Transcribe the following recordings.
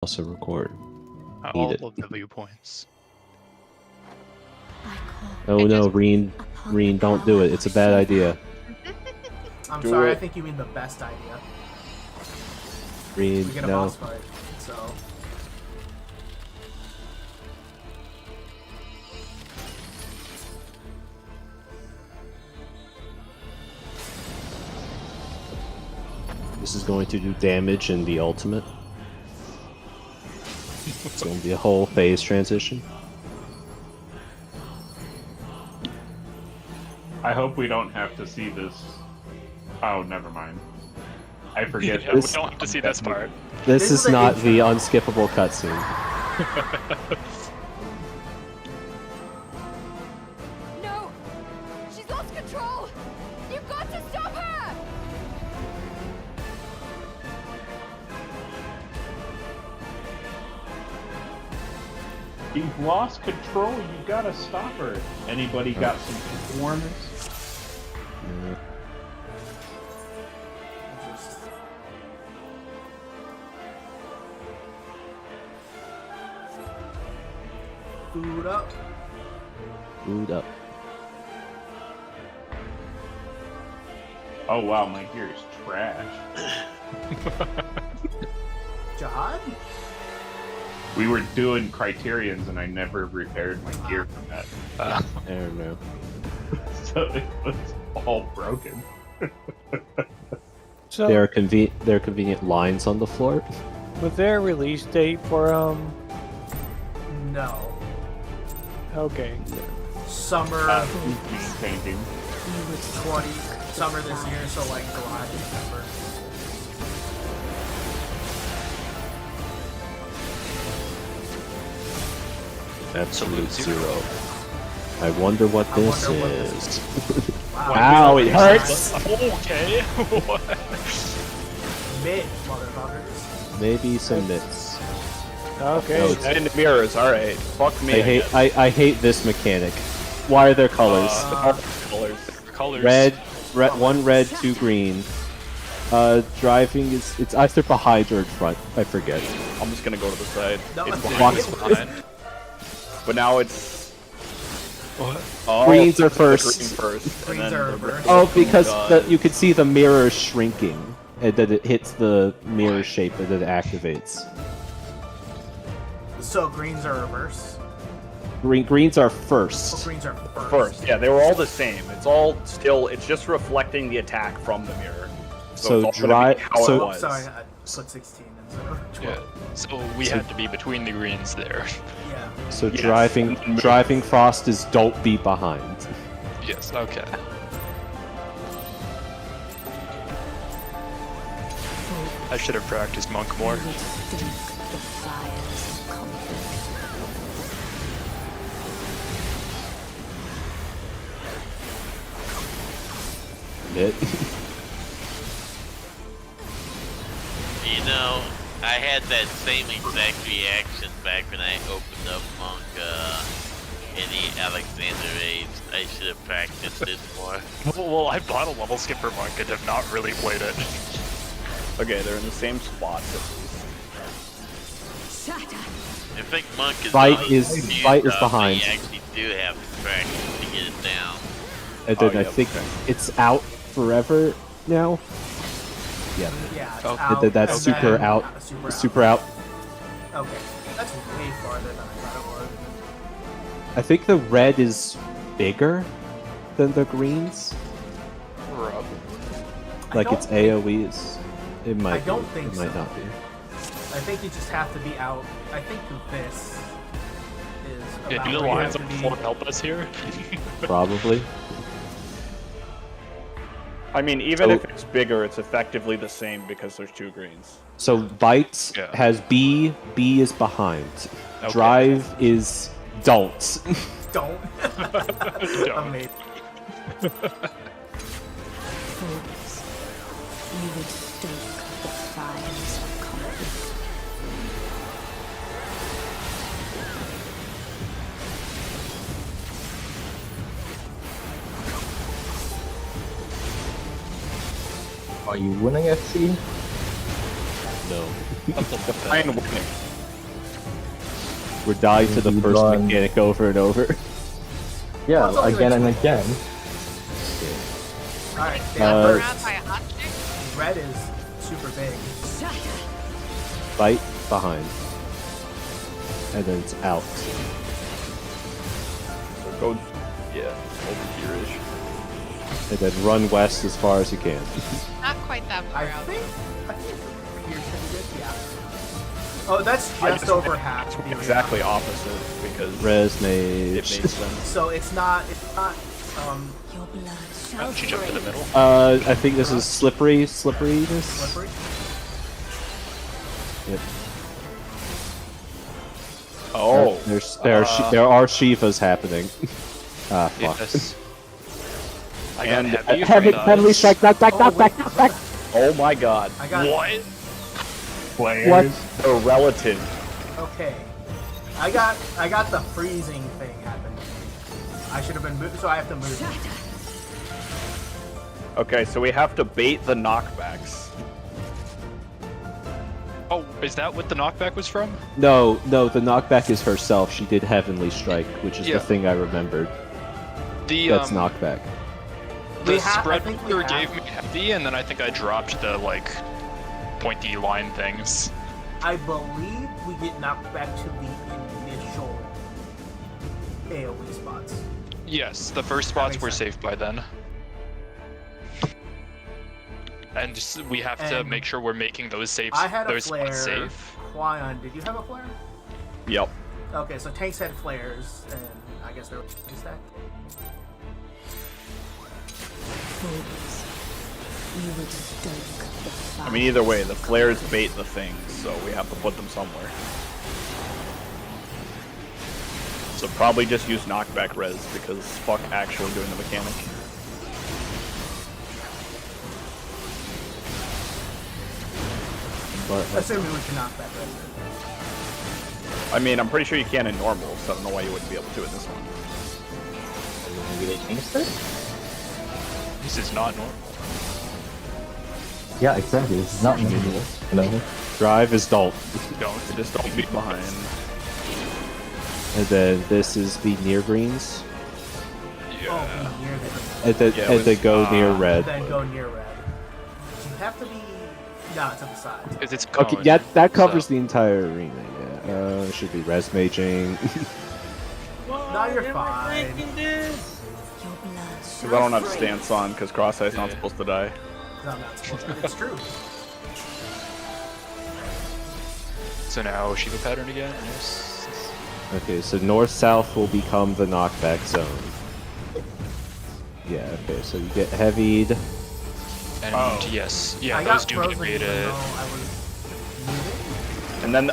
pause and record. All it. of the viewpoints. Oh no, Reen, don't do it. It's a bad idea. I'm sorry, I think you mean the best idea. Reen, We get a no. boss fight, so... This is going to do damage in the ultimate. It's going to be a whole phase transition. I hope we don't have to see this. Oh, never mind. I forget. Yeah, we don't have to see this part. This is not the unskippable cutscene. No! She's lost control! You've got to stop her! You've lost control. You gotta stop her. Anybody got some performance? Food up. Food up. Oh wow, my gear is trash. Jihad? We were doing criterions and I never repaired my gear from that. I don't know. So it was all broken. So, There are convenient lines on the floor. was there a release date for No. Okay. Summer Painting. 20... Summer this year, so like July, December. Absolute zero. I wonder what this wonder what is. this Ow, it hurts! Okay. Mid, motherfuckers. Maybe some bits. Okay. No, it's- And the mirrors, alright. Fuck me. I hate this mechanic. Why are there colors? Colors. Colors. Red, one red, two green. Driving is it's either behind or in front. I forget. I'm just gonna go to the side. No, It's it's behind. It's behind. But now it's... What? Oh, Greens are the first. green first. Greens and then are the red. reversed. Oh, because God. you can see the mirror shrinking, and then it hits the mirror shape, and then it activates. So greens are reverse. Greens are Oh, first. greens are first. First, yeah, they were all the same. It's all still, it's just reflecting the attack from the mirror. So it's all gonna be how it so- was. Sorry, I put 16 instead of 12. Yeah. So we had to be between the greens there. Yeah. So Yes. driving frost is don't be behind. Yes. Okay. I should have practiced monk more. It. You know, I had that same exact reaction back when I opened up Monk in the Alexander Age. I should have practiced it more. Well, I bought a level skip for monk and have not really played it. Okay, they're in the same spot. I think Monk is Fight only is- confused fight is of behind. You actually do have to practice to get it down. And then Oh, I yeah, think okay. it's out forever now. Yeah. Yeah, it's Oh, out. and that's and super then out. Super out. Super out. Okay. That's way farther than I thought it was. I think the red is bigger than the greens. Rub. Like don't its think- AoEs. It might. I don't be. think It might so. not be. I think you just have to be out. I think this is Yeah, about do the where you lines have on to the be. floor help us here? Probably. I mean, even So- if it's bigger, it's effectively the same because there's two greens. So Bites Yeah. has B. B is behind. Okay. Drive is don't. Don't. Don't. Amazing. You would stoke the fires of conflict. Are you winning FC? No. Define winning. We're dying to the You first run. mechanic over and over. Yeah, Well, it's only again like and again. Alright, Around by a hot chick? red is super big. Fight behind. And then it's out. So go, yeah, over here-ish. And then run west as far as you can. Not quite that far I out. think here should be good, yeah. Oh, that's just over half. to be Exactly honest. opposite because Res it mage. makes sense. So it's not Oh, she jumped in the middle. I think this is slipperiness. slippery. Yep. Oh, There are Shivas happening. Ah, fuck. Yes. I got And heavy. Heavenly strike, back. oh my god. I got What? Players. The relative. okay. I got the freezing thing happening. I should have been moved, so I have to move. Okay, so we have to bait the knockbacks. Oh, is that what the knockback was from? No, the knockback is herself. She did Heavenly Strike, which is Yeah. the thing I remembered. The That's knockback. The I spread think we ruler have- gave me heavy, and then I think I dropped the like pointy line things. I believe we get knocked back to the initial AoE spots. Yes, the first spots makes were sense. safe by then. And we have to And make sure we're making those safe. I had a those flare. spots safe. Quyon, did you have a flare? Yep. Okay, so tanks had flares, and I guess there was a stack. I mean, either way, the flares bait the things, so we have to put them somewhere. So probably just use knockback res, because fuck actually doing the mechanic. But Assuming we can knock back red. I mean, I'm pretty sure you can in normal, so I don't know why you wouldn't be able to in this one. Maybe they changed it? This is not normal. Yeah, exactly. This is not normal. No. drive is Dalt. Don't. Just don't be behind. And then this is the near greens. Yeah. Oh, be near the And then, Yeah, it and then was, go near red. then go near red. You have to be. No, to the side. Because it's Okay, cone, yeah, that covers so- the entire arena. Yeah, should be res maging. No, you're fine. Because I don't have stance on, because Crosseye's not supposed to die. No, I'm not supposed to. It's true. So now Shiva pattern again. Yes. Okay, so north south will become the knockback zone. Yeah. Okay, so you get heavied. And yes, yeah, I those got do frozen get even rated. though I was muted. And then,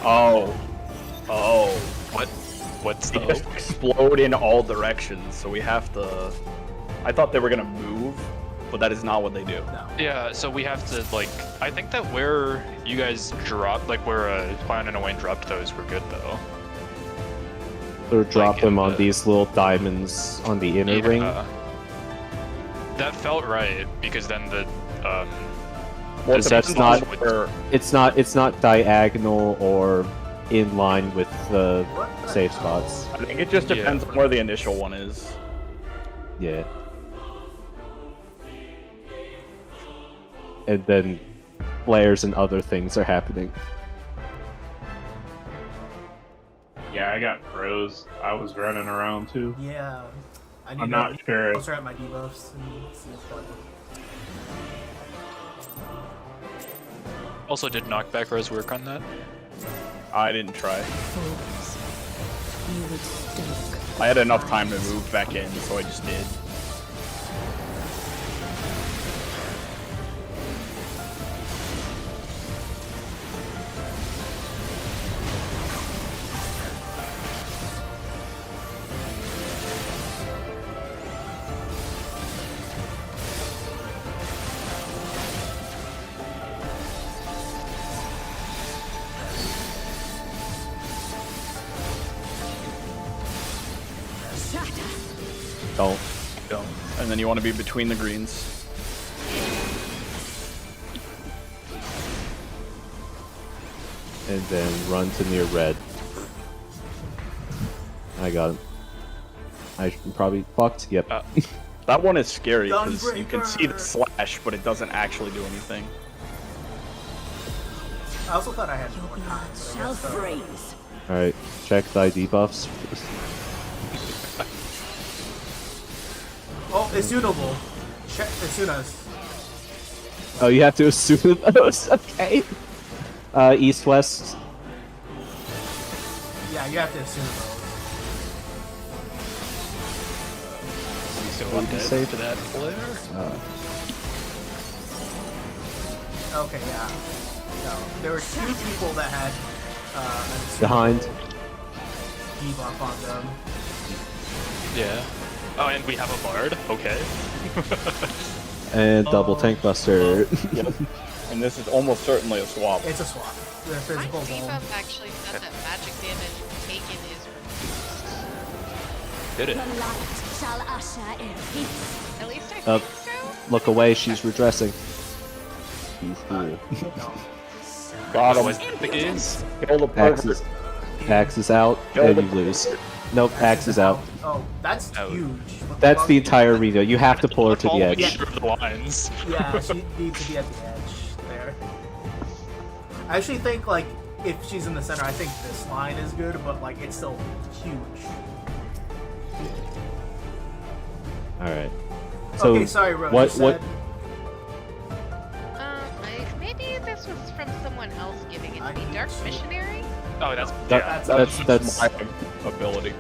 What's they the just explode in all directions, so we have to... I thought they were gonna move, but that is not what they do. No. Yeah, so we have to like. I think that where you guys dropped, like where Clown and Owain dropped those, were good though. Or drop Like them in on the- these little diamonds on the inner ring. That felt right because then the Well, the it that's depends not- on where- It's not diagonal or in line with the What the safe hell? spots. I think it just Yeah. depends on where the initial one is. Yeah. And then flares and other things are happening. Yeah, I got froze. I was running around too. Yeah. I need I'm to not sure. closer at my debuffs and see if that. also did knockback res work on that. I didn't try. I had enough time to move back in, so I just did. Don't. Don't. And then you want to be between the greens. And then run to near red. I got him. I probably fucked. Yep. That one is scary because you can see the Gunbreaker. slash, but it doesn't actually do anything. I also thought I had more time. But I Shall guess so. freeze. All right. Check thy debuffs. Oh, it's tunable. Check as soon as. Oh, you have to assume those. Okay. East west. Yeah, you have to assume those. So Would you say- to that flare? Okay, yeah. No, there were 2 people that had a Behind. debuff on them. Yeah. Oh, and we have a bard. Okay. And double tank buster. Yep. And this is almost certainly a swap. It's a swap. The My physical zone. debuff actually said that magic damage taken is reduced. Did The it? light shall usher in peace. At least I Up. think so. Look away. She's redressing. You fool. No. Got him. Was the games? Kill the Axe pervert. is out, and you lose. Nope, axe is out. Oh, that's Out. huge. What That's fuck? the entire arena. You have to pull her to the Follow edge. each of the lines. Yeah, she needs to be at the edge there. I actually think, like, if she's in the center, I think this line is good, but, like, it's still huge. Alright. So, okay, sorry, Rose. what- you what- said- Maybe this was from someone else giving it I to me. need Dark to- Missionary? Oh, that's That- yeah. that's my ability.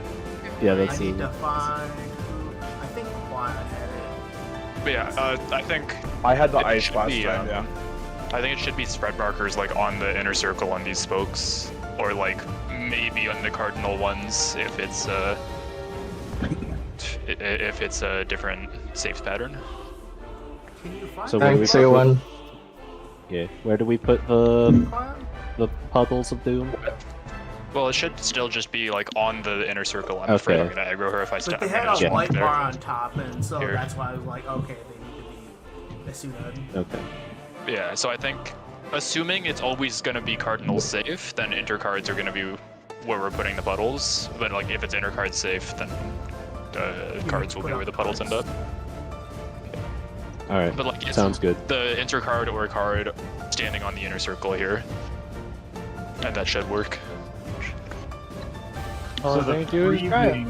yeah, I that's need the to find who. I think Juan had it. But yeah, I think I had the It ice should last be, time, yeah. I think it should be spread markers like on the inner circle on these spokes, or like maybe on the cardinal ones if it's if it's a different safe pattern. Can you find So it? where do we Thanks, everyone. yeah. Where do we put the puddles of doom? Well, it should still just be like on the inner circle. I'm afraid I'm Okay. gonna aggro her if I But step. they I'm had gonna a just white walk there. bar on top, and so Here. that's why I was like, okay, they need to be Asuna. Okay. Yeah, so I think, assuming it's always gonna be cardinal safe, then intercards are gonna be where we're putting the puddles. But like if it's intercard safe, then cards will put be up where the puddles end up. cards. Alright. But like it's Sounds good. the intercard or card standing on the inner circle here, and that should work. All So I the need to do is try it.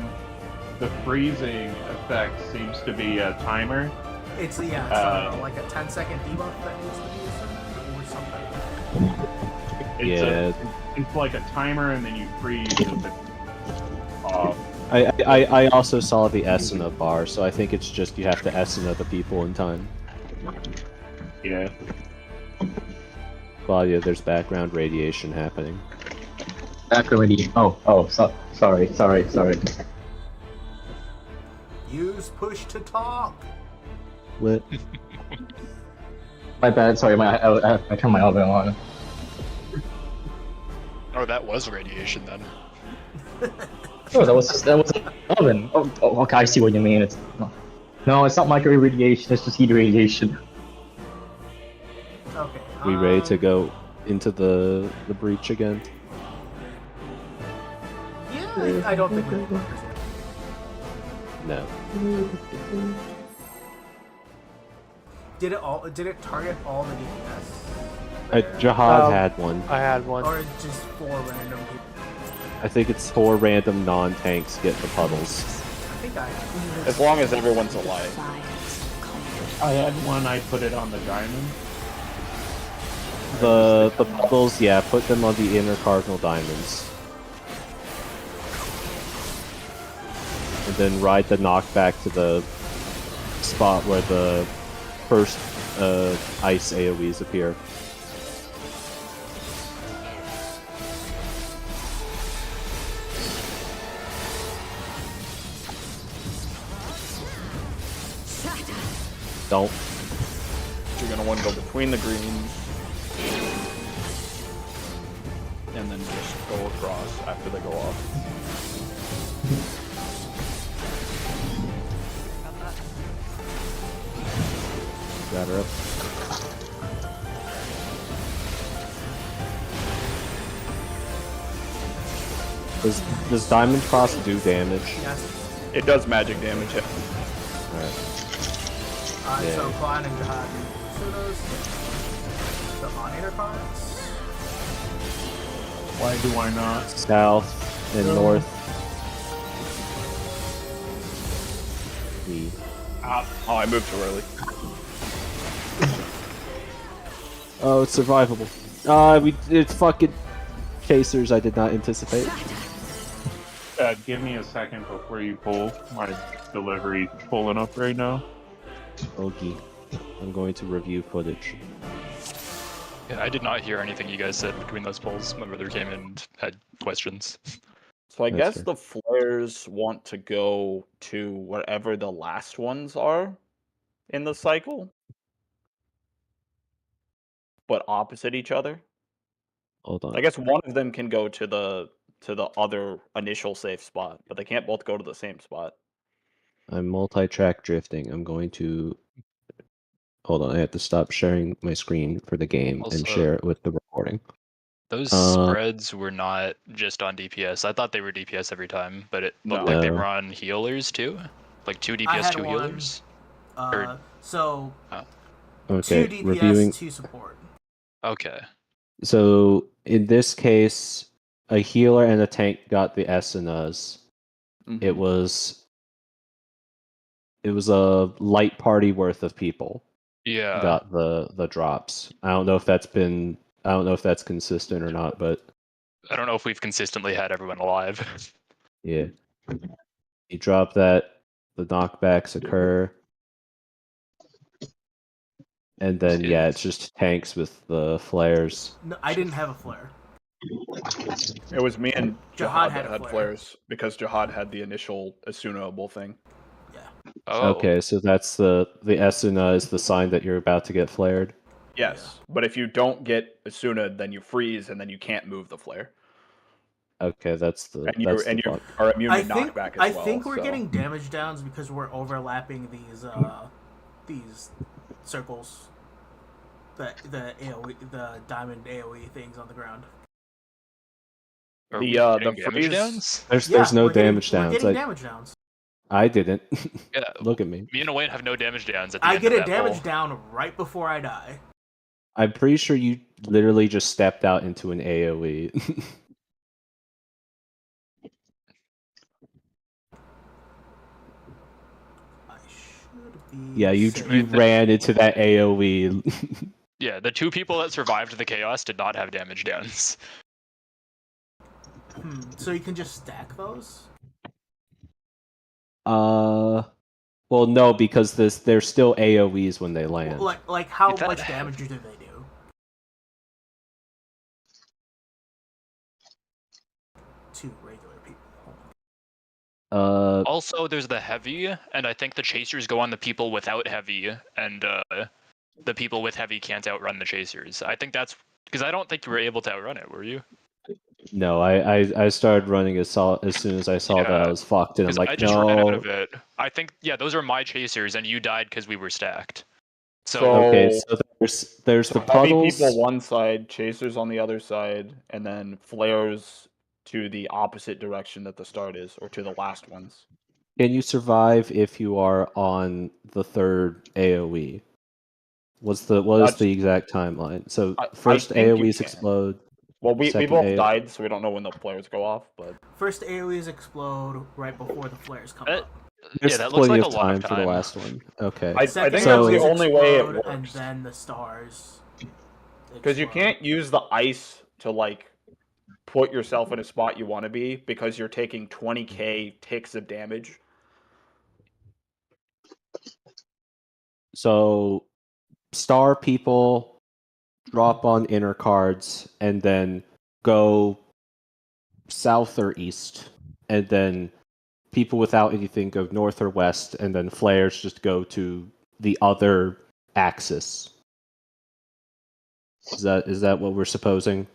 freezing effect seems to be a timer. It's like a 10-second debuff that needs to be assumed, or something. It's Yeah. it's like a timer, and then you freeze if it's off. I also saw the Esuna bar, so I think it's just you have to Esuna the people in time. Yeah. Well, yeah, there's background radiation happening. Back already. Sorry. Use push to talk. What? My bad. Sorry, I turned my oven on. Oh, that was radiation then. Oh, that was an oven. Oh, okay. I see what you mean. It's no, it's not microwave radiation. It's just heat radiation. Okay. We ready to go into the breach again? Yeah, I don't think we need bunkers yet. No. Did it target all the DPS? Jihad had one. I had one. Or just 4 random people? I think it's 4 random non-tanks get the puddles. I think I have. As long as everyone's alive. I had one. I put it on the diamond. The puddles, yeah, put them on the inner cardinal diamonds. And then ride the knockback to the spot where the first ice AoEs appear. Don't. You're gonna want to go between the greens. And then just go across after they go off. Got her up. Does Diamond Cross do damage? Yes. It does magic damage. Yeah. Alright. So Klein and Jihad Sunos. The Monitor cards. Why do I not? South and north. E. Oh, I moved too early. Oh, it's survivable. It's fucking chasers I did not anticipate. Give me a second before you pull. My delivery pulling up right now. Okay. I'm going to review footage. Yeah, I did not hear anything you guys said between those polls. My brother came in and had questions. So I That's guess fair. the flares want to go to whatever the last ones are in the cycle, but opposite each other. Hold on. I guess one of them can go to the other initial safe spot, but they can't both go to the same spot. I'm multi-track drifting. I'm going to... Hold on, I have to stop sharing my screen for the game and Also, share it with the recording. Those spreads were not just on DPS. I thought they were DPS every time, but it looked like they were on healers too? Like 2 DPS, 2 healers? So, Okay, 2 DPS, reviewing... 2 support. Okay. So, in this case, a healer and a tank got the Esanas. It was a light party worth of people got the drops. I don't know if that's consistent or not, but I don't know if we've consistently had everyone alive. yeah. You drop that, the knockbacks occur. And then it's just tanks with the flares. No, I didn't have a flare. It was me and Jihad Jihad that had flares because Jihad had the initial Asuna-able thing. Okay, so that's the Esuna is the sign that you're about to get flared. Yes, but if you don't get Asuna, then you freeze and then you can't move the flare. Okay, that's the you are immune to knockback as well. I think we're getting damage downs because we're overlapping these circles. The AoE, the diamond AoE things on the ground. The freeze downs? There's no damage downs. We're getting damage downs. I didn't. Yeah, look at me. Me and Wayne have no damage downs at the I end get of a that damage poll. down right before I die. I'm pretty sure you literally just stepped out into an AoE. I should be. Yeah, you ran into that AoE. Yeah, the 2 people that survived the chaos did not have damage downs. So you can just stack those? Well, no, because they're still AoEs when they land. Like how much damage do they do? To regular people. Also, there's the heavy, and I think the chasers go on the people without heavy, and the people with heavy can't outrun the chasers. I think that's because I don't think you were able to outrun it, were you? No, I started running as soon as I saw that I was fucked, and I'm like, I just ran out of it. I think those are my chasers, and you died because we were stacked. So there's the heavy puddles. people one side, chasers on the other side, and then flares to the opposite direction that the start is, or to the last ones. Can you survive if you are on the third AoE? What is the exact timeline? So first AoEs explode. Well, we both AoE. died, so we don't know when the flares go off. But first AoEs explode right before the flares come up. There's that plenty looks like of a lot time of for the time. last one. Okay. I think that's AoEs the only way it explode, works. and then the stars. Because you can't use the ice to put yourself in a spot you want to be because you're taking 20k ticks of damage. So star people drop on inner cards and then go south or east, and then people without anything go north or west, and then flares just go to the other axis. Is that what we're supposing?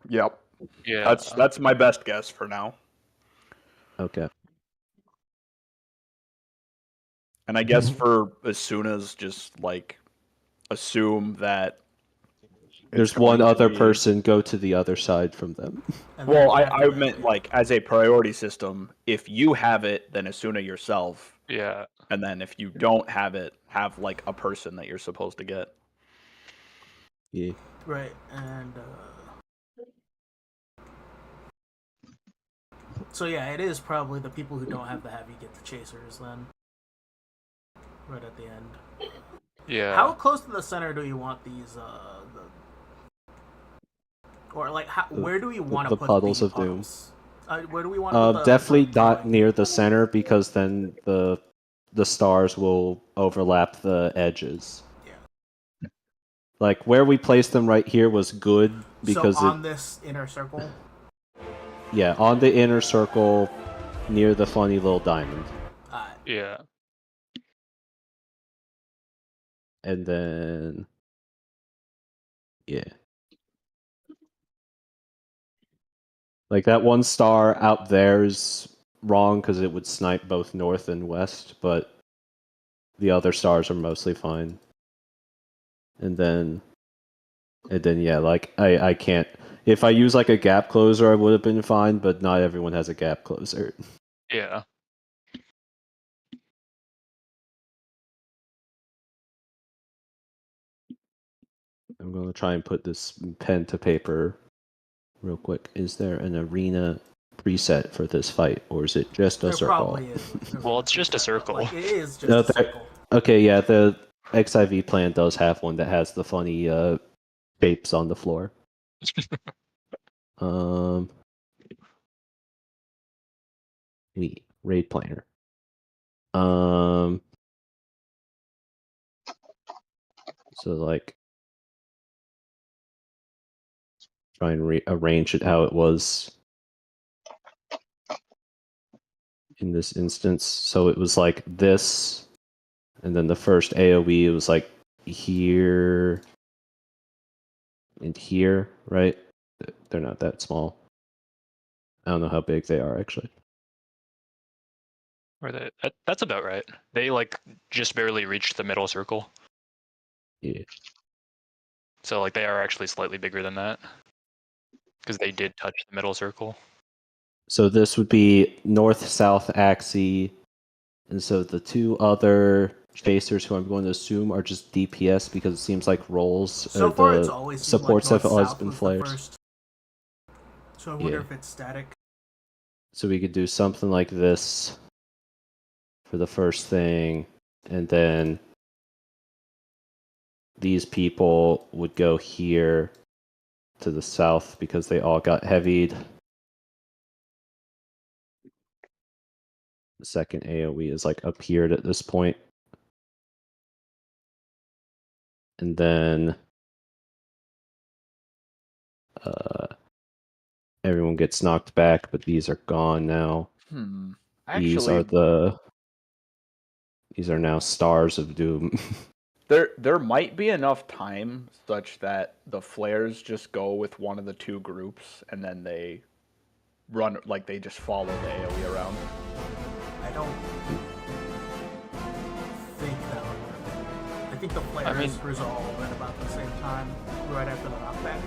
Yep. Yeah. That's my best guess for now. Okay. And I guess for as soon as just assume that There's one other person. Go to the other side from them. And then Well, I after that, meant yeah. like as a priority system. If you have it, then Asuna yourself, Yeah. and then if you don't have it, have like a person that you're supposed to get. Yeah. Right, and so yeah, it is probably the people who don't have the heavy get the chasers then. Right at the end. Yeah. How close to the center do you want these? Or like, where do we want to the put puddles the of doom? puddles? Where do we want to put the Definitely the not throwing? near the center because then the stars will overlap the edges. Yeah. Like where we placed them right here was good because so on this inner circle. Yeah, on the inner circle near the funny little diamond. Yeah. And then yeah. Like that one star out there is wrong because it would snipe both north and west, but the other stars are mostly fine. And then yeah, like I can't. If I use like a gap closer, I would have been fine, but not everyone has a gap closer. Yeah. I'm gonna try and put this pen to paper real quick. Is there an arena preset for this fight, or is it just a There circle? probably is. Well, it's just a circle. Like, it is just No, a circle. Okay, yeah, the XIV plan does have one that has the funny shapes on the floor. Raid planner. So like, try and arrange it how it was in this instance. So it was like this, and then the first AoE it was like here and here, right? They're not that small. I don't know how big they are actually. Or that's about right. They like just barely reached the middle circle. Yeah. So like they are actually slightly bigger than that. Because they did touch the middle circle. So this would be north-south axis, and so the two other chasers who I'm going to assume are just DPS because it seems like rolls. So far, it's always seemed supports like have always been north-south was the flares. first. So I wonder if it's static. So we could do something like this for the first thing, and then these people would go here to the south because they all got heavied. The second AoE is like up here at this point. And then everyone gets knocked back, but these are gone now. These are now stars of doom. There might be enough time such that the flares just go with one of the two groups and then they run, like they just follow the AoE around. I don't think that would work. I think the flares resolve at about the same time, right after the knockback.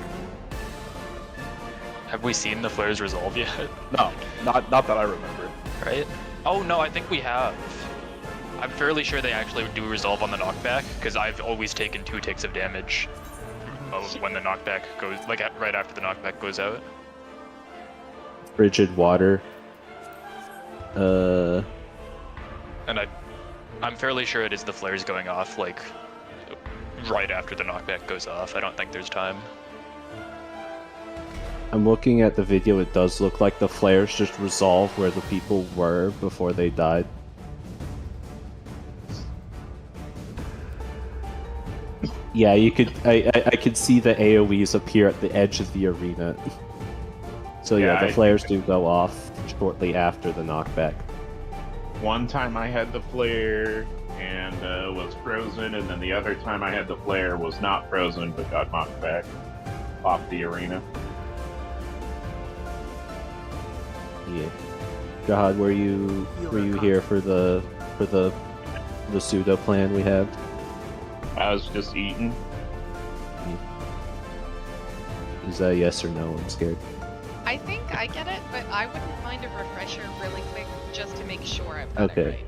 Have we seen the flares resolve yet? No, not that I remember. Right? Oh no, I think we have. I'm fairly sure they actually do resolve on the knockback, because I've always taken 2 ticks of damage when the knockback goes, like right after the knockback goes out. Frigid water. And I'm fairly sure it is the flares going off, like, right after the knockback goes off. I don't think there's time. I'm looking at the video, it does look like the flares just resolve where the people were before they died. Yeah, you could. I could see the AoEs appear at the edge of the arena. So yeah, the flares do go off shortly after the knockback. One time I had the flare and was frozen, and then the other time I had the flare was not frozen but got knocked back off the arena. Yeah. Jahad, were you here for the pseudo plan we have? I was just eating. Is that a yes or no? I'm scared. I think I get it, but I wouldn't mind a refresher really quick just to make sure I've got it Okay. right.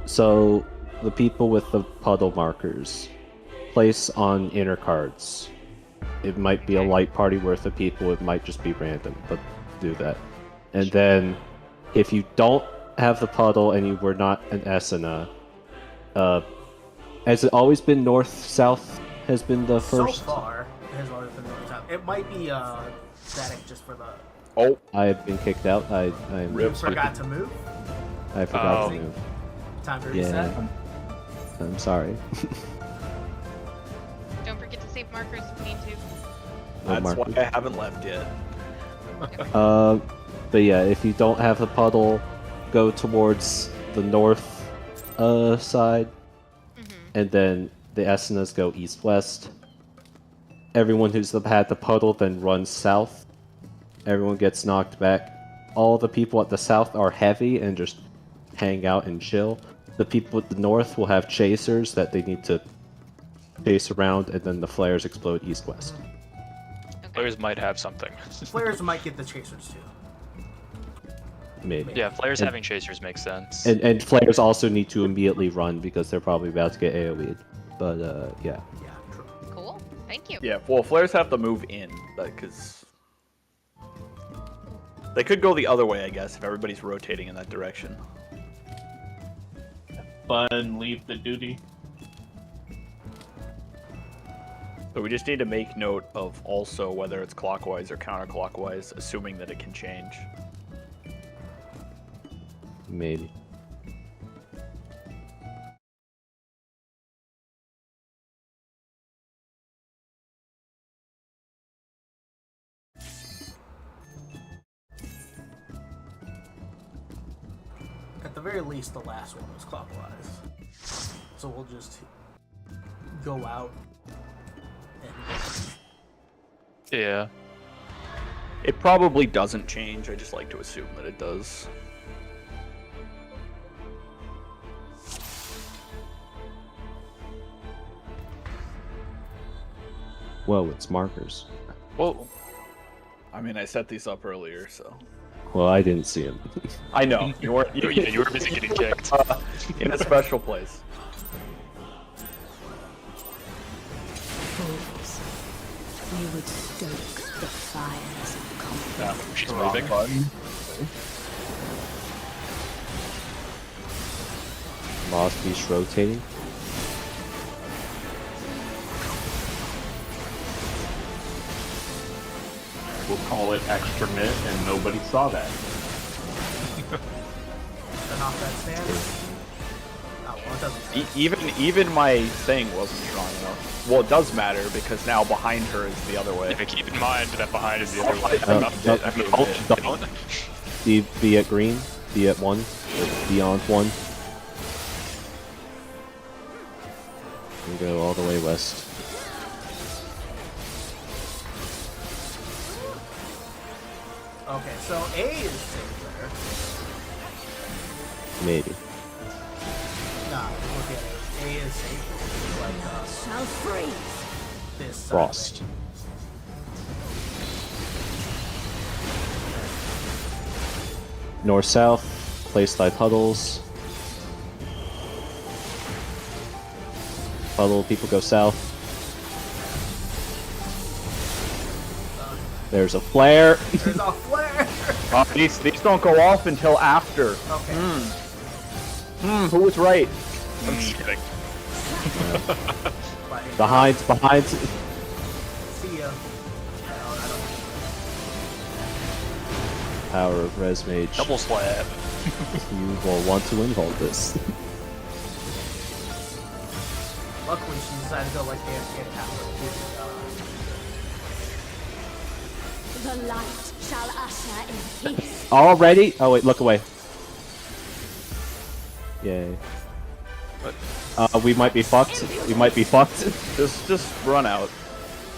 So, the people with the puddle markers place on inner cards. It might be a Okay. light party worth of people, it might just be random, but do that. And then, if you don't have the puddle and you were not an Esena, has it always been north-south has been the first? So far, it has always been north south. It might be static just for the. Oh, I have been kicked out. I am. You forgot to move. I forgot Oh. to move. Time to reset. Yeah. I'm sorry. Don't forget to save markers if you need to. No that's markers. why I haven't left yet. But yeah, if you don't have the puddle, go towards the north side, and then the Esenas go east-west. Everyone who's had the puddle then runs south. Everyone gets knocked back. All the people at the south are heavy and just hang out and chill. The people at the north will have chasers that they need to chase around, and then the flares explode east-west. Players might have something. Players might get the chasers too. Maybe. Yeah, players And- having chasers makes sense. And flares also need to immediately run because they're probably about to get AoE'd. But yeah. Yeah, true. Cool. Thank you. Yeah, well, flares have to move in, because they could go the other way, I guess, if everybody's rotating in that direction. Fun, leave the duty. So we just need to make note of also whether it's clockwise or counterclockwise, assuming that it can change. Maybe. At the very least, the last one was clockwise. So we'll just go out and Yeah. It probably doesn't change, I just like to assume that it does. Whoa, it's markers. Whoa. I mean, I set these up earlier, so... Well, I didn't see him. I know, you weren't... You were busy getting kicked. in a special place. Fools. You would stoke the fires of conflict. Yeah, she's moving. Moss Beast rotating. We'll call it extra mid, and nobody saw that. turn off that stand. Oh, well, it doesn't. Even my thing wasn't strong enough. Well, it does matter, because now behind her is the other way. Yeah, keep in mind that behind is the other way. Don't. Be at green. Be at 1. Or beyond 1. And go all the way west. Okay, so A is safe there. Maybe. Nah, look at it. A is safe. Like Shall freeze. this side. Frost. North-south. Place thy puddles. Puddle, people go south. There's a flare. There's a flare. These don't go off until after. Okay. Who was right? I'm just kidding. Behind. See ya. Power of Res Mage. Double slab. You will want to involve this. Luckily, she decided to go like AFK halfway. The light shall usher in peace. Already? Oh wait, look away. Yay. We might be fucked. We might be fucked. Just run out.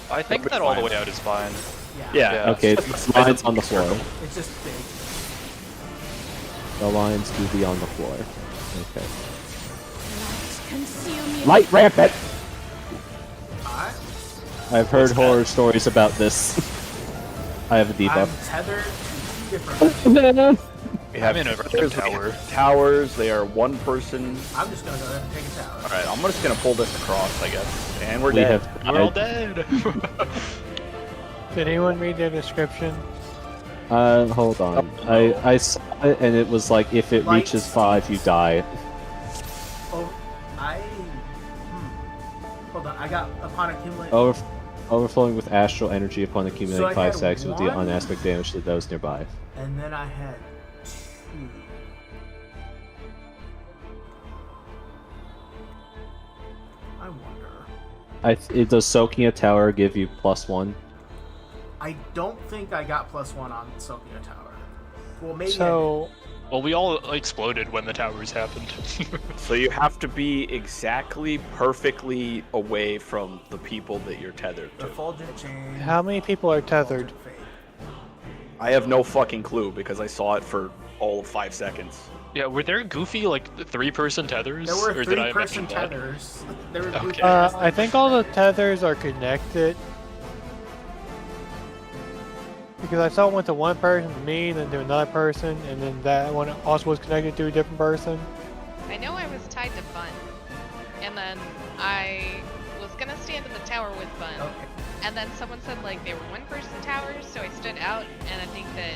I think that all the way out is fine. Yeah. Yeah. Okay, the lines on the floor. It's just big. The lines do be on the floor. Okay. Light consume you. Light rampant! Alright. I've heard horror stories about this. I have a I'm debuff. tethered to two different. We have I'm in a towers, tower. Towers, they are one person. I'm just gonna go ahead and take a tower. Alright, I'm just gonna pull this across, I guess. And we're We dead. have We're all died. dead. Did anyone read the description? Hold on. I saw it and it was like if it Light reaches 5, you die. Oh, hold on. I got upon accumulating. Overflowing with astral energy upon So accumulating I 5 had stacks will deal one- unaspect damage to those nearby. And then I had 2. I wonder. Does soaking a tower give you +1? I don't think I got +1 on soaking a tower. Well, maybe. So, Well, we all exploded when the towers happened. So you have to be exactly perfectly away from the people that you're tethered The to. Fulgent Chain. how many people are tethered? Fulgent Fate. I have no fucking clue because I saw it for all of 5 seconds. Yeah, were there goofy, like, 3-person tethers? There were or did I 3-person imagine that? tethers. There were Okay. I think all the tethers are connected. Because I saw it went to one person, to me, then to another person, and then that one also was connected to a different person. I know I was tied to Bun, and then I was gonna stand in the tower with Bun, Okay. and then someone said like they were one-person towers, so I stood out, and I think that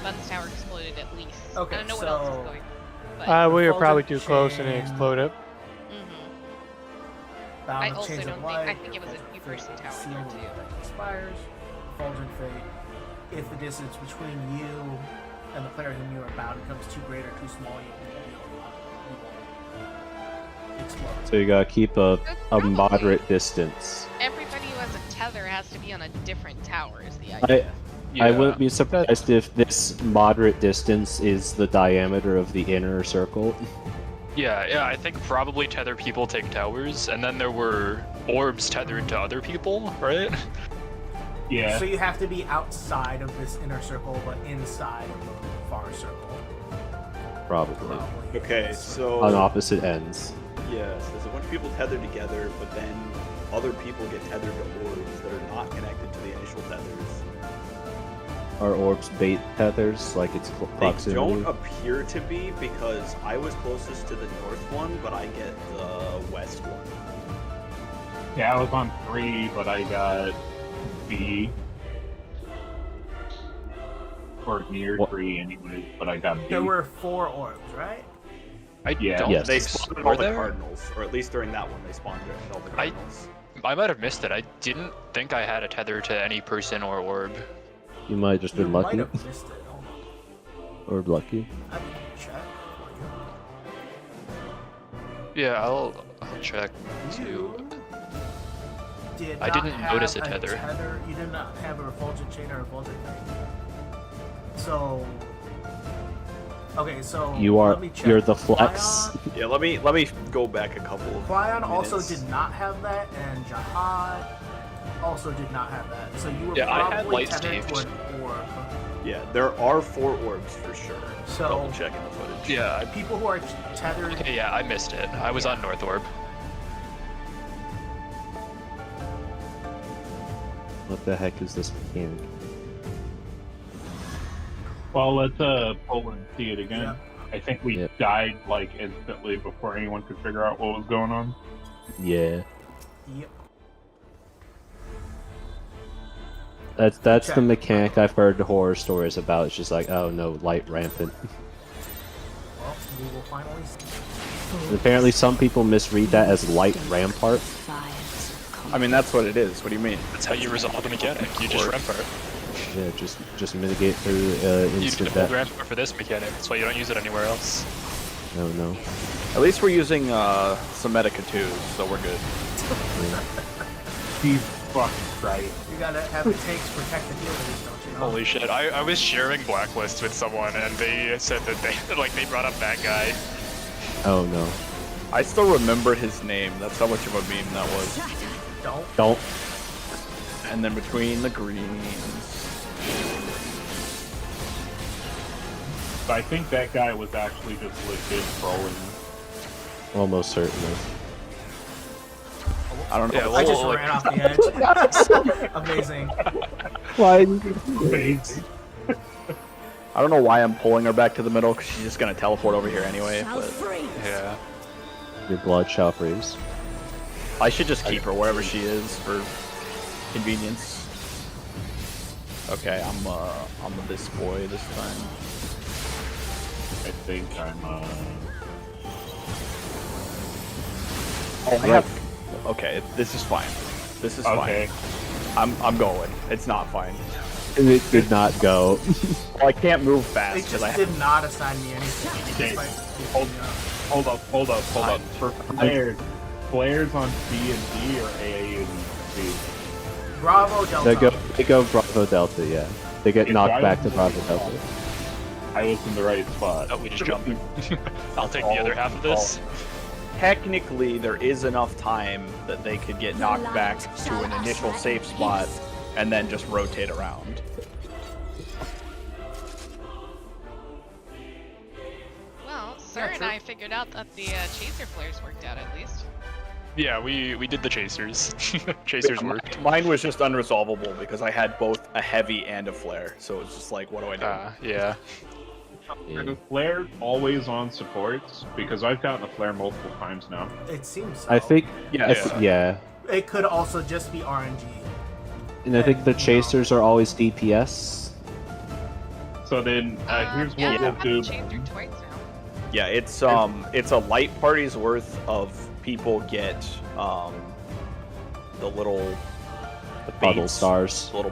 Bun's tower exploded at least. Okay, I don't know what else is so- going. But We were probably Fulgent too close and it Chain. exploded. Bound I of also Chains don't of think- I Light, think it was a Fulgent two-person Fate, tower Seal there, of too. Light expires. Fulgent Fate. If the distance between you and the player whom you are bound becomes too great or too small, you will explode. So you gotta keep a Probably. moderate distance. everybody who has a tether has to be on a different tower. Is the idea? I wouldn't be surprised if this moderate distance is the diameter of the inner circle. Yeah, I think probably tether people take towers, and then there were orbs tethered to other people, right? Yeah. So you have to be outside of this inner circle, but inside of the far circle. Probably. Probably. Okay, so On opposite ends. yes, there's a bunch of people tethered together, but then other people get tethered to orbs that are not connected to the initial tethers. Are orbs bait tethers? Like it's They proximity? don't appear to be because I was closest to the north one, but I get the west one. Yeah, I was on 3, but I got B. Or near What? 3 anyways, but I got B. There were 4 orbs, right? I Yeah. don't Yes. They think so. spawned Were all the there? cardinals, or at least during that one, they spawned all the cardinals. I might have missed it. I didn't think I had a tether to any person or orb. You might have just You been might lucky. have missed it. Hold on. Or lucky. I can check for Yeah, I'll check you. too. Did I not didn't have notice a tether. You did not have a refulgent chain or a refulgent thing. So. Okay, so let me check. You're the flex. Clyon- Yeah, let me go back a couple of Clyon also minutes. did not have that, and Jihad also did not have that. So you were Yeah, I had probably light tethered to Steves. an orb. Yeah, there are 4 orbs for sure. So- double checking the footage. Yeah, People who are tethered. okay, yeah, I missed it. I was on North Orb. What the heck is this mechanic? Well, let's pull and see it again. Yeah. I think we Yep. died like instantly before anyone could figure out what was going on. Yeah. Yep. That's the Check. mechanic I've heard horror stories about. It's just like, oh no, light rampant. Well, we will finally see. And apparently some people misread that as light rampart. I mean, that's what it is. What do you mean? That's how you resolve the mechanic. You just Or- rampart. Yeah, just mitigate through You need instant a full death. rampart for this mechanic. That's why you don't use it anywhere else. No. At least we're using some Medica 2s, so we're good. Jesus fucking Christ. You gotta have the tanks protect the healers, don't you know? Holy shit! I was sharing Blacklist with someone, and they said that they brought up that guy. Oh no. I still remember his name. That's how much of a meme that was. Don't. And then between the greens. So I think that guy was actually just legit trolling. Almost certainly. I don't know. Yeah, I just well, ran off the edge. Amazing. Why? I don't know why I'm pulling her back to the middle, because she's just gonna teleport over here anyway, Shall but freeze. Yeah. Your blood shall freeze. I should just keep her wherever she is for convenience. Okay, I'm this boy this time. I think I'm Oh, I have. Okay, this is fine. This is okay. fine. I'm going. It's not fine. And it did not go. Well, I can't move They fast because just I did not assign me anything. Okay, Despite- hold up. For flares on B and D or A and B? Bravo Delta. They go Bravo Delta, yeah. They get Okay, knocked so I back to was- Bravo Delta. I was in the right spot. Oh, we just jumped. I'll take the other half of this. Technically, there is enough time that they could get knocked back to an initial safe spot and then just rotate around. Well, Sir and true. I figured out that the chaser flares worked out at least. Yeah, we did the chasers. Chasers worked. Mine was just unresolvable because I had both a heavy and a flare, so it's just like, what do I do? Yeah. Are the flares always on supports? Because I've gotten a flare multiple times now. It seems so. I think, Yeah. yeah. It could also just be RNG. And I think the chasers are always DPS. So then, here's Yeah, what I've we'll had do. the chaser twice now. Yeah, it's a light party's worth of people get the little Bubble beads, stars. little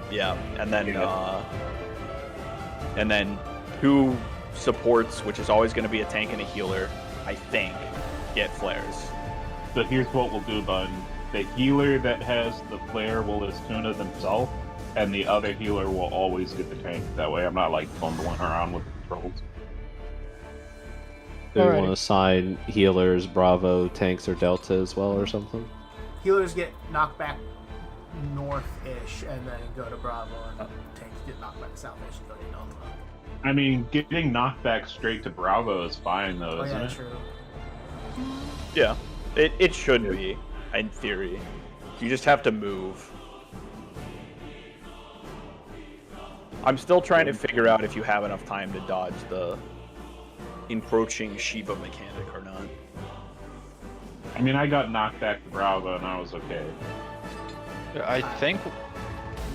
and then 2 supports, which is always going to be a tank and a healer, I think, get flares. So here's what we'll do, Bun. The healer that has the flare will Astuna themselves, and the other healer will always get the tank. That way I'm not like fumbling around with the controls. Do you Alrighty. want to assign healers, Bravo, tanks, or Delta as well, or something? Healers get knocked back north-ish and then go to Bravo, and tanks get knocked back south-ish and go to Delta. I mean, getting knocked back straight to Bravo is fine, though, Oh isn't yeah, it? true. Yeah, it should be, in theory. You just have to move. I'm still trying to figure out if you have enough time to dodge the encroaching Shiva mechanic or not. I mean, I got knocked back to Bravo, and I was okay. I think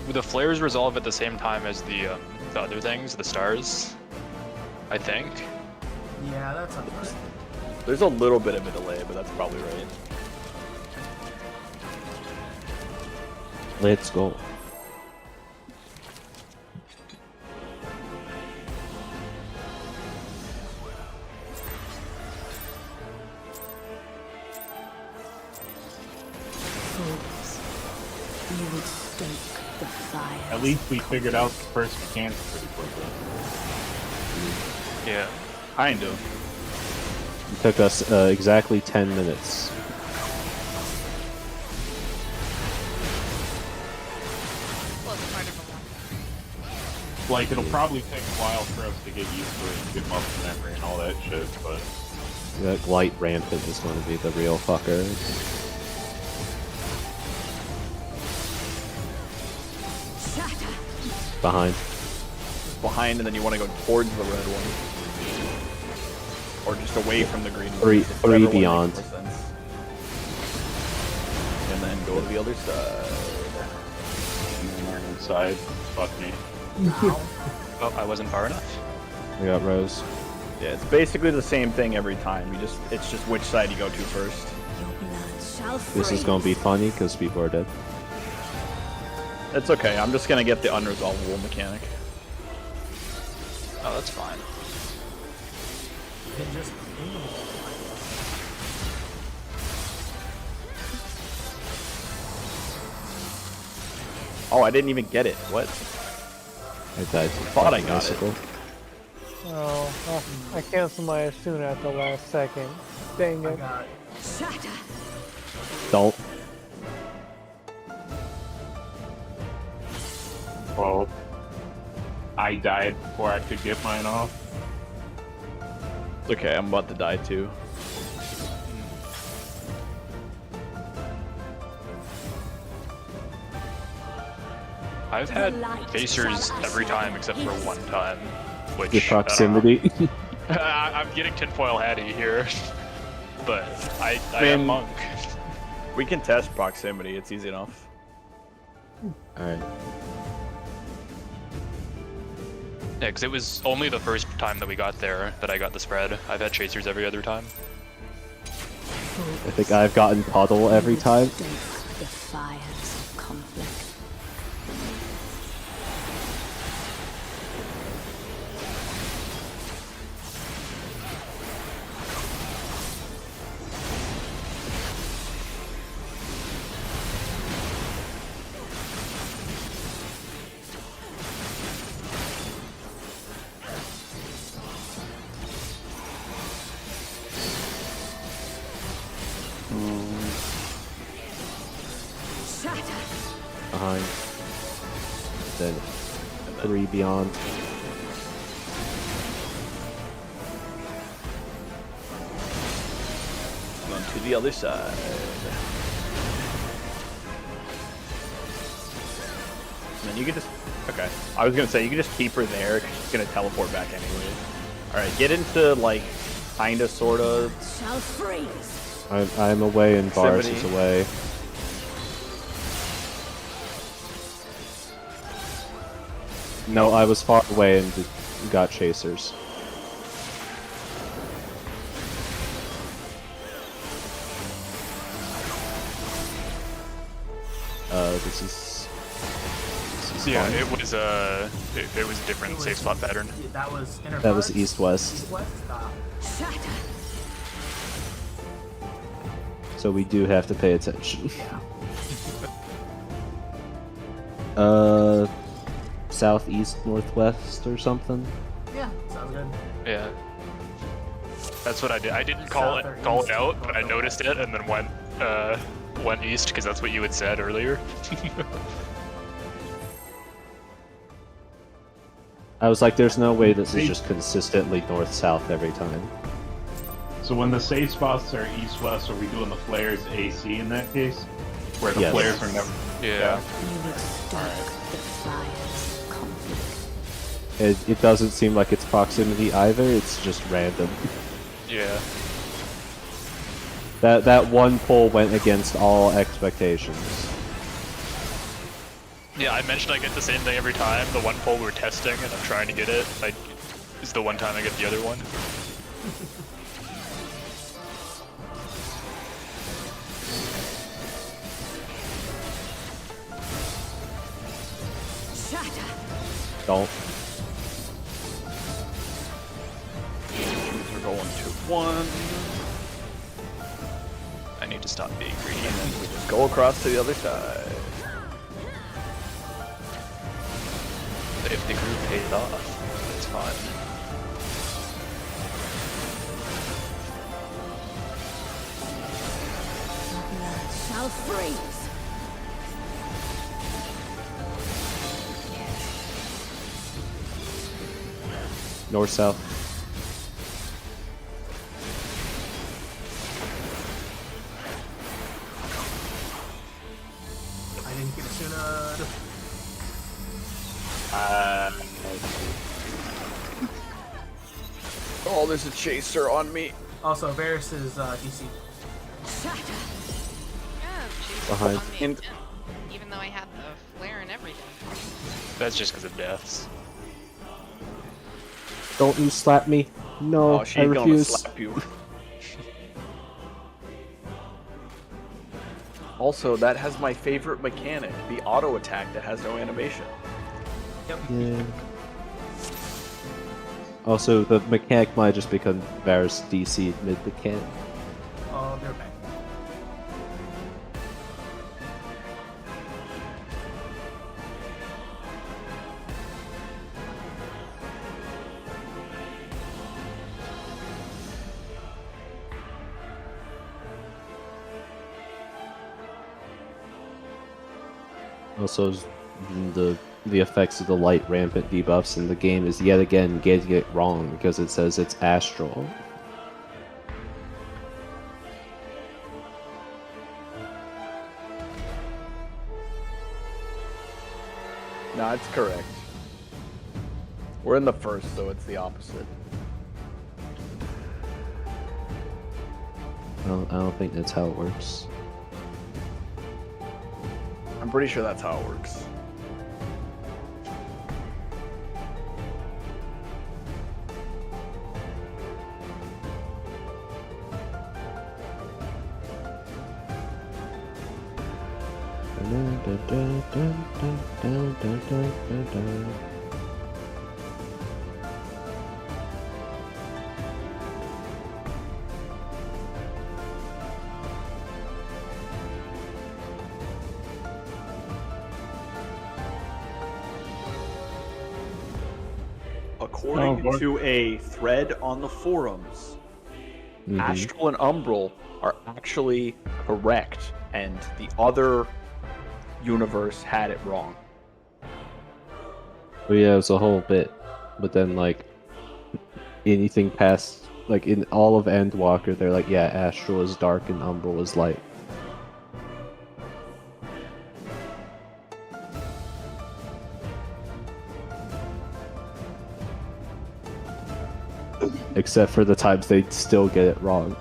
the flares resolve at the same time as the other things, the stars. I think. Yeah, that sounds right. There's a little bit of a delay, but that's probably right. Let's go. Fools. You would stoke the fire. At least we figured out the first mechanic pretty quickly. Yeah. Kind of. It took us exactly 10 minutes. Well, it's part of a one. Like, it'll probably take a while for us to get used to it and get muscle memory and all that shit, but... That Blight Rampant is going to be the real fucker. Shatter. Behind. Behind, and then you want to go towards the red one. Or just away from the green one. Three Whichever one makes beyond. more sense. And then go to the other side. Inside. Fuck me. Oh, I wasn't far enough. We got Rose. Yeah, it's basically the same thing every time. It's just which side you go to first. Your blood shall This is going to be funny because people are dead. It's okay. I'm just gonna get the unresolvable mechanic. Oh, that's fine. You can just Oh, I didn't even get it. What? I died to Thought I fucking got it. icicle. Oh, I canceled my Asuna at the last second. Dang I it. got Shatter. Don't. Well, I died before I could get mine off. It's okay. I'm about to die too. I've had chasers every time except for one time, which Your proximity. I'm getting tinfoil hatty here, but I mean, am monk. We can test proximity. It's easy enough. Alright. Yeah, because it was only the first time that we got there that I got the spread. I've had chasers every other time. I think I've gotten puddle every time. The fires of conflict. Behind. Then 3 beyond. Run to the other side. And then you can just... Okay. I was going to say, you can just keep her there, because she's going to teleport back anyway. Alright, get into, like, kinda, sorta... Shall freeze. I'm away and Bars is away. No, I was far away and got chasers. This is Yeah, fun. it was a different safe spot pattern. That was inner That was cards? east-west. East-west? Shatter. So we do have to pay attention. Yeah. Southeast, northwest, or something. Yeah, sounds good. Yeah. That's what I did. I didn't call it out, but I noticed it and then went east because that's what you had said earlier. I was like, there's no way this is just consistently north-south every time. So when the safe spots are east-west, are we doing the flares AC in that case? Where the Yes. flares are never... Yeah. You would stoke the fires of conflict. It doesn't seem like it's proximity either, it's just random. Yeah. That one pull went against all expectations. Yeah, I mentioned I get the same thing every time. The one pull we're testing and I'm trying to get it. Is the one time I get the other one. Shatter. Don't. We're going to 1. I need to stop being greedy. And then we just go across to the other side. If the group pays off, it's fine. Blood shall freeze. North-south. I didn't get Asuna. Oh, there's a chaser on me. Also, Varys is DC. Shatter. Yeah, she's Behind. on me again, even though I had the flare and everything. That's just because of deaths. Don't you slap me. No, Oh, she's I gonna refuse. slap you. Also, that has my favorite mechanic, the auto attack that has no animation. Yeah. Also, the mechanic might just become Varys DC mid-mechanic. Oh, they're back. Also, the effects of the light rampant debuffs in the game is yet again getting it wrong because it says it's astral. That's correct. We're in the first, so it's the opposite. I don't think that's how it works. I'm pretty sure that's how it works. According to a thread on the forums, Astral and Umbral are actually correct, and the other universe had it wrong. But yeah, it was a whole bit. But then, like, anything past, like, in all of Endwalker, they're like, yeah, Astral is dark and Umbral is light. Except for the times they still get it wrong.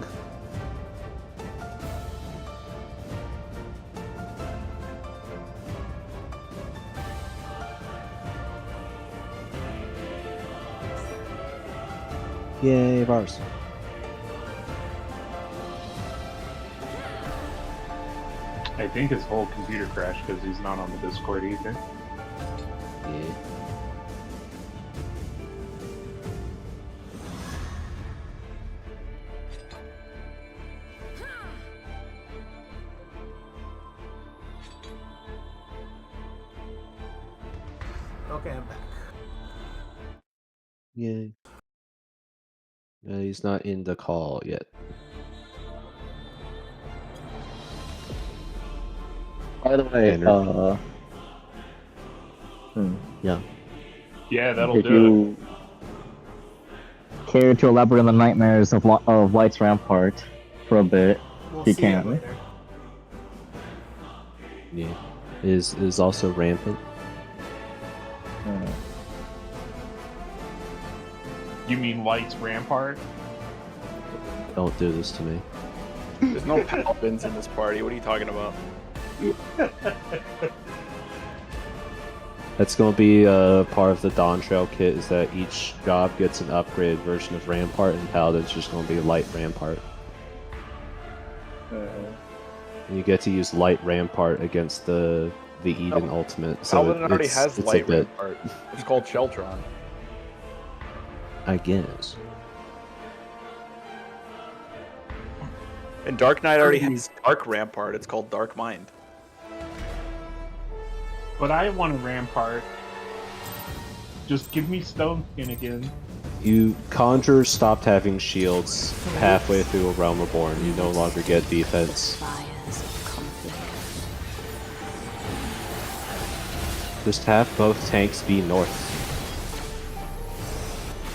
Yay, bars. I think his whole computer crashed because he's not on the Discord either. Yeah. Okay, I'm back. Yay. He's not in the call yet. By the way, Yeah. Yeah, that'll did do you care to elaborate on the nightmares of Light's Rampart for a bit? We'll If you see it can. later. Yeah. Is also rampant. You mean Light's Rampart? Don't do this to me. There's no paladins in this party. What are you talking about? That's going to be part of the Dawn Trail kit, is that each job gets an upgraded version of Rampart, and Paladin's just going to be Light Rampart. And you get to use Light Rampart against the Eden Ultimate. So Paladin already has it's light a bit, rampart. It's called Sheltron. I guess. And Dark Knight already has Dark Rampart. It's called Dark Mind. But I want a Rampart. Just give me Stone Skin again. You Conjurers stopped having shields halfway through A Realm Reborn. You no longer get defense. Just have both tanks be north.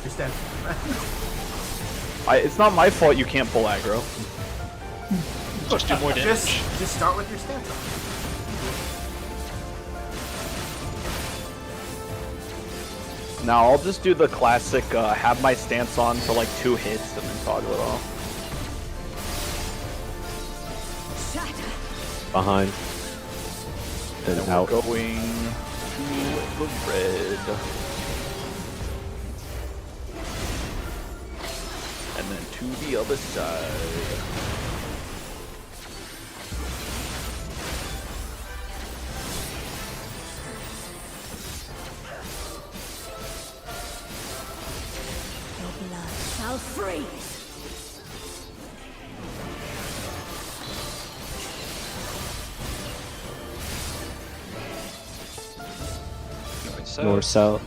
Just that. It's not my fault you can't pull aggro. Just do more damage. Just start with your stance on. Now I'll just do the classic have my stance on for like 2 hits and then toggle it off. Behind. Then And out. we're going to the red. And then to the other side. Shall freeze. North, south.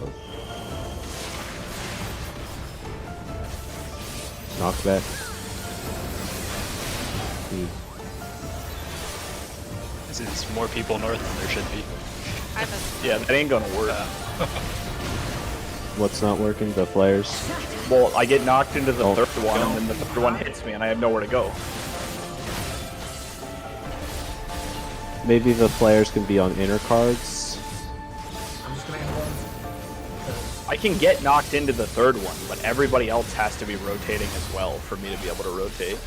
Knockback. This is more people north than there should be. Yeah, that ain't gonna work. What's not working? The flares. Well, I get knocked into the third one, and then the third one hits me, and I have nowhere to go. Maybe the flares can be on inner cards. I'm just gonna I can get knocked into the third one, but everybody else has to be rotating as well for me to be able to rotate.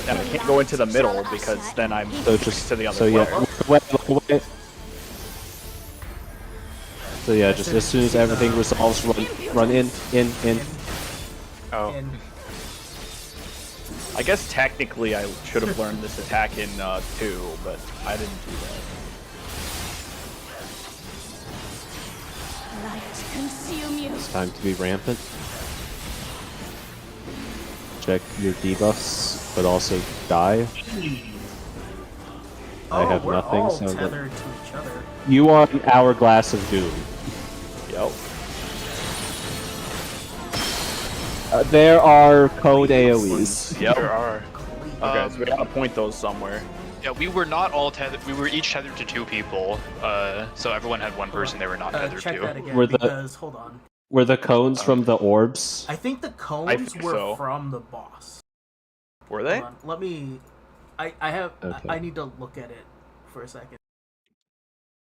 And I can't go into the middle because then I'm just to the other player. Wait. So yeah, just as soon as everything resolves, run in. Oh. And I guess technically I should have learned this attack in 2, but I didn't do that. Light consume you. It's time to be rampant. Check your debuffs, but also die. I have we're nothing, all so tethered to each other. you are an hourglass of doom. Yep. There are code AoEs. Yep. There are. Okay, so we gotta point those somewhere. Yeah, we were not all tethered. We were each tethered to 2 people. So everyone had one person they were not tethered Check that to. again Were the- because hold on. Were the cones from the orbs? I think the cones think were so. from the boss. Were they? Hold on. Let me. I have. Okay. I need to look at it for a second.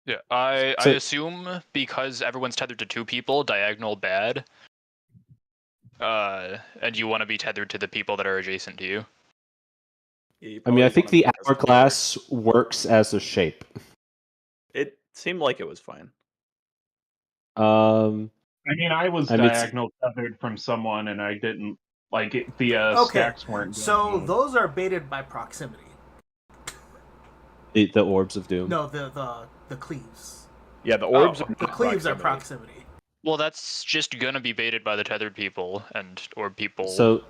Yeah, I So- assume because everyone's tethered to 2 people, diagonal bad. And you want to be tethered to the people that are adjacent to you. Yeah, you I mean, I probably think wanna the make us hourglass works as a shape. clear. It seemed like it was fine. I mean, I was I mean, it's- diagonal tethered from someone, and I didn't like it. The Okay, stacks weren't. so going. those are baited by proximity. the orbs of doom. No, the cleaves. Yeah, the orbs. Oh, are The not cleaves are proximity. proximity. Well, that's just gonna be baited by the tethered people or people. So,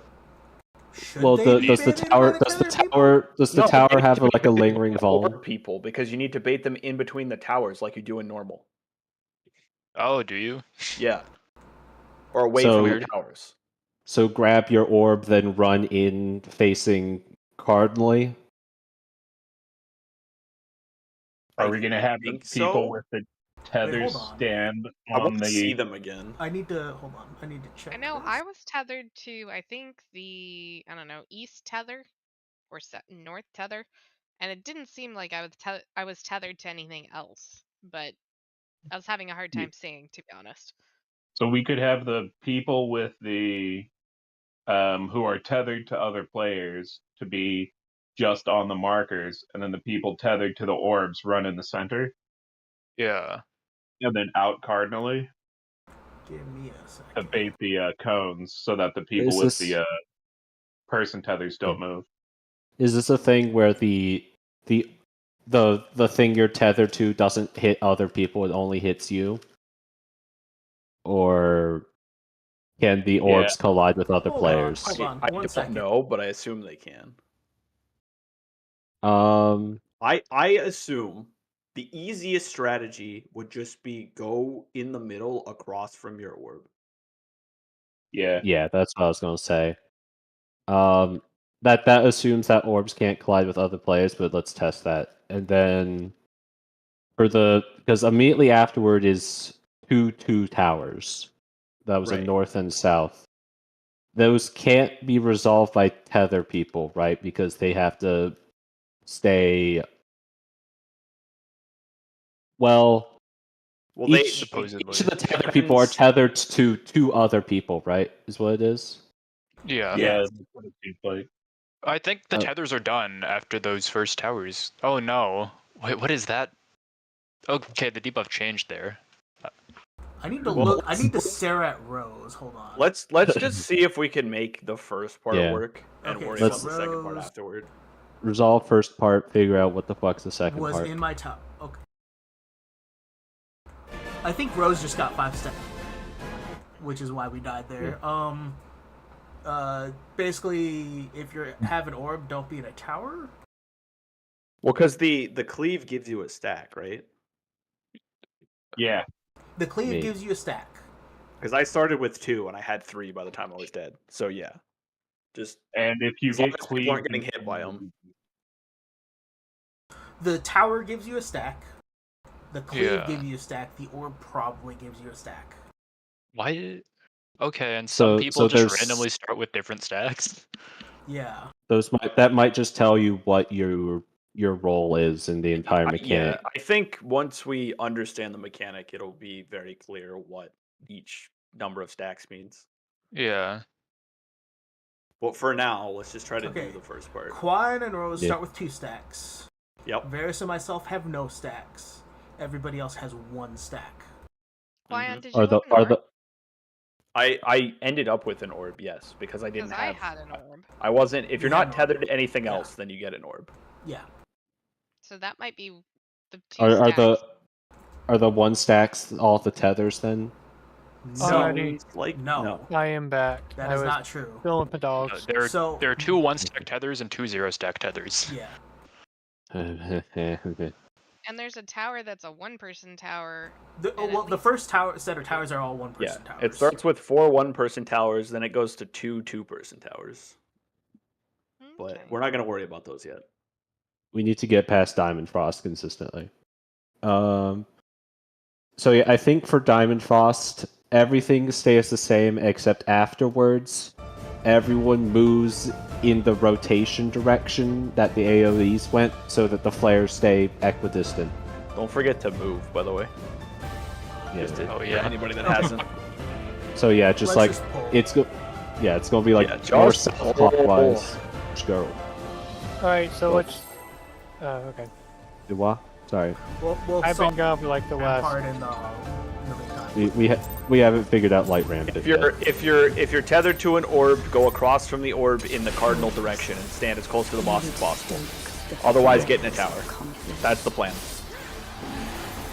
Should well, they the, be does the baited tower by does the tethered people? tower does the No, tower they need have to be like a baited lingering by vault? orb people because you need to bait them in between the towers like you do in normal. Oh, do you? Yeah. Or away So- from the Weird. towers. So grab your orb, then run in facing cardinally. Are I we gonna have the think people so. with the tethers hold on. stand I on want to the? see them again. I need to hold on. I need to check. I know this. I was tethered to, I think, the, I don't know, east tether or north tether, and it didn't seem like I was tethered to anything else, but I was having a hard Yeah. time seeing, to be honest. So we could have the people with the who are tethered to other players to be just on the markers, and then the people tethered to the orbs run in the center, Yeah. and then out cardinally Give me a to second. bait the cones so that the people Is with this- the person tethers don't move. Is this a thing where the thing you're tethered to doesn't hit other people; it only hits you? Or can the orbs collide with other Hold players? Hold on. I One don't second. know, but I assume they can. I assume the easiest strategy would just be go in the middle across from your orb. Yeah. Yeah, that's what I was gonna say. That assumes that orbs can't collide with other players, but let's test that. And then because immediately afterward is two towers. That was a Right. north and south. Those can't be resolved by tether people, right? Because they have to stay. Well, Well, each, supposedly. each of the tether people are tethered to two other people, right? Is what it is. Yeah. Yeah, that's what it seems like. I think the Oh. tethers are done after those first towers. Oh no. Wait, what is that? Okay, the debuff changed there. I need to Well, look. I need to stare at Rose. Hold on. Let's just see if we can make the first part Yeah. work and Okay, worry so about the second part Rose- afterward. Resolve first part, figure out what the fuck's the second was part. in my top. Okay. I think Rose just got 5 steps, which is why we died there. Basically, if you have an orb, don't be in a tower. Well, because the cleave gives you a stack, right? Yeah. The cleave Me. gives you a stack. Because I started with 2 and I had 3 by the time I was dead. So yeah, just And if you as long get as people clean, aren't getting hit by them. The tower gives you a stack. The cleave Yeah. gives you a stack. The orb probably gives you a stack. Why? Okay, and some So- people so just there's- randomly start with different stacks. Yeah. That might just tell you what your your role is in the entire mechanic. Yeah, I think once we understand the mechanic, it'll be very clear what each number of stacks means. Yeah. But for now, let's just try to Okay. do the first part. Quan and Rose Yeah. start with 2 stacks. Yep. Varys and myself have no stacks. Everybody else has 1 stack. Quion, did you Are the own an are orb? the I ended up with an orb, yes, because I didn't Because I have. had an orb. I wasn't. If You you're had not an orb. tethered to anything Yeah. else, then you get an orb. Yeah. So that might be the 2 are stacks. the 1 stacks all the tethers then? No. Alrighty. Like No. I am back. That I is was not true. filling the dogs. There So- are 2 1-stack tethers and 2 0-stack tethers. Yeah. And there's a tower that's a 1-person tower. The And at least- first set of towers are all 1-person Yeah, towers. it starts with 4 one-person towers, then it goes to 2 two-person towers. But Okay. we're not going to worry about those yet. We need to get past Diamond Frost consistently. So yeah, I think for Diamond Frost, everything stays the same except afterwards, everyone moves in the rotation direction that the AoEs went, so that the flares stay equidistant. Don't forget to move, by the way. Yeah. Just to, Oh, for yeah. anybody that hasn't. So yeah, just Let's like just pull. it's gonna be like Yeah, more just south clockwise. Just go. Alright, so Well- let's. Okay. Do what? Sorry, We'll I've solve been gone for like the that last. part in the meantime. we haven't figured out light ramp. If you're tethered to an orb, go across from the orb in the cardinal direction and stand as close to the boss as possible. Otherwise, get in a tower. That's the plan.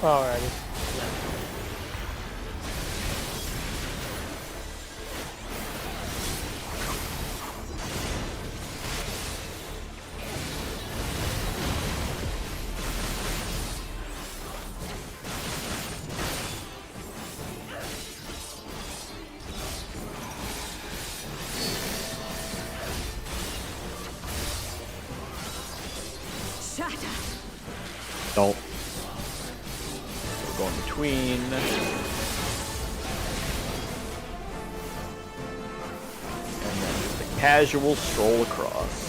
Alrighty. Don't. We're going between. And then just a casual stroll across.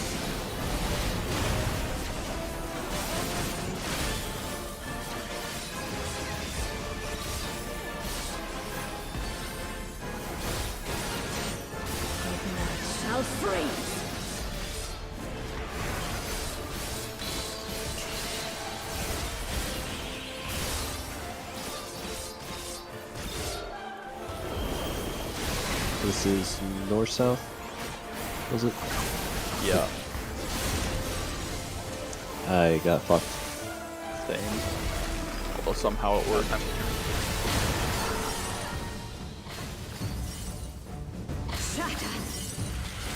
Shall freeze. This is north south. Was it? Yeah. I got fucked. Same. Well, somehow it worked.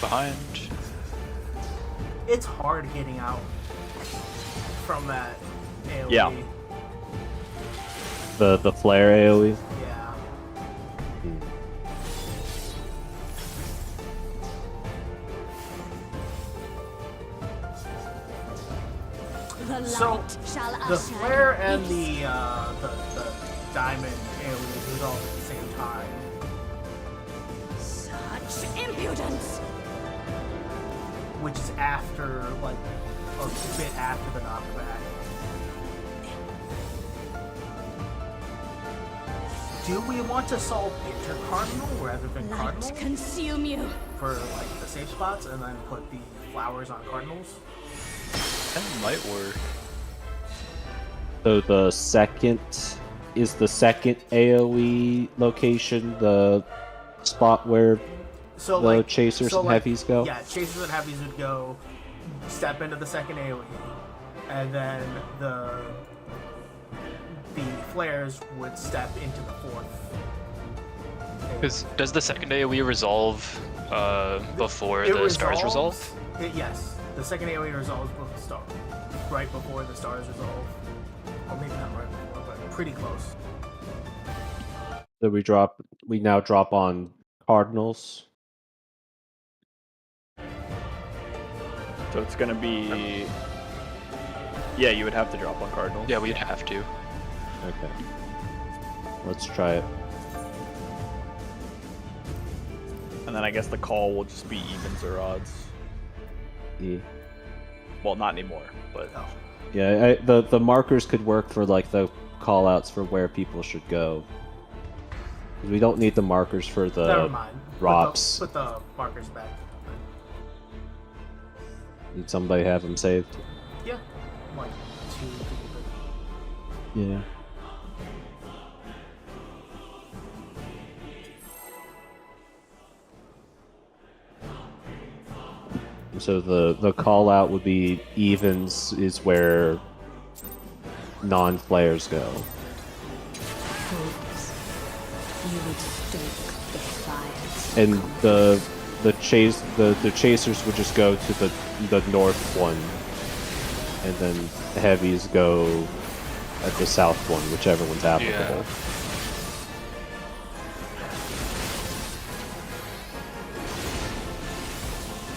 Behind. It's hard getting out from that AoE. Yeah. The flare AoE. Yeah. The So, light shall The usher flare and peace. the diamond AoE resolve at the same time. Such impudence! Which is after, like, a bit after the knockback. Do we want to solve intercardinal rather than Light cardinal consume you. for, like, the safe spots, and then put the flowers on cardinals? That might work. So the second AoE location the spot where So, the like, chasers so, and like, heavies go? Yeah, chasers and heavies would go, step into the second AoE, and then the flares would step into the fourth. Does the second AoE resolve before It the stars resolves- resolve? Yes, the second AoE resolves right before the stars resolve. Or maybe not right before, but pretty close. So we now drop on cardinals. So it's gonna be. Yeah, you would have to drop on cardinal. Yeah, we'd have to. Okay. Let's try it. And then I guess the call will just be evens or odds. E. Well, not anymore, but Oh. Yeah, the markers could work for like the callouts for where people should go. We don't need the markers for Never the mind. drops. Put the markers back. Did somebody have them saved? Yeah. Like 2 people did. Yeah. So the call out would be evens is where non-players go. And the chasers would just go to the north one, and then heavies go at the south one, whichever one's applicable.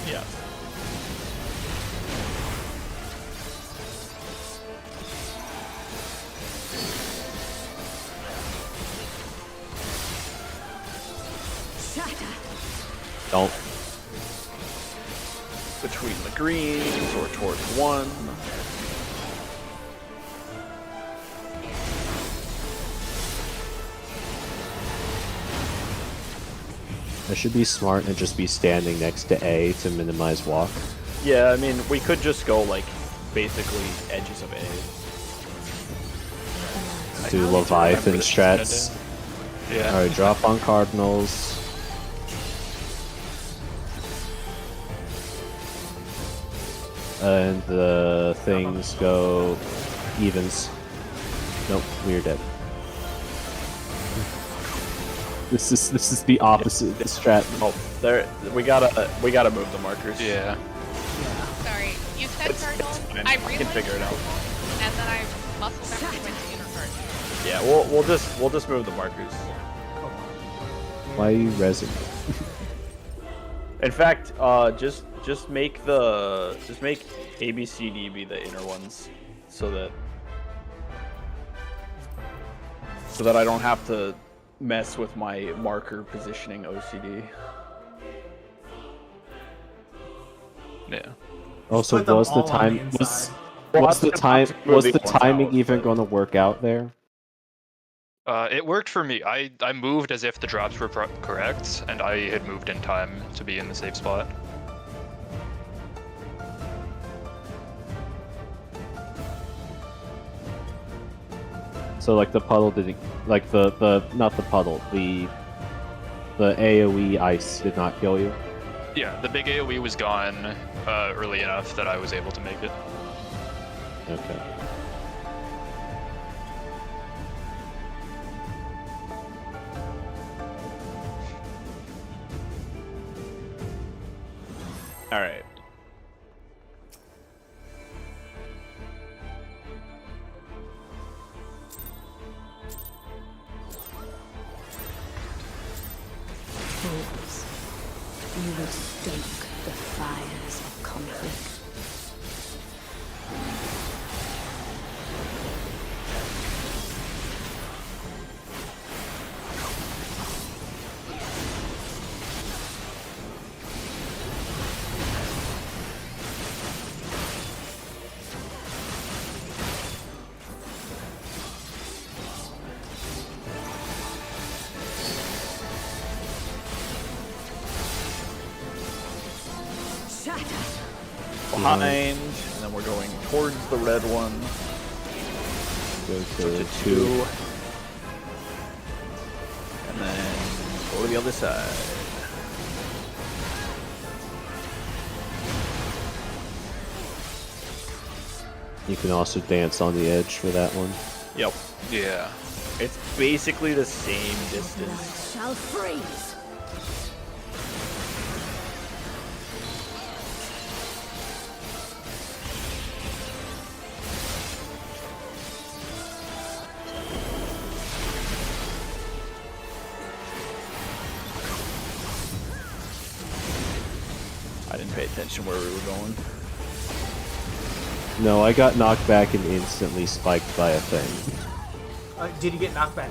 yeah. Don't. Between the greens or towards one. I should be smart and just be standing next to A to minimize walk. Yeah, I mean, we could just go, like, basically edges of A. Do Leviathan strats. Yeah. Alright, drop on Cardinals. And the things go evens. Nope, we're dead. This is the opposite of the strat. Oh, there we gotta move the markers. Yeah. Sorry, you said Cardinals. fine. I I realized can figure it out. and then I muscled everything went to inner card. Yeah, we'll just move the markers. Why are you resin? In fact, just make A, B, C, D be the inner ones, so that I don't have to mess with my marker positioning OCD. Yeah. Also, Put them was the all on time the was inside. was the time was the Moving ones timing out, even but- going to work out there? It worked for me. I moved as if the drops were correct, and I had moved in time to be in the safe spot. So like the puddle didn't, like the not the puddle, the AOE ice did not kill you. Yeah, the big AoE was gone early enough that I was able to make it. Okay. All right. Fools, you would stoke the fires of conflict. Behind, and then we're going towards the red one. Go To to two. And then go to the other side. You can also dance on the edge for that one. Yep. Yeah. It's basically the same Blood distance. shall freeze. I didn't pay attention where we were going. No, I got knocked back and instantly spiked by a thing. Did you get knocked back?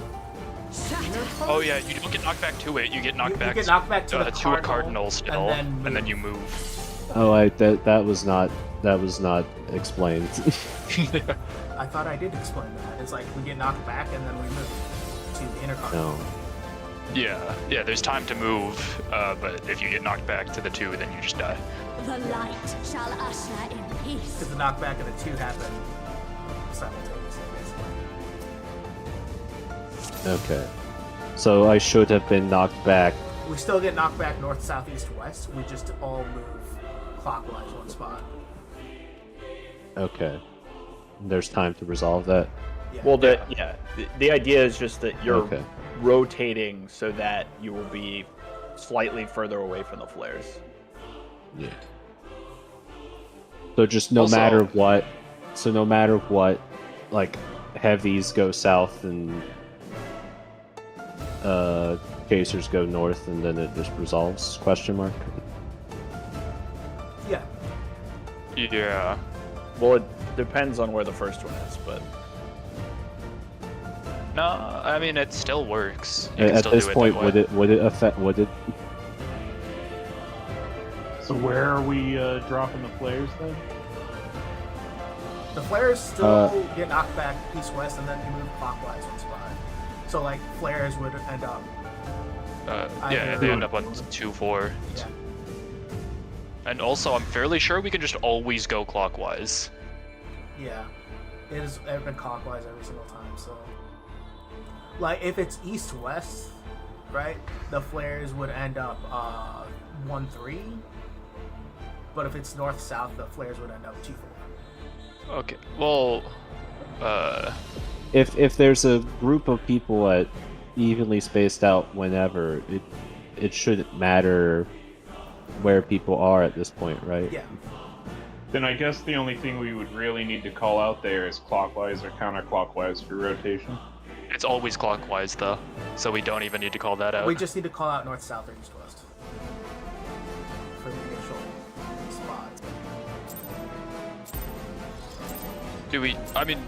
Oh yeah, you don't get knocked back to it. You get knocked You back. get knocked back to the to a cardinal still, and then you move. Oh, that was not explained. I thought I did explain that. It's like we get knocked back and then we move to the inner card. No. Yeah, there's time to move, but if you get knocked back to the 2, then you just die. The light shall usher in peace. Because the knockback and the 2 happen simultaneously, basically. Okay. So I should have been knocked back. We still get knocked back north, south, east, west. We just all move clockwise one spot. Okay. There's time to resolve that. Yeah. Well, the idea is just that you're Okay. rotating so that you will be slightly further away from the flares. Yeah. So just no Also- matter what, like heavies go south and chasers go north, and then it just resolves? Question mark. Yeah. Yeah. Well, it depends on where the first one is, but No, I mean it still works. You can At still this do it point, that way. would it affect? Would it? So where are we dropping the flares then? The flares still get knocked back east-west, and then you move clockwise one spot. So, like, flares would end up... Yeah, they end up on 2-4. Yeah. And also, I'm fairly sure we can just always go clockwise. Yeah. It has been clockwise every single time, so... Like, if it's east-west, right, the flares would end up 1-3. But if it's north-south, the flares would end up 2-4. Okay, well... If there's a group of people at evenly spaced out whenever, it shouldn't matter where people are at this point, right? Yeah. Then I guess the only thing we would really need to call out there is clockwise or counterclockwise for rotation. It's always clockwise, though, so we don't even need to call that out. We just need to call out north-south or east-west. For the initial spot. Do we... I mean,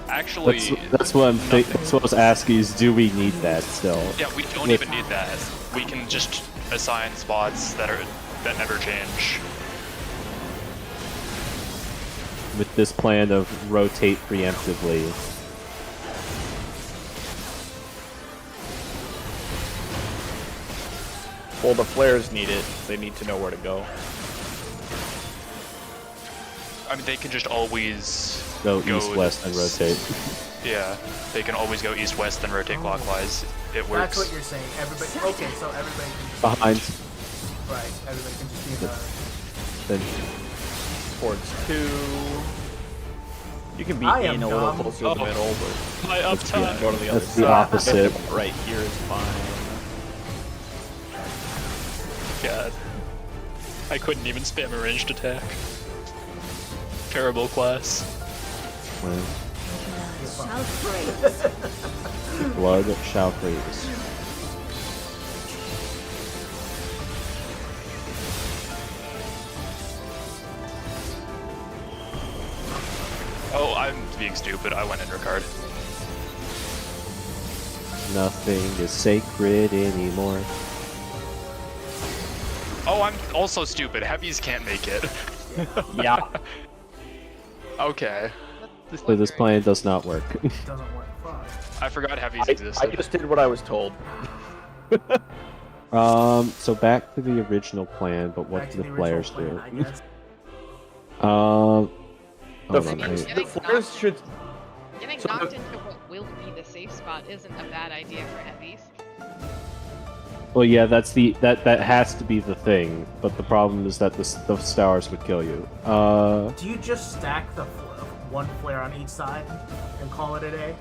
actually... That's what I'm thinking. That's what I was asking. Is do we need that still? Yeah, we don't even need that. We can just assign spots that never change. With this plan of rotate preemptively. well, the flares need it. They need to know where to go. I mean, they can just always Go east-west and rotate. Yeah, they can always go east-west and rotate clockwise. It works. That's what you're saying. Everybody. Okay, so everybody can just, Behind. right. Everybody can just be the. Then Towards 2. You can be I in am a little dumb. closer to the middle, but My yeah, uptime. go to the other That's the side. opposite. Right here is fine. God. I couldn't even spam a ranged attack. Terrible class. when Shall freeze. blood shall freeze. Oh, I'm being stupid. I went in card. Nothing is sacred anymore. Oh, I'm also stupid. Heavies can't make it. Yeah. Okay. So this plan does not work. Doesn't work. Fuck. I forgot heavies I existed. just did what I was told. So back to the original plan, but what Back do to the original players plan, do? I guess. Hold The on, flares, the flares should. Getting So knocked the- into what will be the safe spot isn't a bad idea for heavies. Well, yeah, that has to be the thing, but the problem is that the stars would kill you. Do you just stack the one flare on each side and call it a day?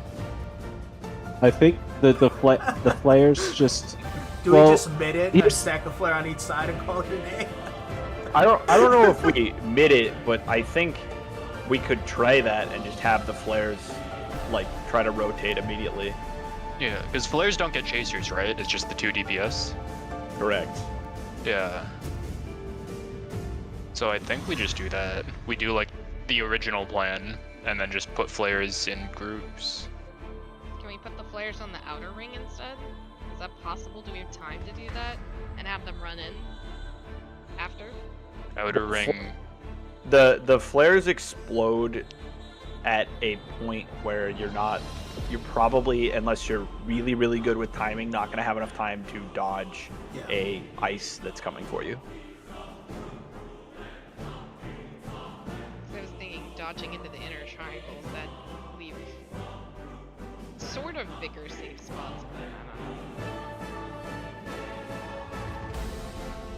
I think the flares just. Do well, we just mid it and here's- stack a flare on each side and call it a day? I don't know if we mid it, but I think we could try that and just have the flares like try to rotate immediately. Yeah, because flares don't get chasers, right? It's just the 2 DPS. Correct. Yeah. So I think we just do that. We do like the original plan, and then just put flares in groups. Can we put the flares on the outer ring instead? Is that possible? Do we have time to do that? And have them run in after? Outer ring. The flares explode at a point where you're probably, unless you're really, really good with timing, not going to have enough time to dodge a ice that's coming for you. I was thinking dodging into the inner triangles that leave sort of bigger safe spots, but I don't know.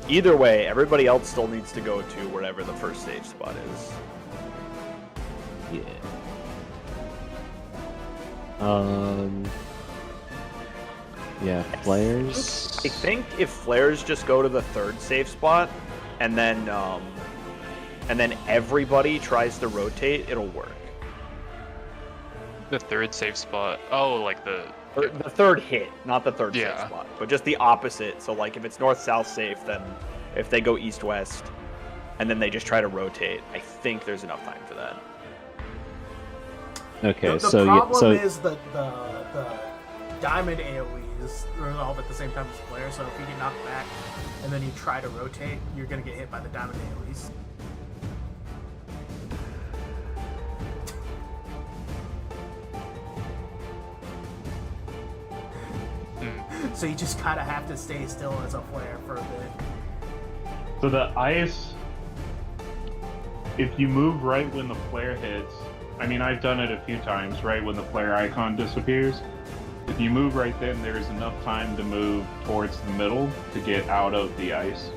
Either way, everybody else still needs to go to wherever the first safe spot is. Yeah. Yeah, flares. I think if flares just go to the third safe spot, and then everybody tries to rotate, it'll work. The third safe spot. Oh, like the third hit, not the third safe Yeah. spot, but just the opposite. So like if it's north-south safe, then if they go east-west, and then they just try to rotate, I think there's enough time for that. Okay, The so problem is the diamond AoEs resolve at the same time as flare. So if you get knocked back and then you try to rotate, you're gonna get hit by the diamond AoEs. So you just kind of have to stay still as a flare for a bit. So the ice, if you move right when the flare hits, I mean, I've done it a few times, right when the flare icon disappears. If you move right then, there's enough time to move towards the middle to get out of the ice.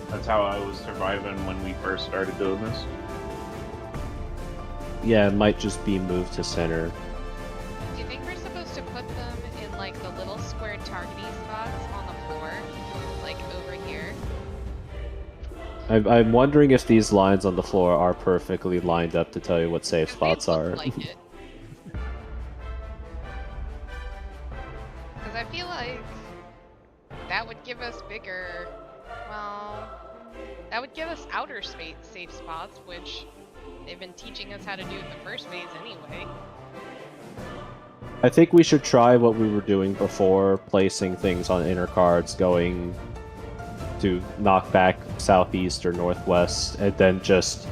That's how I was surviving when we first started doing this. yeah, it might just be moved to center. Do you think we're supposed to put them in like the little square targeting spots on the floor, like over here? I'm wondering if these lines on the floor are perfectly lined up to tell you what safe spots are. Like it. Because I feel like that would give us bigger, well, that would give us outer space safe spots, which they've been teaching us how to do in the first phase anyway. I think we should try what we were doing before, placing things on inner cards, going to knock back southeast or northwest, and then just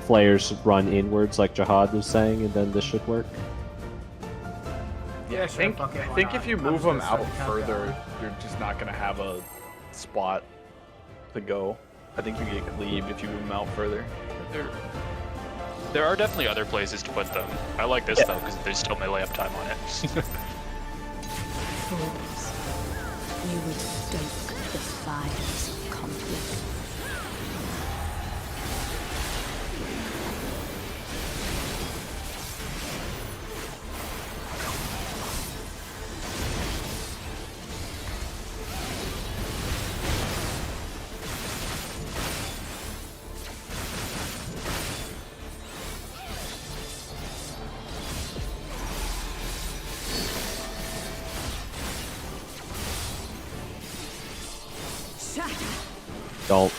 flares run inwards like Jihad was saying, and then this should work. Yeah, I think if you move them out further, you're just not going to have a spot to go. I think you get cleaved if you move them out further. There are definitely other places to put them. I like this though because there's still melee uptime on it. Fools, you would stoke the fires of conflict. Don't.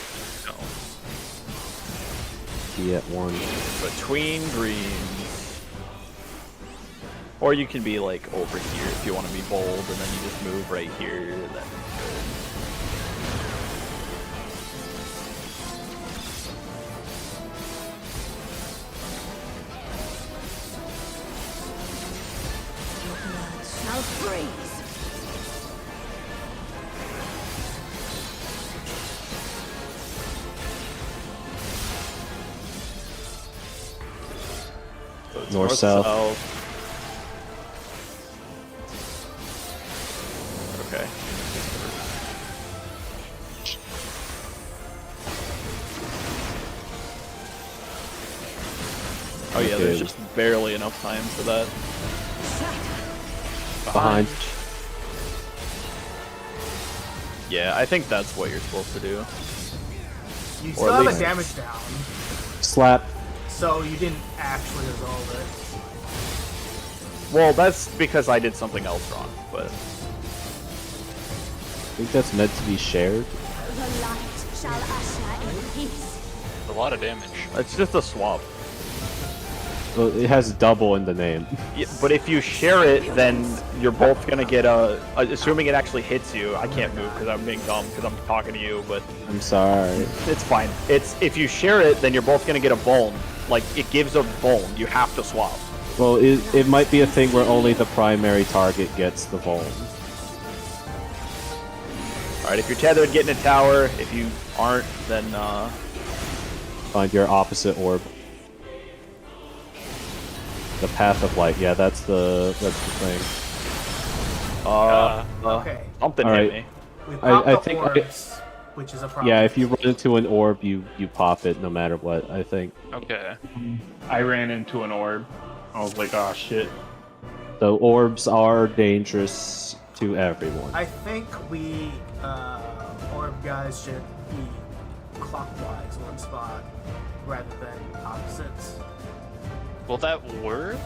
Be at one. Between greens. Or you can be like over here if you want to be bold, and then you just move right here, and then Your blood shall freeze. North, south. Okay. Oh yeah, there's just barely enough time for that. Behind. Yeah, I think that's what you're supposed to do. You Or still at have least- a damage down, Slap. so you didn't actually resolve it. Well, that's because I did something else wrong, but... I think that's meant to be shared. The light shall usher in peace. A lot of damage. It's just a swap. Well, it has double in the name. Yeah, but if you share it, then you're both gonna get assuming it actually hits you. I can't move because I'm being dumb because I'm talking to you, but I'm sorry. it's fine. It's if you share it, then you're both gonna get a bone. Like it gives a bone. You have to swap. Well, it might be a thing where only the primary target gets the vuln. All right, if you're tethered, get in a tower. If you aren't, then Find your opposite orb. The path of light. Yeah, that's the thing. Okay. Something All hit right. me. We pop I the think orbs, which is a problem. Yeah, if you run into an orb, you pop it no matter what. I think. Okay. I ran into an orb. I was like, oh shit. So orbs are dangerous to everyone. I think we orb guys should be clockwise one spot rather than opposites. Will that work?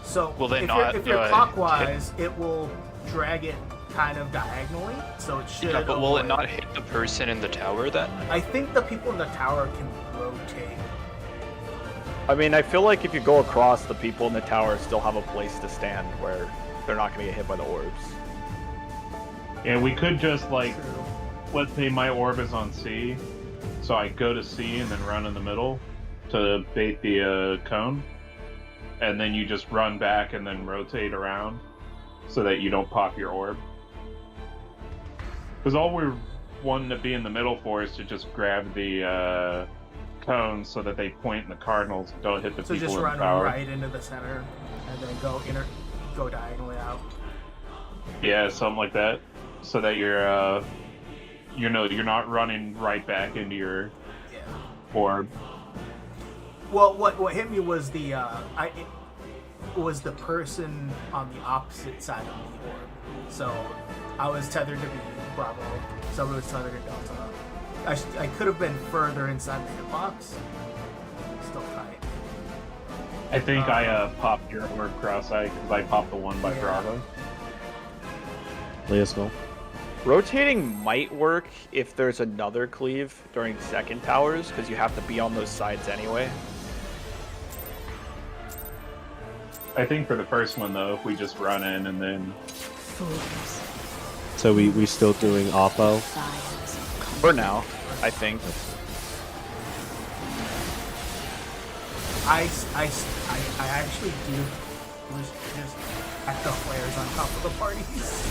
So Will they if not, if you're hit- clockwise, it will drag it kind of diagonally, so it should. Yeah, but will it avoid- not hit the person in the tower then? I think the people in the tower can rotate. I mean, I feel like if you go across, the people in the tower still have a place to stand where they're not gonna get hit by the orbs. Yeah, we could just like, True. let's say my orb is on C, so I go to C and then run in the middle to bait the cone, and then you just run back and then rotate around so that you don't pop your orb. Because all we're wanting to be in the middle for is to just grab the cones so that they point in the cardinals and don't hit the So people just in run the tower. right into the center and then go diagonally out. Yeah, something like that, so that you're you're not running right back into your Yeah. orb. Well, what hit me was the was the person on the opposite side of the orb. So I was tethered to B, Bravo. Somebody was tethered to Delta. I could have been further inside the hitbox. Still tight. I think I popped your orb cross-eye because I popped the one by Yeah. Bravo. Let's go. Rotating might work if there's another cleave during second towers, because you have to be on those sides anyway. I think for the first one though, if we just run in and then Fools, So we still doing oppo? fires of For now, I think. I actually do just at the flares on top of the parties.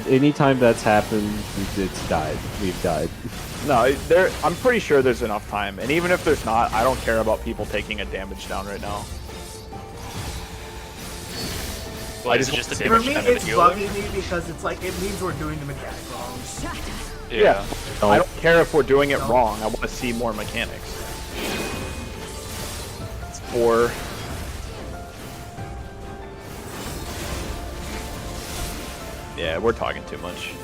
Anytime that's happened, it's died. We've died. No, I'm pretty sure there's enough time, and even if there's not, I don't care about people taking a damage down right now. Well, is it just the For damage me, down to the it's healer? bugging me because it's like it means we're doing the mechanic wrong. Yeah. I don't care if we're doing it wrong. I want to see more mechanics. It's 4. Yeah, we're talking too much.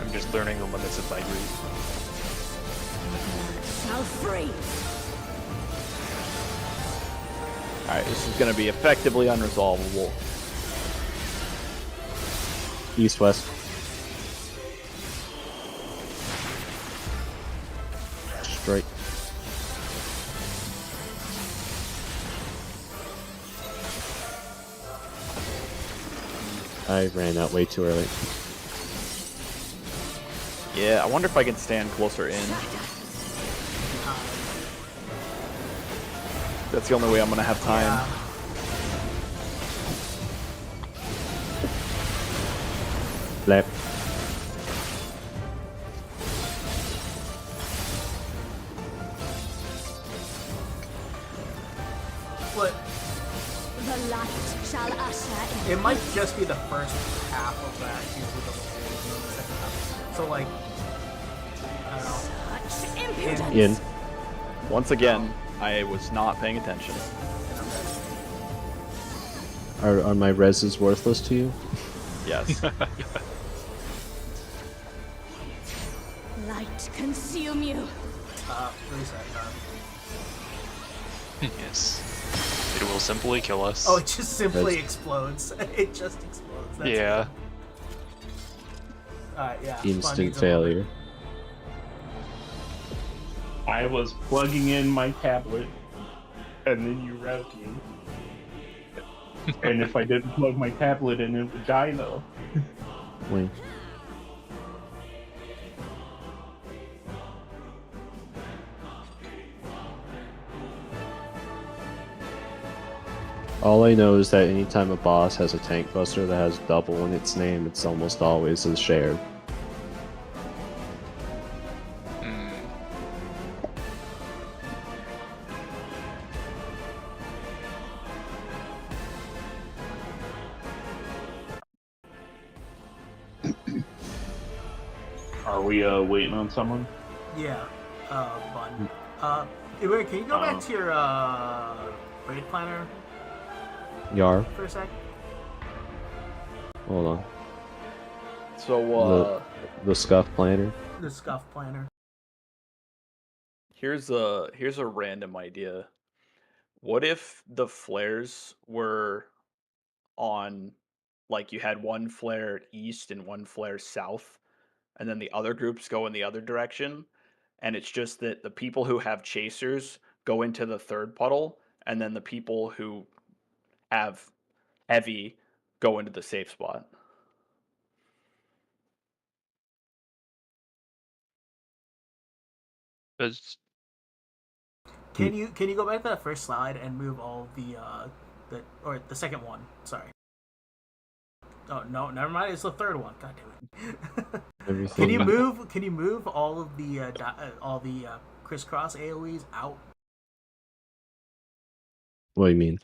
I'm just learning the limits of my group. shall freeze. Alright, this is going to be effectively unresolvable. East west. Straight. I ran out way too early. Yeah, I wonder if I can stand closer in. That's the only way I'm going to have time. Left. But The light shall usher in. it might just be the first half of that usually the second half. So like, I don't know. Such impudence. In. Once again, I was not paying attention. Are my reses worthless to you? Yes. Light consume you. Reset time. Yes. It will simply kill us. Oh, it just simply That's- explodes. It just explodes. That's yeah. Alright, yeah. Instant failure. I was plugging in my tablet, and then you revved me. And if I didn't plug my tablet in, it would die though. Wait. All I know is that anytime a boss has a tank buster that has double in its name, it's almost always a shared. Are we waiting on someone? Yeah. Bun. Wait, can you go back to your raid planner Yar. for a sec? Hold on. So The scuff planner. The scuff planner. here's a random idea. What if the flares were on, like, you had one flare east and one flare south, and then the other groups go in the other direction, and it's just that the people who have chasers go into the third puddle, and then the people who have heavy go into the safe spot. Can you go back to that first slide and move all the second one? Sorry. Oh no, never mind. It's the third one. God damn it. Can you move all of the crisscross AOE's out? What do you mean?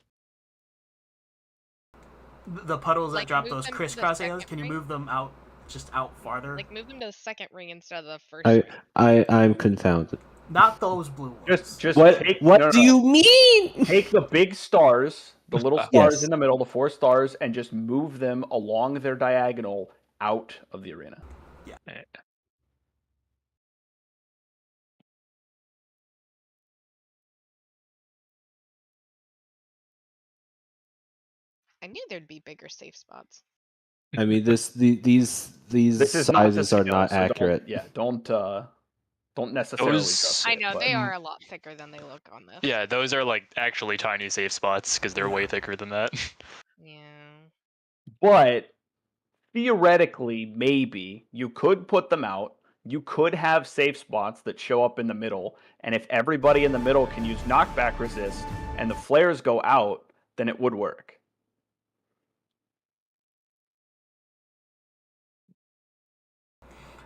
The puddles Like, that drop move those them to the crisscross second AOE's. Can you ring? move them out, just out farther? Like, move them to the second ring instead of the first ring. I'm confounded. Not those blue ones. Just What? take, What no, do no. you mean? Take the big stars, the little stars Yes. in the middle, the 4 stars, and just move them along their diagonal out of the arena. Yeah. I knew there'd be bigger safe spots. I mean, these This is not the sizes are scale, not so accurate. don't necessarily Those- trust I it, know, but- they are a lot thicker than they look on this. Yeah, those are like actually tiny safe spots because they're way thicker than that. Yeah. But theoretically, maybe you could put them out. You could have safe spots that show up in the middle, and if everybody in the middle can use knockback resist and the flares go out, then it would work.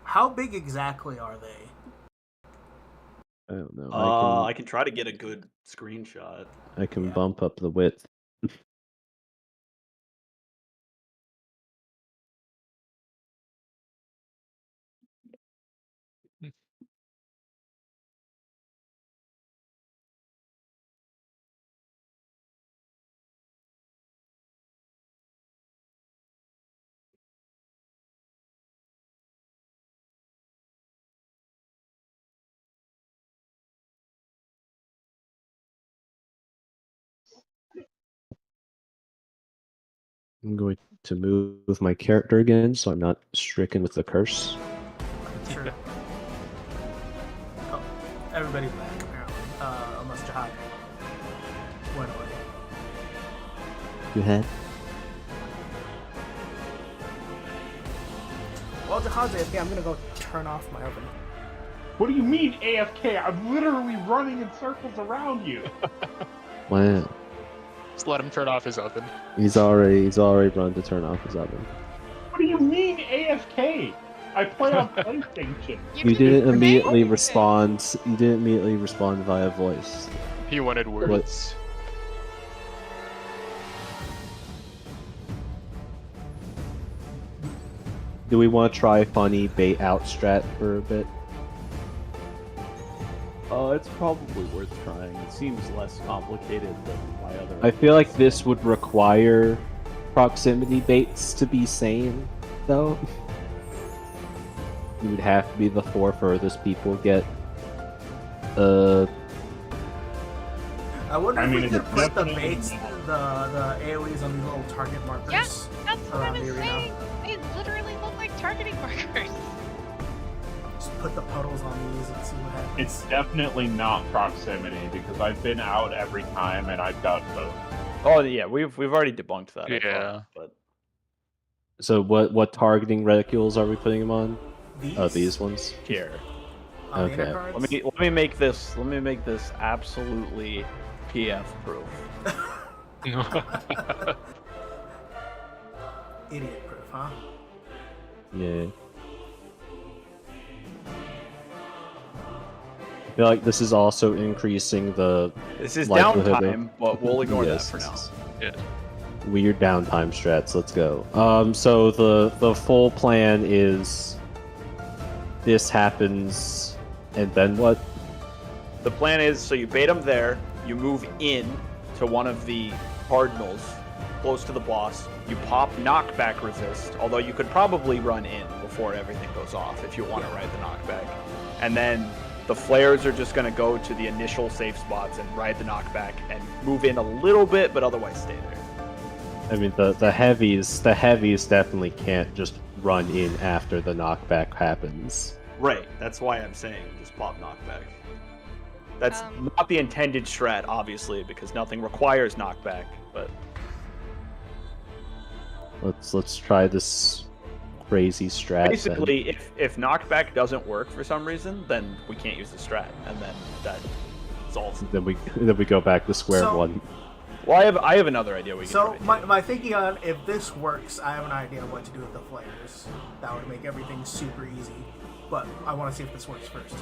How big exactly are they? I don't know. I can try to get a good screenshot. I can bump up the width. I'm going to move my character again, so I'm not stricken with the curse. Sure. Oh, everybody's back apparently, unless Jihad went away. You had? Well, Jihad's AFK. I'm gonna go turn off my oven. What do you mean AFK? I'm literally running in circles around you. Wow. Just let him turn off his oven. He's already run to turn off his oven. What do you mean AFK? I play on PlayStation. You didn't immediately respond. You didn't immediately respond via voice. He wanted words. Do we want to try funny bait out strat for a bit? It's probably worth trying. It seems less complicated than my other. I feel like this would require proximity baits to be sane, though. You would have to be the 4 furthest people get. I wonder if we it's could put the definitely baits, the AoEs on these little target markers. Yeah, that's what I around was the arena. saying. They literally look like like targeting markers? Just put the puddles on these and see what happens. It's definitely not proximity because I've been out every time and I've got both. Oh yeah, we've already debunked that. I Yeah. thought, but So what targeting reticules are we putting them on? These? These ones. here, On the inner Okay. cards? let me make this absolutely PF proof. Idiot proof, huh? Yeah. I feel like this is also increasing the This is likelihood of- downtime, but we'll ignore Yes, that for now. Yeah. weird downtime strats. Let's go. So the full plan is this happens, and then what? The plan is, so you bait them there, you move in to one of the cardinals close to the boss, you pop knockback resist, although you could probably run in before everything goes off if you want to ride the knockback. And then the flares are just going to go to the initial safe spots and ride the knockback and move in a little bit, but otherwise stay there. I mean, the heavies definitely can't just run in after the knockback happens. Right, that's why I'm saying just pop knockback. That's Um, not the intended strat, obviously, because nothing requires knockback, but Let's try this crazy strat. basically, if knockback doesn't work for some reason, then we can't use the strat, and then that solves it. Then we go back to square So- one. Well, I have another idea we can So do. my thinking on if this works, I have an idea of what to do with the flares. That would make everything super easy. But I want to see if this works first.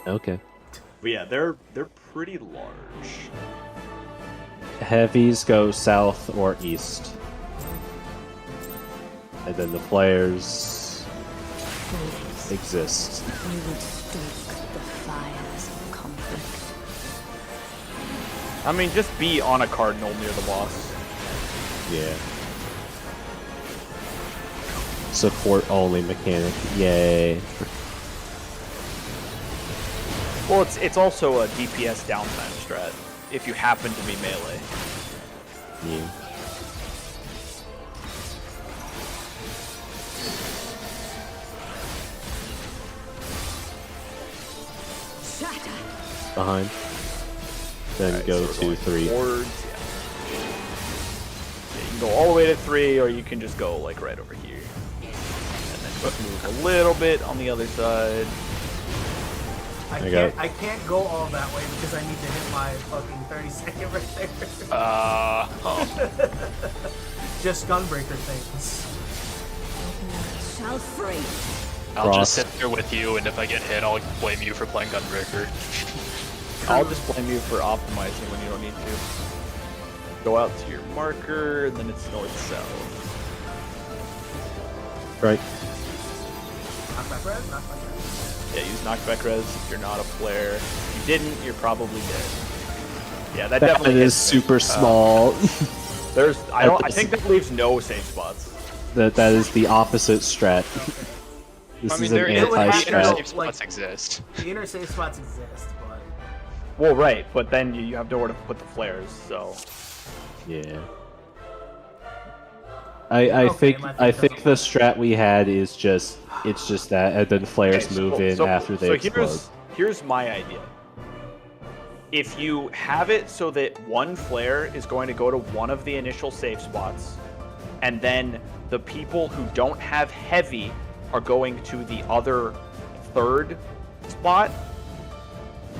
Okay. But yeah, they're pretty large. Heavies go south or east, and then the flares Fools, exist. you would stoke the fires of conflict. I mean, just be on a cardinal near the boss. Yeah. Support only mechanic. Yay. Well, it's also a DPS downtime strat if you happen to be melee. Yeah. Shatter! Behind. Then Alright, go so to we're going 3. towards- yeah, you can go all the way to 3, or you can just go like right over here, and then move a little bit on the other side. I can't go all that way because I need to hit my fucking 30-second right there. Just gunbreaker things. Blood shall free. I'll Cross. just sit there with you, and if I get hit, I'll blame you for playing Gunbreaker. I'll just blame you for optimizing when you don't need to. Go out to your marker, and then it's north-south. Right. Knockback red, knockback red. Yeah, use knockback res if you're not a player. If you didn't, you're probably dead. Yeah, that That definitely is hits. super small. There's, I think that leaves no safe spots. that is the opposite strat. This I mean, is an there is would have to inner go, anti-strat. safe spots exist. The inner safe spots exist, but Well, right, but then you have nowhere to put the flares, so... Yeah. I think the strat we had is just that, and then flares Okay, move in after they explode. Here's my idea. If you have it so that one flare is going to go to one of the initial safe spots, and then the people who don't have heavy are going to the other third spot,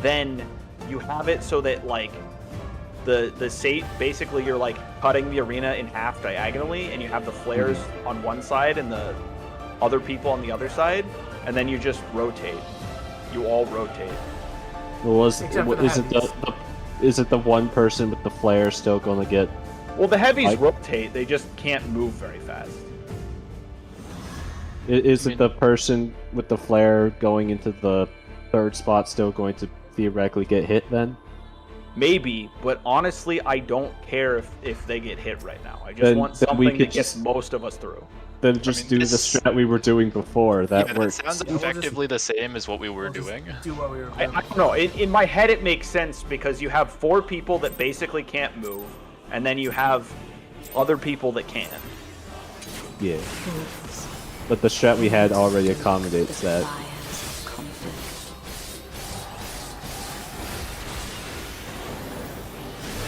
then you have it so that like the safe, basically you're like cutting the arena in half diagonally, and you have the flares on one side and the other people on the other side, and then you just rotate. You all rotate. Well, Except for the is it the one person with the flare still gonna get? Well, the heavies Like- rotate, they just can't move very fast. Is it the person with the flare going into the third spot still going to theoretically get hit then? Maybe, but honestly, I don't care if they get hit right now. I just Then- want then we something could that gets just- most of us through. Then just do the this- strat we were doing before. That Yeah, that works. sounds we'll just- effectively the same as what we were we'll just doing. do what we were I doing. don't know. In my head, it makes sense because you have 4 people that basically can't move, and then you have other people that can. Yeah. But the strat we had already accommodates that.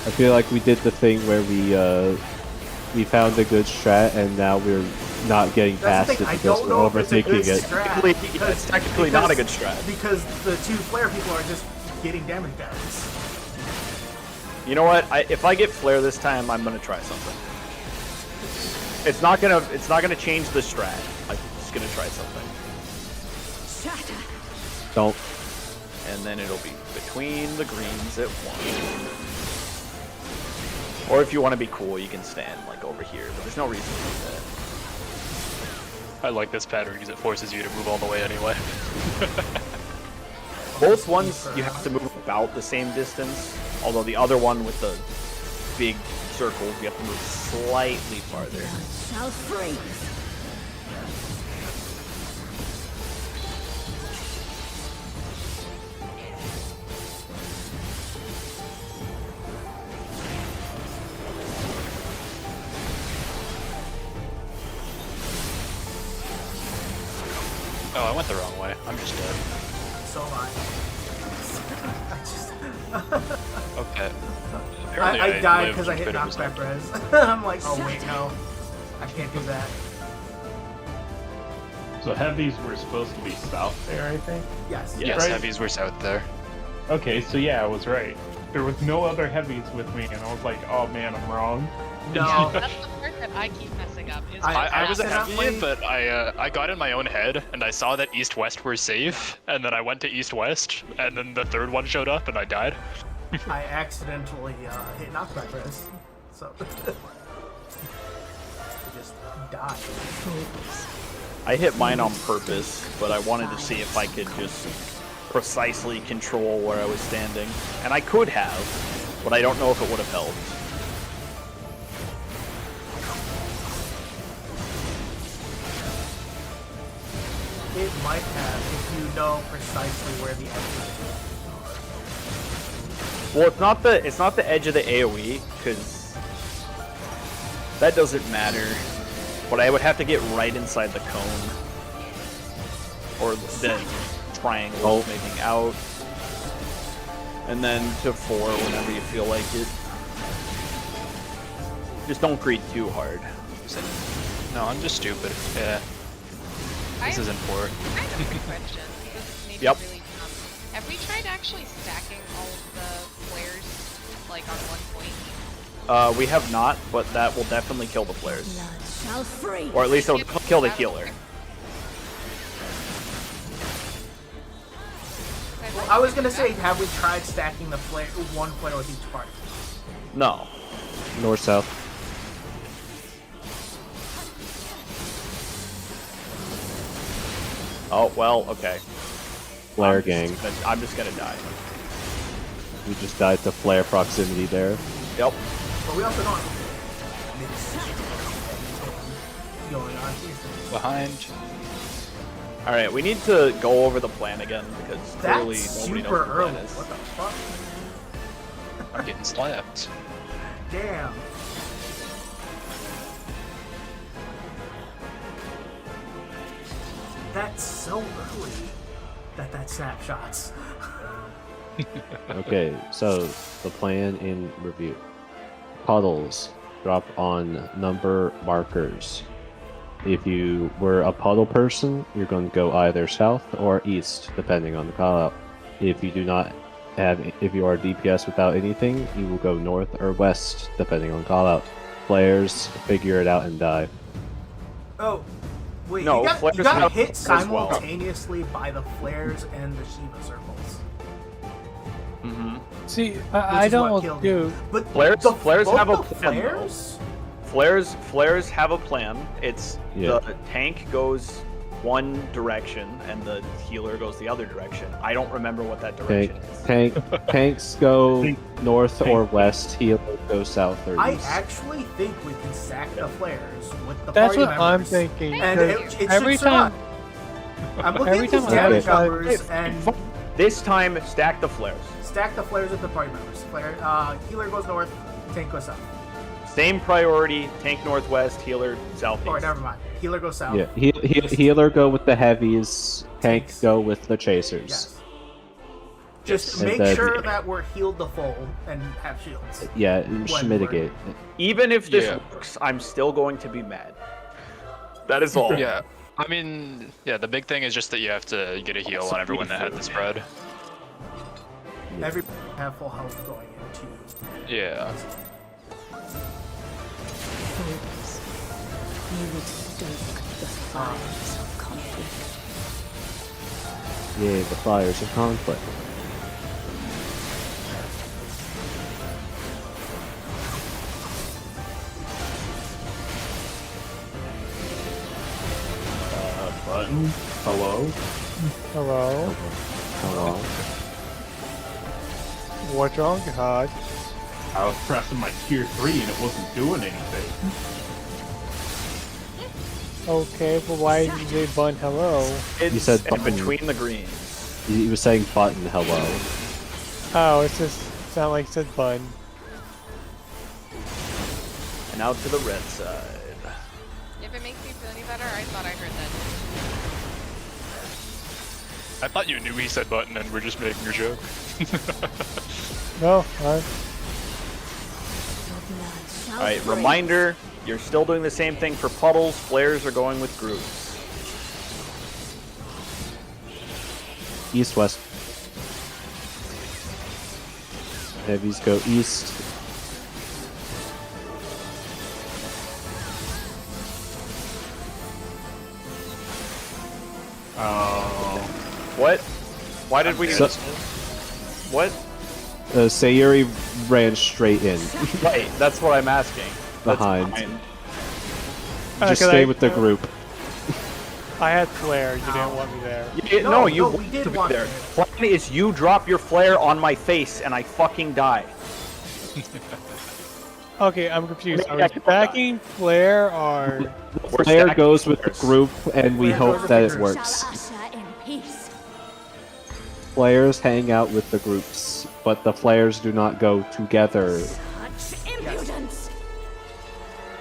I feel like we did the thing where we found a good strat and now we're not getting past it because we're overthinking it. It's technically not a good strat. Because the two flare people are just getting damage downs. You know what? If I get flare this time, I'm gonna try something. It's not gonna change the strat. I'm just gonna try something. Shatter. Don't. And then it'll be between the greens at 1. Or if you want to be cool, you can stand like over here, but there's no reason to do that. I like this pattern because it forces you to move all the way anyway. Both ones you have to move about the same distance, although the other one with the big circles you have to move slightly farther. Shall freeze. Oh, I went the wrong way. I'm just dead. So am I. Okay. I died because I hit knockback res. I'm like, oh wait, no. I can't do that. So heavies were supposed to be south there, I think? Yes. Yes, right? heavies were south there. Okay, so yeah, I was right. There was no other heavies with me, and I was like, oh man, I'm wrong. No. That's the part that I keep messing up. Is I was a accidentally- heavy, but I got in my own head, and I saw that east-west were safe, and then I went to east-west, and then the third one showed up, and I died. I accidentally hit knockback res. So. I just died. I hit mine on purpose, but I wanted to see if I could just precisely control where I was standing. And I could have, but I don't know if it would have helped. It might have if you know precisely where the edge Well, it's not the edge of the AoE, because that doesn't matter. But I would have to get right inside the cone. Or the triangle making out. And then to 4 whenever you feel like it. Just don't greed too hard. No, I'm just stupid. Yeah. This isn't 4. I have a quick question. This may be Yep. really dumb. Have we tried actually stacking all of the flares, like, on one point? We have not, but that will definitely kill the flares. Blood shall freeze. Or at least it'll kill the healer. Well, I was gonna say, have we tried stacking the flare one flare with each party? No. North south. Oh, well, okay. Flare gang. I'm just gonna die. We just died to flare proximity there. Yep. But we also don't going on here. Behind. Alright, we need to go over the plan again, because clearly That's nobody super knows what the early. plan is. What the fuck? I'm getting slapped. Damn. That's so early that snapshots. Okay, so the plan in review. Puddles drop on number markers. If you were a puddle person, you're going to go either south or east, depending on the callout. If you do not have, if you are DPS without anything, you will go north or west, depending on callout. Players figure it out and die. Oh, wait, No, you flares got have hit as well. simultaneously by the flares and the Shiva circles. Mm-hmm. See, Which I is what don't killed do. me. But Flares both have a the plan, though. flares? Flares have a plan. It's Yeah. the tank goes one direction and the healer goes the other direction. I don't remember what that direction is. Tanks go north or west, healers go south or I east. actually think we can stack the flares with the That's party what I'm members. thinking. And because it every should time, survive. I'm looking every at these time I damage try- numbers and This time, stack the flares. stack the flares with the party members. Healer goes north, tank goes south. Same priority, tank northwest, healer southeast. Or never mind. Healer goes south. Yeah, healer go with the heavies, tank go with the chasers. Yes. Just And make then- sure that we're healed to full and have shields. Yeah, it should When mitigate. Even if this Yeah. works, I'm still going to be mad. That is all. Yeah. I mean, yeah, the big thing is just that you have to get a heal on everyone that had the spread. Every have full health going into. Yeah. Fools. You would stoke the fires of conflict. Yeah, the fires of conflict. Button. Hello. Hello. Hello. What's wrong, God? I was pressing my tier 3 and it wasn't doing anything. Okay, but why did you say bun hello? It's You said in button. between the greens. He was saying button hello. Oh, it's just sound like it said bun. And out to the red side. If it makes you feel any better, I thought I heard that. I thought you knew he said button and we're just making a joke. No, Alright, reminder, you're still doing the same thing for puddles, flares are going with groups. East west. Heavies go east. What? Why did we... So- What? Sayuri ran straight in. Right, that's what I'm asking. That's Behind. fine. Just 'cause stay I- with the group. I had flare. You didn't want me there. No, you we want did to be want there. it. Plan is you drop your flare on my face and I fucking die. Okay, I'm confused. I Are mean, we backing flare or? We're Player stacking goes with the flares. group, and we Player hope goes with that the it group. works. Shall usher in peace. Players hang out with the groups, but the flares do not go together. Such impudence.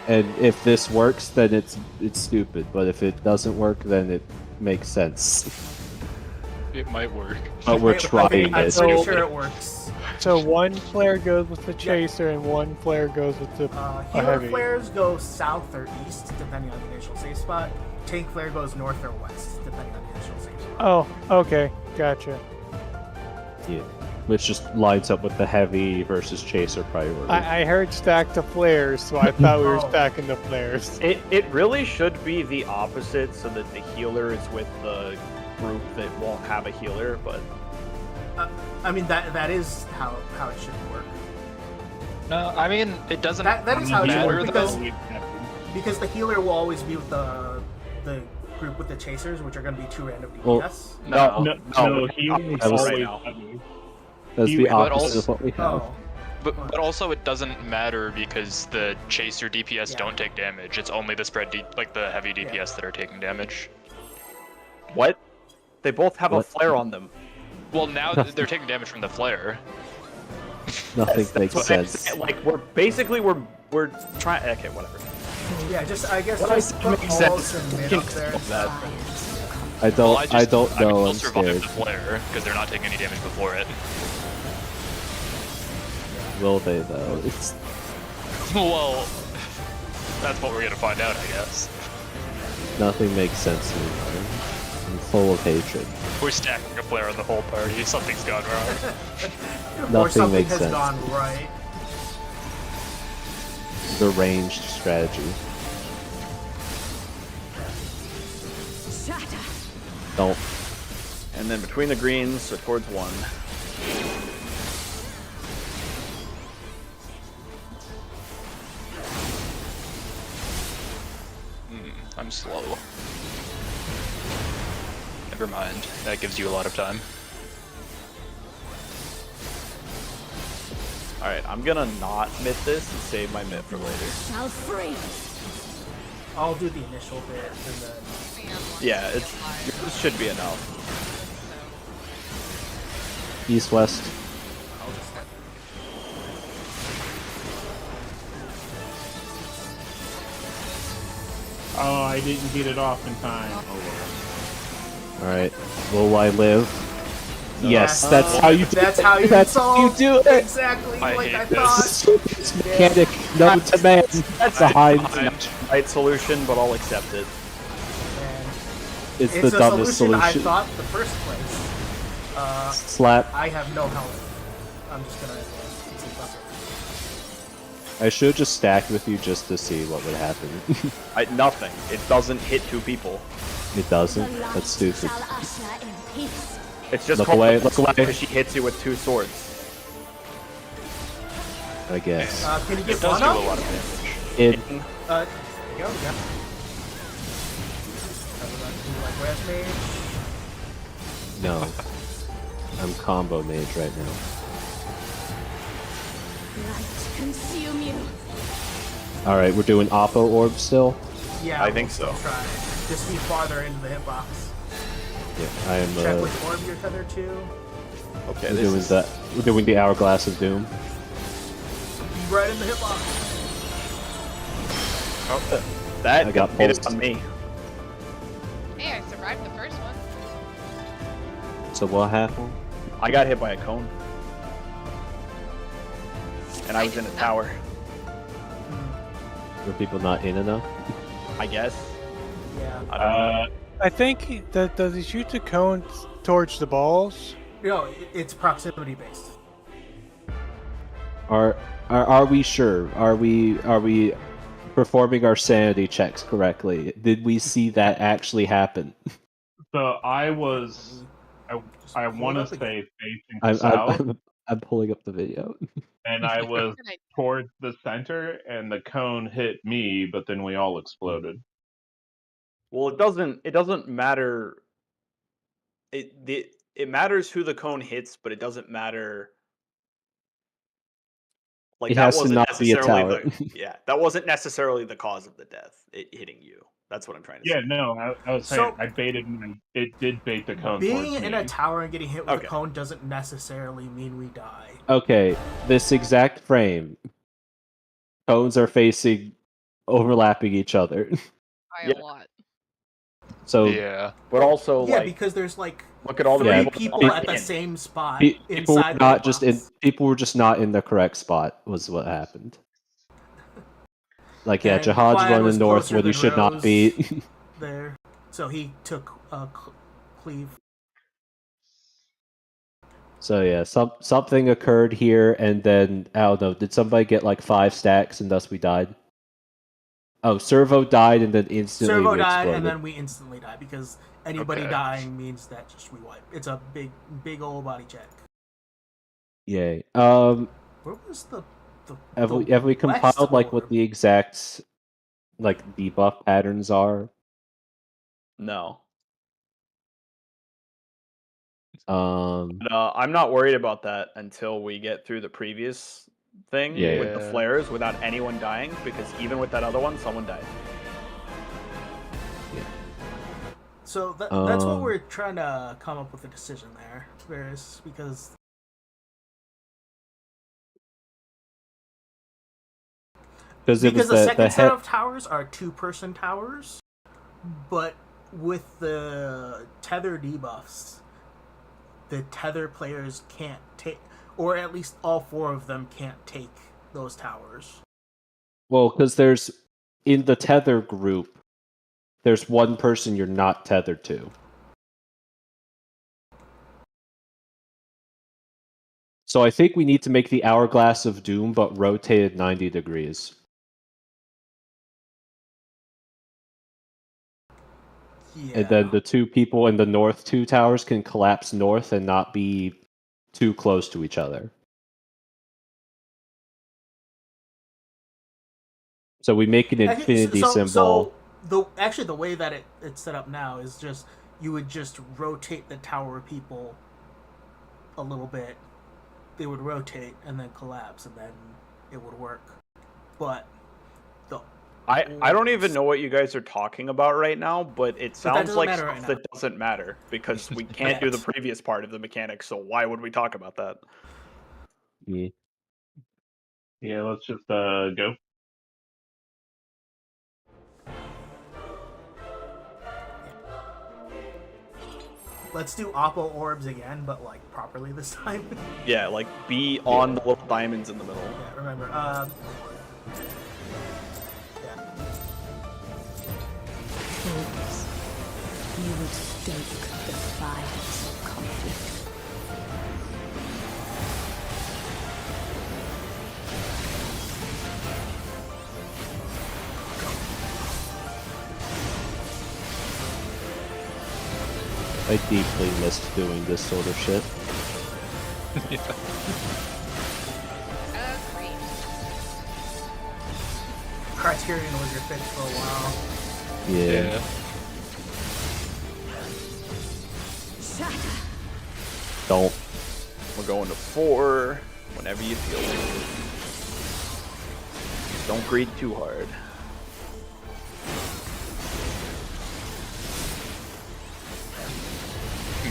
And if this works, then it's stupid. But if it doesn't work, then it makes sense. It might work. But we're Okay, trying I'm it. pretty sure it works. So one flare goes with the chaser and one flare goes with the Healer heavy. flares go south or east, depending on the initial safe spot. Tank flare goes north or west, depending on the initial safe spot. Oh, okay, gotcha. Yeah. Which just lines up with the heavy versus chaser priority. I heard stack the flares, so I thought we were Oh. stacking the flares. It really should be the opposite, so that the healer is with the group that won't have a healer, but I mean, that is how it should work. No, I mean, it doesn't That is how it should matter work though. because the healer will always be with the group with the chasers, which are going to be 2 random Well, DPS. No, he was I was- always now. heavy. That's you- the but opposite also- of what we have. Oh, But also it doesn't matter because the chaser DPS Yeah. don't take damage. It's only the spread like the heavy DPS that are taking damage. what? They both have a What? flare on them. Well, now they're taking damage from the flare. Nothing That's makes what I'm sense. saying. Like we're trying. Okay, whatever. yeah. Just I guess What I just said put makes all sense. and mid up there. That. I don't. Well, I don't I mean, know. we'll I'm survive scared. the flare because they're not taking any damage before it. Will they though? It's Well, that's what we're gonna find out, I guess. nothing makes sense anymore. I'm full of hatred. We're stacking a flare on the whole party. Something's gone wrong. Or Nothing something makes has sense. gone right. The ranged strategy. Shatter. Don't. And then between the greens, so towards 1. I'm slow. Never mind. That gives you a lot of time. Alright, I'm gonna not mitt this and save my mitt for later. Shall freeze. I'll do the initial bit and then. Yeah, this should be enough. East west. Oh, I didn't get it off in time. Oh, All right. Will I live? Yes, Yes. that's how you do That's it. how you That's solve. how you do it. Exactly I like hate I this. thought. It's mechanic known to man. That's Behind right solution, but I'll accept it. And it's it's the a dumbest solution I solution. thought the first place. Slap. I have no health. I'm just gonna advance. I should just stack with you just to see what would happen. Nothing. It doesn't hit two people. It doesn't. That's stupid. Shall usher in peace. It's just Look called away, the look away. because she hits you with two swords. I guess. Can you It get does one do up? a lot of damage. It. There you go. Yeah. Like Res Mage. No. I'm combo mage right now. Light consume you. All right, we're doing Oppo orb still. Yeah, I think so. Try. Just be farther into the hitbox. Yeah, I am. Check which orb you're tethered to. Okay, We're this doing is... that. We're doing the Hourglass of Doom. Be right in the hitbox. Oh, that I got hit pulsed. on me. Hey, I survived the first one. So what happened? I got hit by a cone. And I was in a tower. Were people not in enough? I guess. Yeah. I don't know. I think that does he shoot the cone towards the balls? No, it's proximity based. Are we sure? Are we performing our sanity checks correctly? Did we see that actually happen? So I was, I want to Hold up say facing south, I'm pulling up the video. and I was Good idea. towards the center, and the cone hit me, but then we all exploded. Well, it doesn't matter. It matters who the cone hits, but it doesn't matter. Like It that has to wasn't not be a necessarily tower. that wasn't necessarily the cause of the death. It hitting you. That's what I'm trying to Yeah, say. no, I was saying I baited. It did bait the cone Being towards in me. a tower and getting hit with Okay. a cone doesn't necessarily mean we die. Okay, this exact frame. Cones are facing, overlapping each other. By Yeah. a lot. So Yeah. But also, Yeah, like, because there's like look at all the three people people at the in. same spot people were inside not the just in. hitbox. People were just not in the correct spot. Was what happened. Like yeah, And Jihad's Quiet running was north closer when he than should not Rose be. there, so he took cleave. So yeah, something occurred here, and then I don't know. Did somebody get like 5 stacks, and thus we died? Oh, Servo died, and then instantly Servo we died, exploded. and then we instantly died because anybody Okay. dying means that just we wipe. It's a big old body check. Yay. Where was the Have the we west compiled like what orb? the exact like debuff patterns are? No. Um. I'm not worried about that until we get through the previous thing Yeah. with the flares without anyone dying, because even with that other one, someone died. So that's what Um, we're trying to come up with a decision there. Whereas because it was the second the set head. of towers are 2-person towers, but with the tether debuffs, the tether players can't take, or at least all 4 of them can't take those towers. Well, because there's in the tether group, there's one person you're not tethered to. So I think we need to make the Hourglass of Doom, but rotated 90 degrees. Yeah. And then the 2 people in the north 2 towers can collapse north and not be too close to each other. So we make an infinity symbol. So the way that it's set up now is just you would just rotate the tower people a little bit. They would rotate and then collapse, and then it would work. But I don't even know what you guys are talking about right now, but it sounds doesn't like matter stuff right that doesn't matter because we can't do the previous part of the mechanics, so why would we talk about that? Yeah. Yeah, let's just go. let's do Oppo orbs again, but like properly this time. Yeah, like be on the little diamonds in the middle. Yeah, remember. Focus. You would stoke the fires of conflict. I deeply missed doing this sort of shit. Agreed. Criterion was your fix for a while. Yeah. Don't. We're going to 4 whenever you feel like it. Don't greed too hard.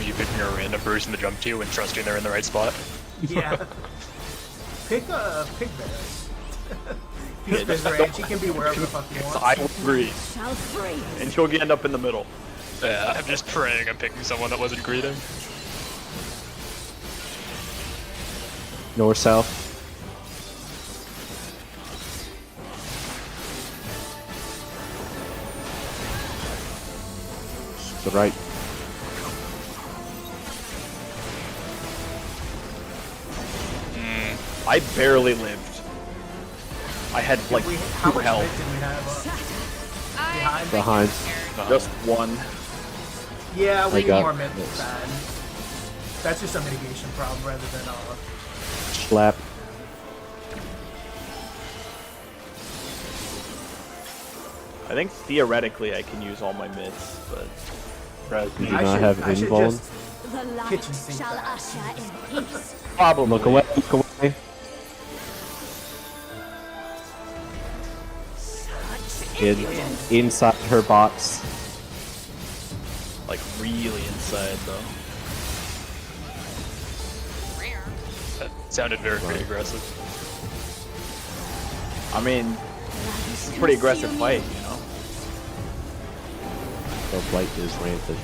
You picking a random person to jump to and trusting they're in the right spot. Yeah. pick Varus. He's his range. He can be wherever the fuck he wants. I will agree. And he'll end up in the middle. Yeah, I'm just praying I'm picking someone that wasn't greeting. North, south. To the right. I barely lived. I had like How 2 much health. hit did we have Behind. Just 1. Yeah, we I need got more mid than this. bad. That's just a mitigation problem rather than Slap. I think theoretically I can use all my mids, but You do not have invuln. The light Kitchen sink shall back. usher in peace. probably. Look away, look away. Inside her box. Like really inside though. That sounded very aggressive. I mean, it's a pretty aggressive fight, you know. The blight is rampant.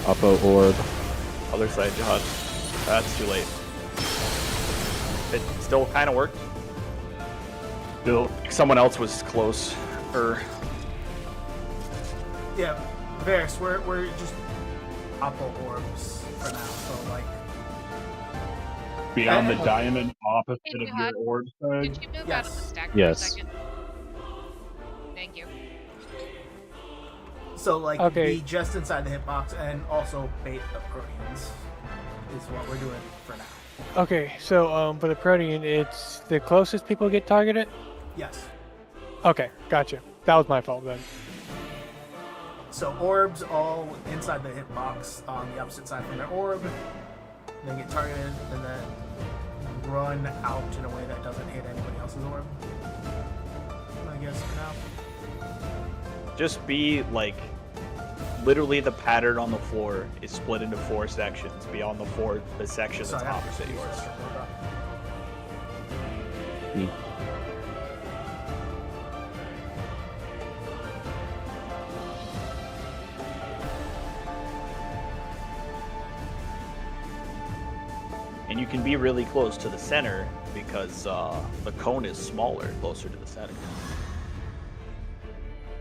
Uppo orb. Other side, Jihad. That's too late. It still kind of worked. Still, Someone else was close. Or Yeah, Varus, we're just Oppo orbs for now, so like be on the diamond opposite Hey, of your Jihad, orb side. Did you move out of the stack for a Yes. second? Thank you. So like Okay. be just inside the hitbox and also bait the proteins is what we're doing for now. Okay, so for the protein, it's the closest people get targeted? Yes. Okay, gotcha. That was my fault then. So orbs all inside the hitbox on the opposite side from their orb. Then get targeted and then run out in a way that doesn't hit anybody else's orb. I guess for now. just be like, literally the pattern on the floor is split into 4 sections. Be on the section that's Sorry, I have to opposite use yours. that. And you can be really close to the center because the cone is smaller, closer to the center.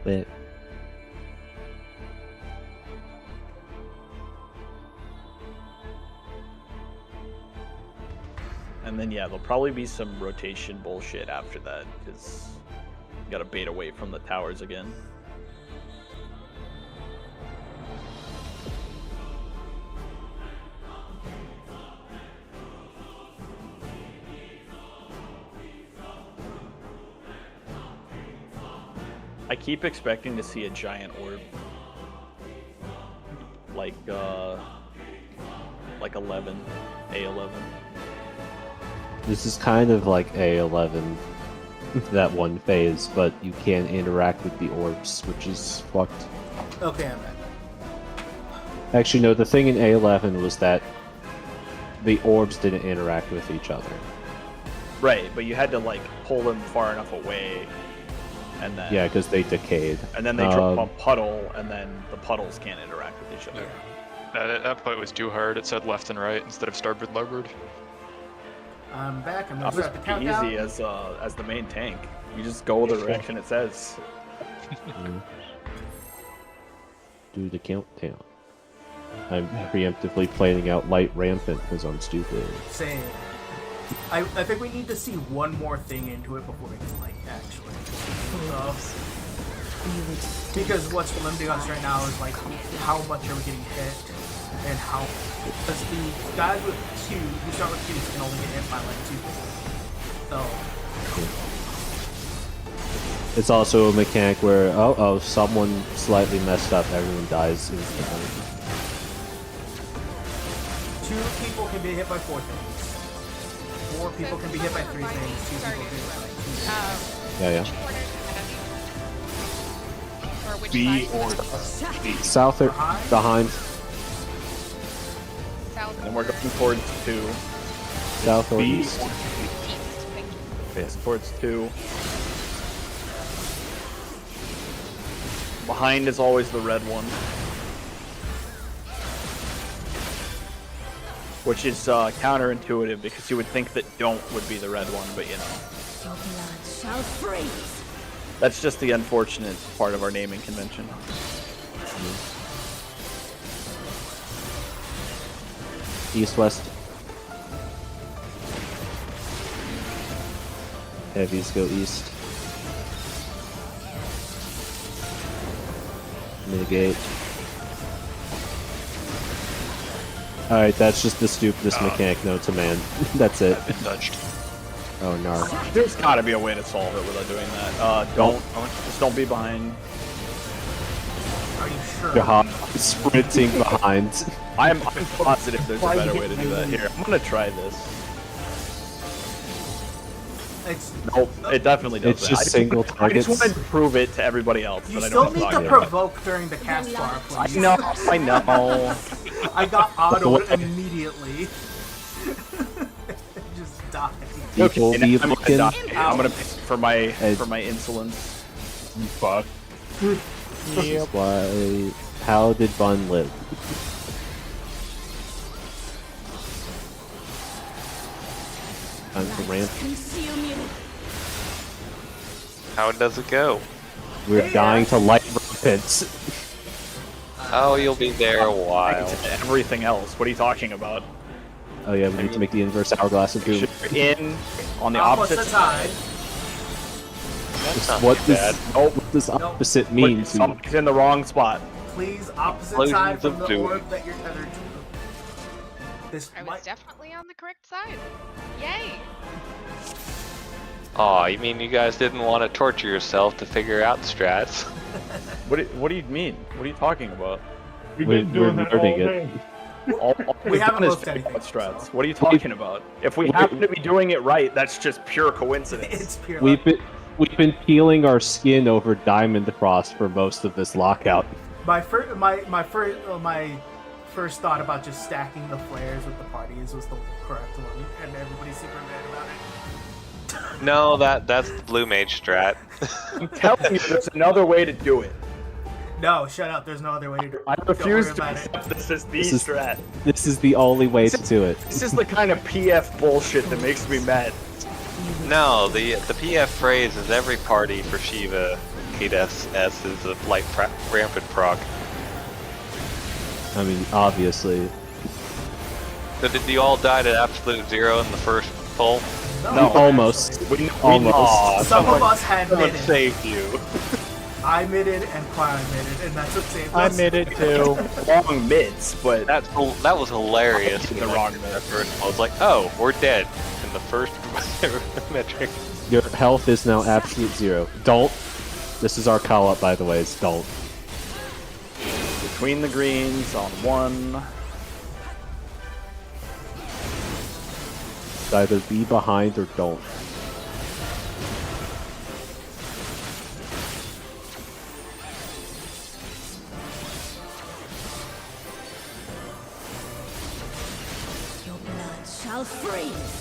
But And then yeah, there'll probably be some rotation bullshit after that because you gotta bait away from the towers again. I keep expecting to see a giant orb. Like 11, A11. this is kind of like A11, that one phase, but you can't interact with the orbs, which is fucked. Okay, I'm back. Actually, no, the thing in A11 was that the orbs didn't interact with each other. Right, but you had to like pull them far enough away, and then Yeah, because they decayed. and then they drop a puddle, and then the puddles can't interact with each other. That point was too hard. It said left and right instead of starboard larboard. I'm back. I'm That gonna was start the pretty countdown. easy as the main tank. You just go the direction it says. Do the countdown. I'm preemptively planning out light rampant because I'm stupid. Same. I think we need to see one more thing into it before we can like actually. Because what's limiting us right now is like how much are we getting hit and how. Because the guys with Q, who start with Qs, can only get hit by like 2 people. So. It's also a mechanic where someone slightly messed up, everyone dies instantly. 2 people can be hit by 4 things. 4 people can be hit by 3 things. 2 people can be hit by like 2 things. Yeah. Or which B side? or D. South or behind. South And we're or going towards 2. South or B east. or east. Thank you. Yes, towards 2. Behind is always the red one. Which is counterintuitive because you would think that don't would be the red one, but you know. Your blood shall freeze. That's just the unfortunate part of our naming convention. East, west. Heavies go east. Mitigate. Alright, that's just the stupidest mechanic known to man. That's it. I've been touched. Oh, no. There's gotta be a way to solve it without doing that. Just don't be behind. Are you sure? Jahab sprinting behind. I'm positive there's a better way to do that here. I'm gonna try this. Nope, it definitely does. It's just single targets. I just wanted to prove it to everybody else. You that still I don't need to provoke during the cast bar, please. I know. I got autoed immediately. Just died. People Okay, be I'm looking. gonna pay for my insolence. You fuck. Yep. Why? How did Bun live? Time to ramp. Consume you. How does it go? We're dying to light rampants. Oh, you'll be there a while. Everything else. What are you talking about? Oh yeah, we need to make the inverse hourglass of doom. In on the opposite side. What does opposite mean? Something's in the wrong spot. Please, opposite Explosions side from of the doom. orb that you're tethered to. This I was might... definitely on the correct side. Yay! Aw, you mean you guys didn't want to torture yourself to figure out the strats? What do you mean? What are you talking about? We've We're been doing that all learning it. day. All We we've haven't done is looked figure anything. out strats. What are you talking about? If we happen to be doing it right, that's just pure coincidence. It's pure We've been peeling our skin over Diamond Frost for most of this lockout. My first thought about just stacking the flares with the parties was the correct one, and everybody's super mad about it. No, that's the blue mage strat. I'm telling you, there's another way to do it. No, shut up. There's no other way to do it. I Don't refuse worry to about it. accept this as the This is- strat. This is the only way to do it. This is the kind of PF bullshit that makes me mad. No, the PF phrase is every party for Shiva E8S is a light rampant proc. I mean, obviously. So did you all die to absolute zero in the first pull? No, almost. We Almost. Some of us had Someone mitted. saved you. I mitted and Clown mitted, and that's what saved I us. admit it too. Long mids, but That was hilarious. the wrong mid. At first, I was like, oh, we're dead in the first metric. Your health is now absolute zero. Don't. This is our call up, by the way. Is don't. between the greens on one. Either be behind or don't. Your blood shall freeze.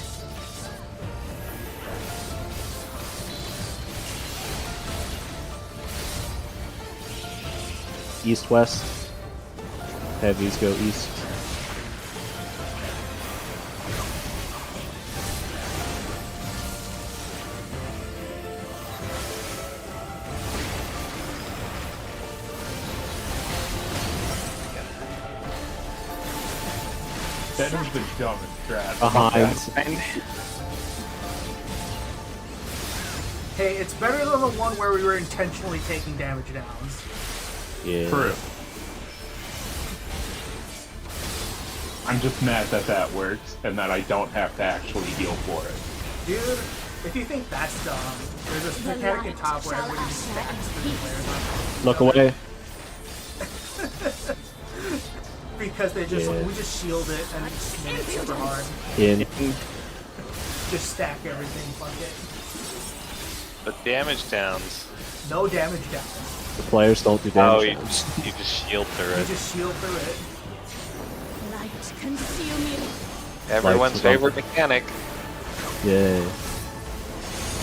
east-west. Heavies go east. That is the dumbest strat. Behind. Hey, it's better than the one where we were intentionally taking damage downs. Yeah. True. I'm just mad that that works and that I don't have to actually heal for it. Dude, if you think that's dumb, there's this mechanic at top where everybody just stacks the players on. Look away. Because they just we just shield it and just make it super hard. In. Just stack everything, fuck it. But damage downs. No damage down. The players don't do damage. You just shield through You it. just shield through it. Light consume you. Everyone's Like, favorite mechanic. Yeah.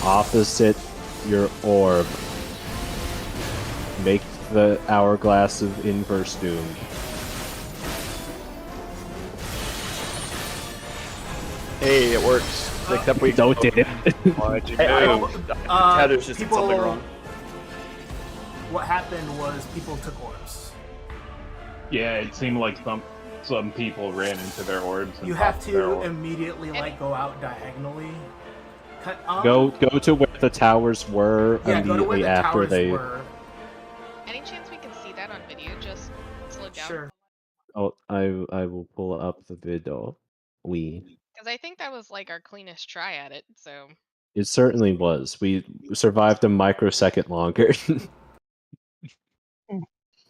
Opposite your orb. Make the hourglass of inverse doom. Hey, it works. Except we don't did it. Why'd you Hey, move? Tether's just did people, something wrong. What happened was people took orbs. Yeah, it seemed like some people ran into their orbs. And You have popped their to orbs. immediately like go out diagonally. Go to where the towers were Yeah, go to where immediately the after towers they. were. Any chance we can see that on video? Just slow down. Sure. Oh, I will pull up the video. Because I think that was like our cleanest try at it. So It certainly was. We survived a microsecond longer.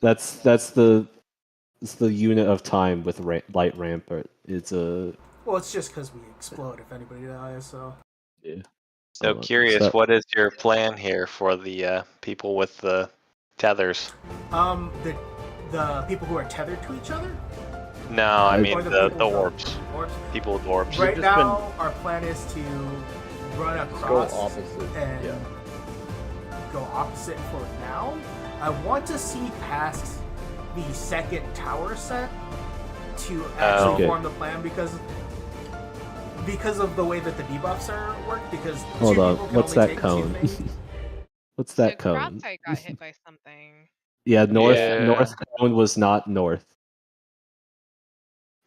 that's the unit of time with light rampart. It's a Well, it's just because we explode if anybody dies, so. yeah. So curious, what is your plan here for the people with the tethers? The people who are tethered to each other? No, I mean Or the people who- orbs. orbs? People with orbs. Right now, our plan is to run across opposite, and yeah. go opposite for now. I want to see past the second tower set to actually Okay. form the plan because of the way that the debuffs are worked. Because Hold two on. people can What's only that take two cone? things. What's that so cone? Crosseye got hit by something. Yeah, north Yeah. cone was not north.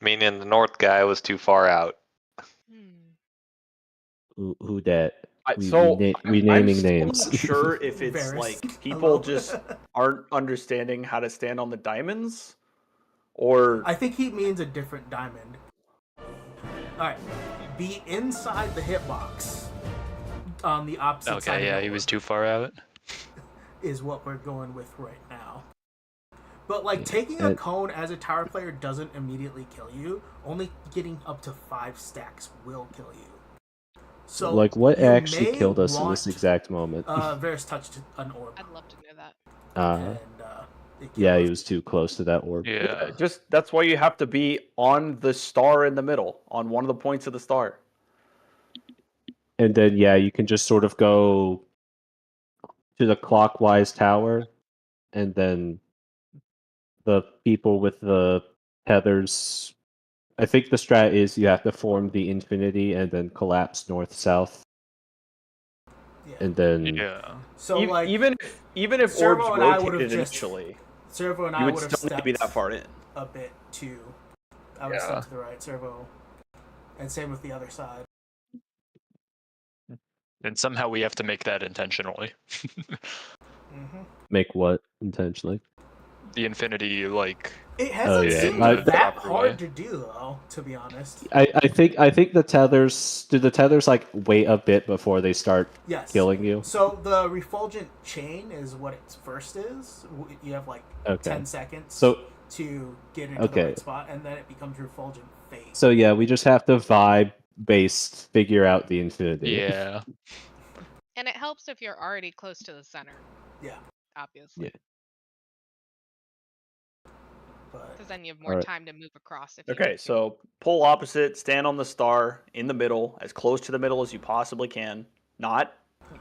Meaning the north guy was too far out. Who dat? We I'm naming still names. not sure if it's Varys. like people Hello. just aren't understanding how to stand on the diamonds, or I think he means a different diamond. Alright. Be inside the hitbox on the opposite side. Okay, yeah, he was too far out. Is what we're going with right now. But like taking a cone as a tower player doesn't immediately kill you. Only getting up to 5 stacks will kill you. So like what you actually may killed us in want, this exact moment? Varys touched an orb. I'd love to know that. And, it killed Yeah, us. he was too close to that orb. Yeah. just that's why you have to be on the star in the middle, on one of the points of the star. And then yeah, you can just sort of go to the clockwise tower, and then the people with the tethers. I think the strat is you have to form the infinity and then collapse north-south. Yeah. And then Yeah. So like even if Servo orbs and I would've rotated just- initially, Servo and you I would would have still need to be that stepped far in. a bit too. I would have stepped to the right, Servo. And same with the other side. And somehow we have to make that intentionally. make what intentionally? The infinity, like. It hasn't yeah. seemed I- that proper hard way. to do though, to be honest. I think the tethers do the tethers like wait a bit before they start Yes. killing you. So the refulgent chain is what its first is. You have like Okay. 10 seconds So to get into Okay. the right spot, and then it becomes refulgent phase. so yeah, we just have to vibe based figure out the infinity. Yeah. And it helps if you're already close to the center. Yeah. Obviously. Yeah. Because then you have more Alright. time to move across. If you Okay, need to. so pull opposite, stand on the star in the middle, as close to the middle as you possibly can. Not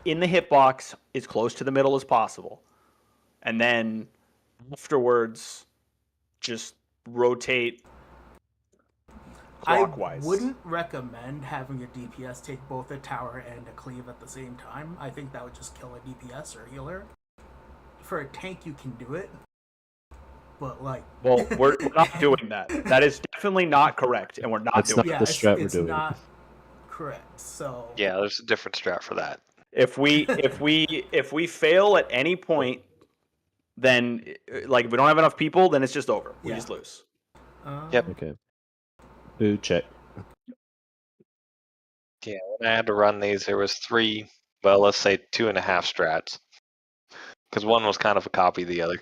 in the hitbox, as close to the middle as possible. And then afterwards, just rotate clockwise. I wouldn't recommend having a DPS take both a tower and a cleave at the same time. I think that would just kill a DPS or healer. For a tank, you can do it, but like, well, we're not doing that. That is definitely not correct, and we're not That's doing. not the strat we're doing. It's not correct. So Yeah, there's a different strat for that. If we fail at any point, then like if we don't have enough people, then it's just over. We just lose. Yep. Okay. Food check. Yeah, when I had to run these, there was 3, well, let's say 2.5 strats. Because one was kind of a copy of the other.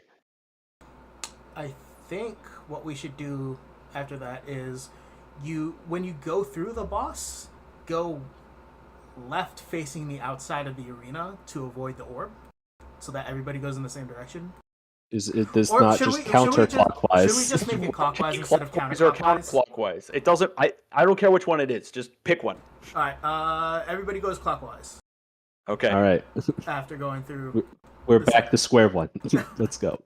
I think what we should do after that is when you go through the boss, go left facing the outside of the arena to avoid the orb, so that everybody goes in the same direction. Is it does Or not should just we- counterclockwise? Should we just make it clockwise instead of Clockwise or counterclockwise? counterclockwise. It doesn't. I don't care which one it is. Just pick one. All right. Everybody goes clockwise Okay. All right. after going through. We're back to square one. Let's go.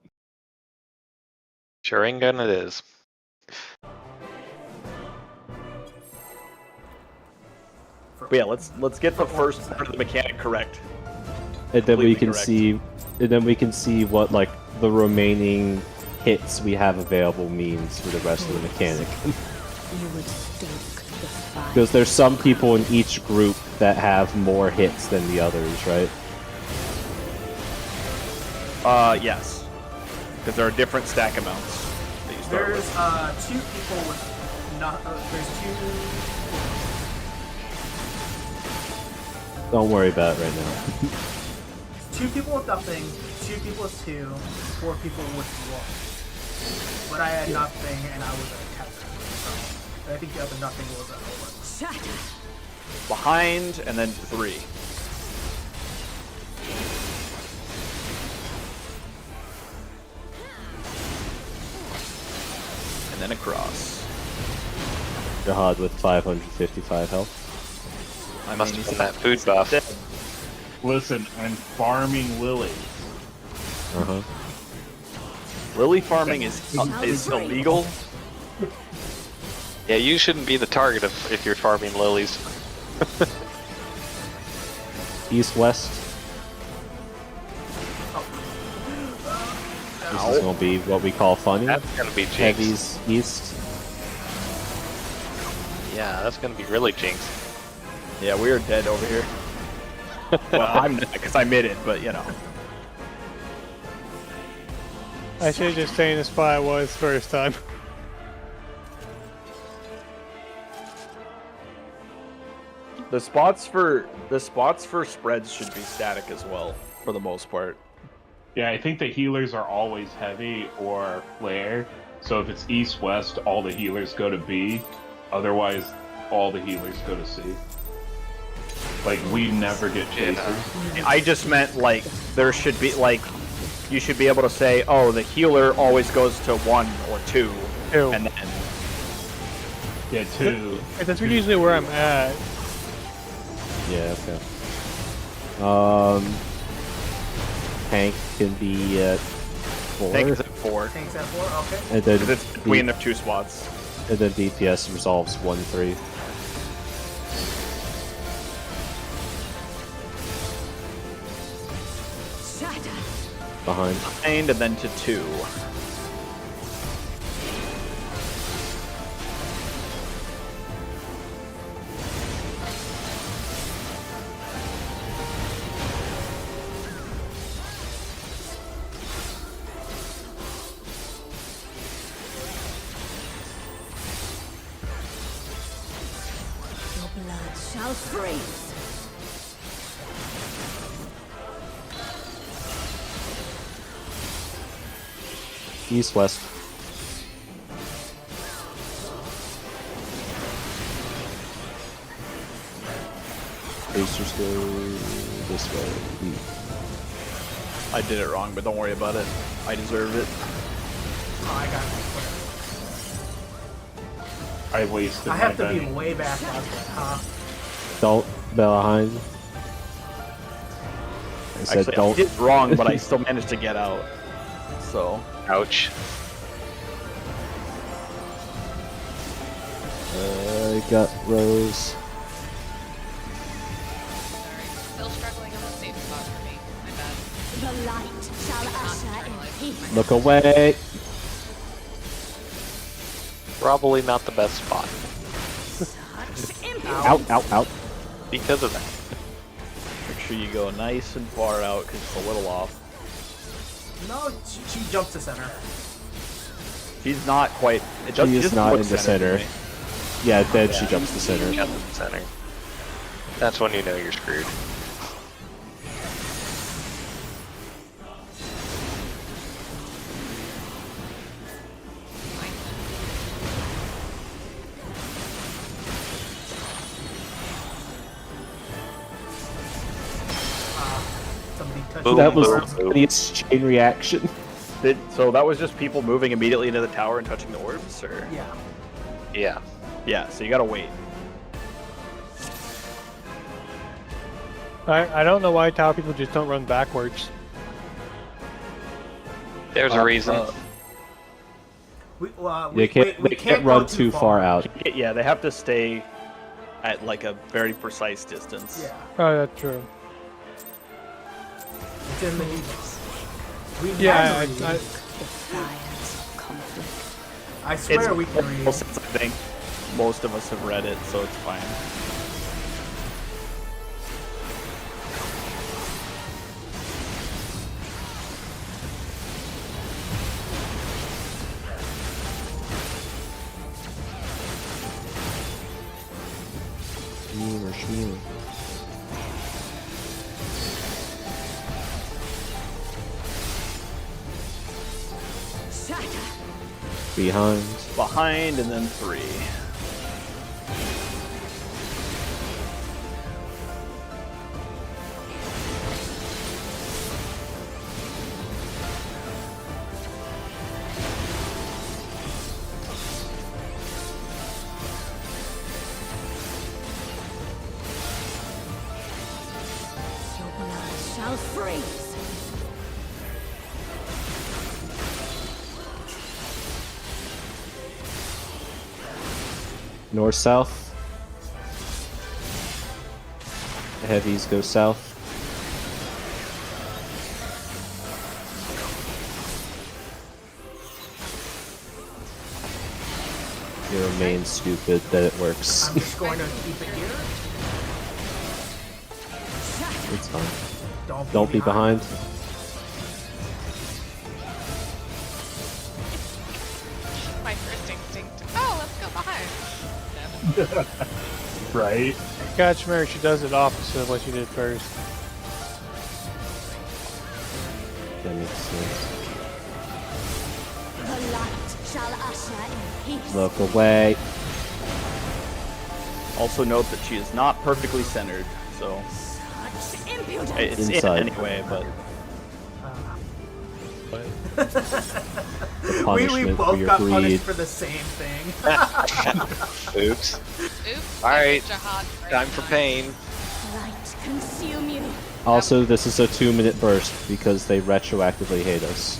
Sharingan it is. But yeah, let's get the first part of the mechanic correct. And then we Completely can correct. see, and then we can see what like the remaining hits we have available means for the rest of the mechanic. You would stoke the fire. Because there's some people in each group that have more hits than the others, right? Yes. Because there are different stack amounts that you start There's with. 2 people with not. There's 2. Don't worry about it right now. 2 people with nothing, 2 people with 2, 4 people with 1. But I had nothing and I was at a tether. So I think the other nothing was at 1. Behind and then 3. And then across. Jihad with 555 health. I must have been that food buff. Listen, I'm farming lilies. Uh-huh. Lily farming is illegal. Yeah, you shouldn't be the target if you're farming lilies. East west. This is gonna be what we call funny. That's gonna be jinx. Heavy's east. Yeah, that's gonna be really jinx. Yeah, we are dead over here. Well, I'm not because I mid it, but you know. I should just stay in the spot I was first time. The spots for spreads should be static as well, for the most part. Yeah, I think the healers are always heavy or flare. So if it's east-west, all the healers go to B. Otherwise, all the healers go to C. Like, we never get chasers. I just meant, like, there should be, like, you should be able to say, oh, the healer always goes to 1 or 2. And then... Yeah, 2. That's usually where I'm at. Yeah, okay. Tank can be at 4. Tank is at 4. Tank's at 4, okay. And then It's between the 2 spots. And then DPS resolves 1-3. Behind. Behind and then to 2. Your blood shall freeze. East west. Pacers go this way. I did it wrong, but don't worry about it. I deserve it. Oh, I got it. I wasted I have my to be Benny. way back last way, huh? Don't behind. I said Actually, don't. I did wrong, but I still managed to get out. So... Ouch. I got Rose. Sorry. Still struggling on the safe spot for me. My bad. The light shall usher in peace. Look away. Probably not the best spot. Out, out, out. Because of that. Make sure you go nice and far out because it's a little off. No, she jumped to center. She's not quite. She is not in the center. anyway. Yeah, then she jumps to center. At the center. That's when you know you're screwed. Somebody touched Boom, That was boom, the boom. funniest chain reaction. So that was just people moving immediately into the tower and touching the orbs, or? Yeah. Yeah. Yeah, so you gotta wait. I don't know why tower people just don't run backwards. There's a reason. They can't go run too far out. Yeah, they have to stay at like a very precise distance. Yeah. Oh, that's true. It's in the we Yeah, can read. The fires of conflict. I swear we can read. I think most of us have read it, so it's fine. Shmeeler. Shatter. Behind, and then 3. Your blood shall freeze. north, south. The heavies go south. You remain stupid that it works. I'm just going to keep it here. It's fine. Don't be behind. My first instinct. Oh, let's go behind. Right. Catch her, she does it opposite of what she did first. That makes sense. The light shall usher in peace. Look away. Also note that she is not perfectly centered, so Such impudence. it's Inside. in anyway, but we Punishment for both your got greed. punished for the same thing. Oops. Oops. Alright. Jihad right Time for pain. Light consume you. Also, this is a 2-minute burst because they retroactively hate us.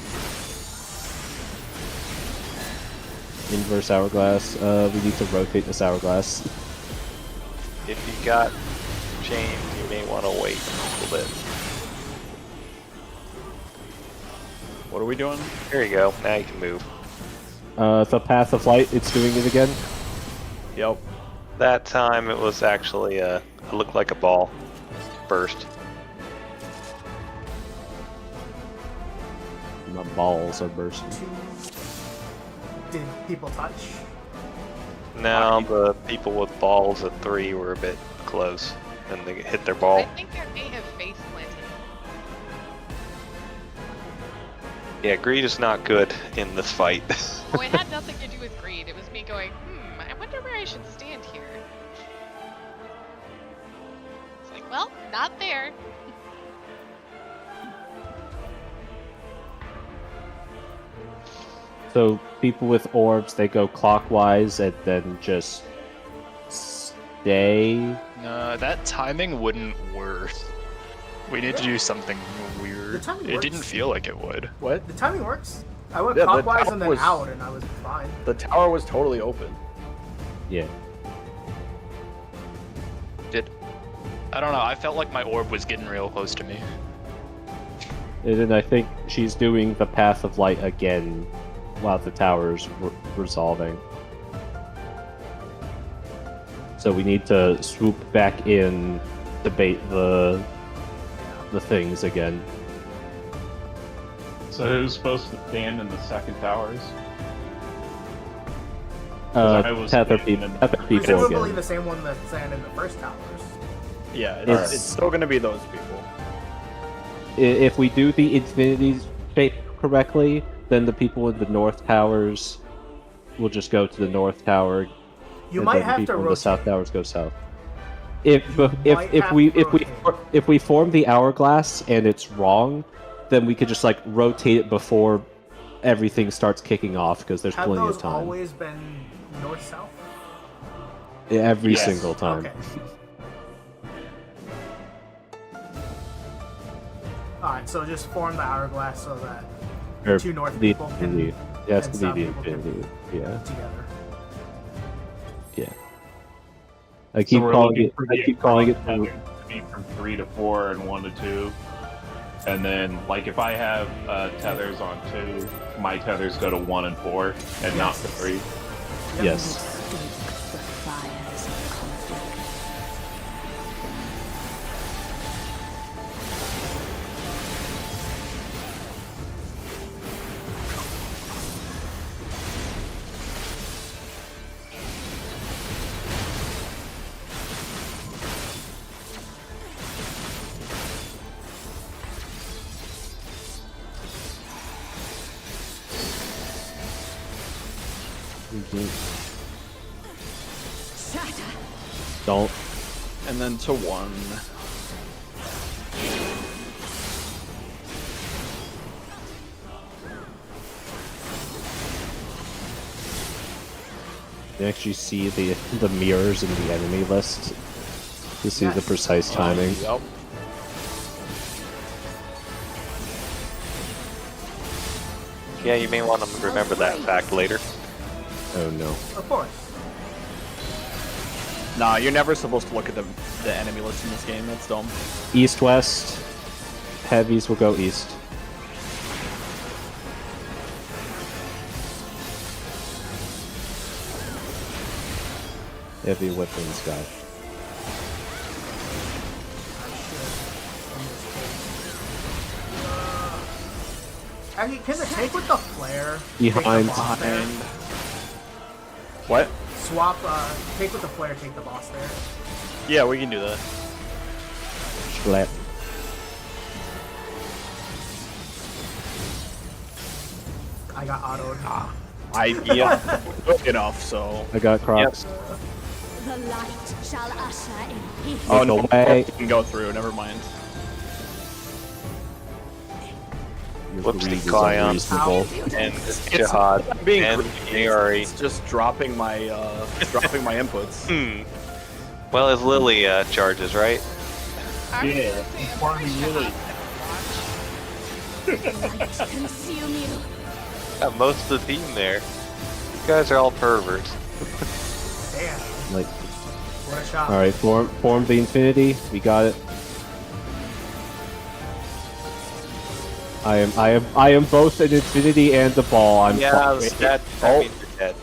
Inverse hourglass. We need to rotate this hourglass. If you got chains, you may want to wait a little bit. what are we doing? Here you go. Now you can move. The path of light, it's doing it again. Yep. That time it was actually it looked like a ball burst. My balls are bursting. Did people touch? Now the people with balls at 3 were a bit close, and they hit their I ball. think I may have face planted. Yeah, greed is not good in this fight. Oh, it had nothing to do with greed. It was me going, I wonder where I should stand here. It's like, well, not there. So people with orbs, they go clockwise and then just stay. No, that timing wouldn't work. We need to do something The weird. timing It works. didn't feel like it would. What? The timing works. I went Yeah, the clockwise tower and then was- out, and I was fine. The tower was totally open. Yeah. I don't know. I felt like my orb was getting real close to me. And then I think she's doing the Path of Light again while the tower's resolving. So we need to swoop back in to bait the things again. So who's supposed to stand in the second towers? I was Tether thinking people. Tether people Presumably again. the same one that's standing in the first towers. Yeah, It's- it's still going to be those people. If we do the infinity shape correctly, then the people in the north towers will just go to the north tower. You and might then the have to people in the rotate. south towers go south. If might have to if we form the hourglass and it's wrong, then we could just like rotate it before everything starts kicking off because there's Have plenty those of time. always been north-south? Every Yes. single time. Okay. Alright, so just form the hourglass so that Or two north the people can infinity. It has and to south be the people can infinity. Yeah. together. Yeah. I keep we're calling looking it. for I the keep calling it. tether to be from 3 to 4 and 1 to 2. And then, like, if I have tethers on 2, my tethers go to 1 and 4, and not to 3. Yes. Stoke the fires of conflict. Shatter! Don't. And then to 1. You actually see the mirrors in the enemy list to see the Yes. precise timing. Yep. Yeah, you may want to remember that fact later. Oh no. Of course. Nah, you're never supposed to look at the enemy list in this game. That's dumb. East west. Heavies will go east. Heavy weapons guy. Actually, can the take with the flare Behind. take the boss there? What? Swap, take with the flare, take the boss there. Yeah, we can do that. Schlep. I got autoed. Yeah, good enough. So. I got Crocs. The light shall usher in peace. Oh Look no, away. we can go through. Never mind. Your Whoopsie, greed is Kion. unreasonable. And Jihad. Being and greedy, Niari. It's just dropping my inputs. Well, as Lily charges, right? I was Yeah, gonna say, I'm Farming pretty Lily. Light consume you. Got most of the team there. You guys are all perverts. Damn, Like, what a shot. all right, form the infinity. We got it. I am both an infinity and the ball. I'm Yeah, fine. that means you're dead.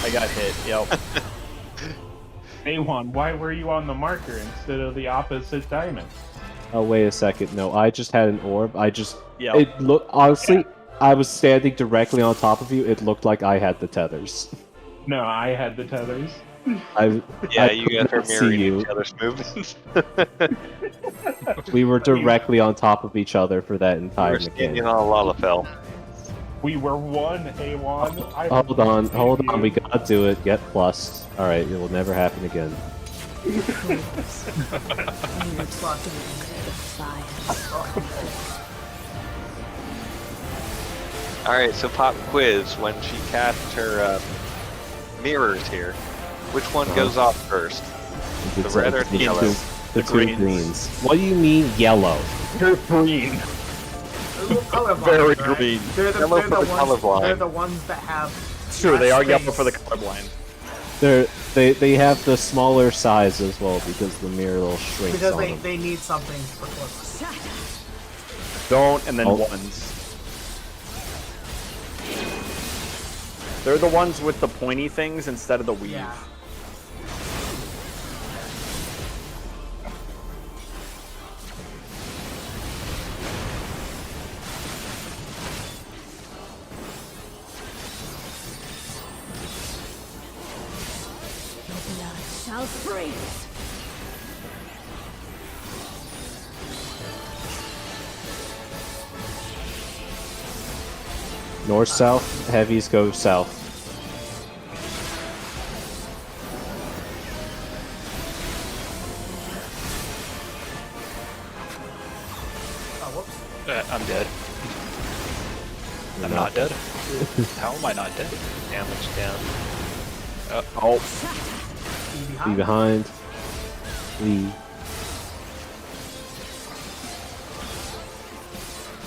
I got hit. Yep. A1, why were you on the marker instead of the opposite diamond? Oh wait a second. No, I just had an orb. Yep. It look honestly. I was standing directly on top of you. It looked like I had the tethers. No, I had the tethers. Yeah, you guys could are not see mirroring you. each other's movements. We were directly on top of each other for that We're entire standing mechanic. on a Lalafell. We were one, A1. I Hold on, saved hold on. you. We gotta do it. Get plussed. All right, it will never happen again. You would stoke the fires of conflict. Alright, so pop quiz. When she casts her mirrors here, which one goes off first? The It's red or the the yellow? The The two greens. greens. What do you mean yellow? You're green. colorblind, Very right? green. They're the, Yellow they're, for the the ones, colorblind. they're the ones that have. It's true, they less are yellow space. for the colorblind. They have the smaller size as well because the mirror shrinks Because on them. they need something for colorblind. Don't, and then Oh. ones. They're the ones with the pointy things instead of the weave. Yeah. Blood shall freeze. North south, heavies go south. Oh, whoops. I'm dead. I'm not dead. How am I not dead? Damage down. Oh, Be behind. Lee.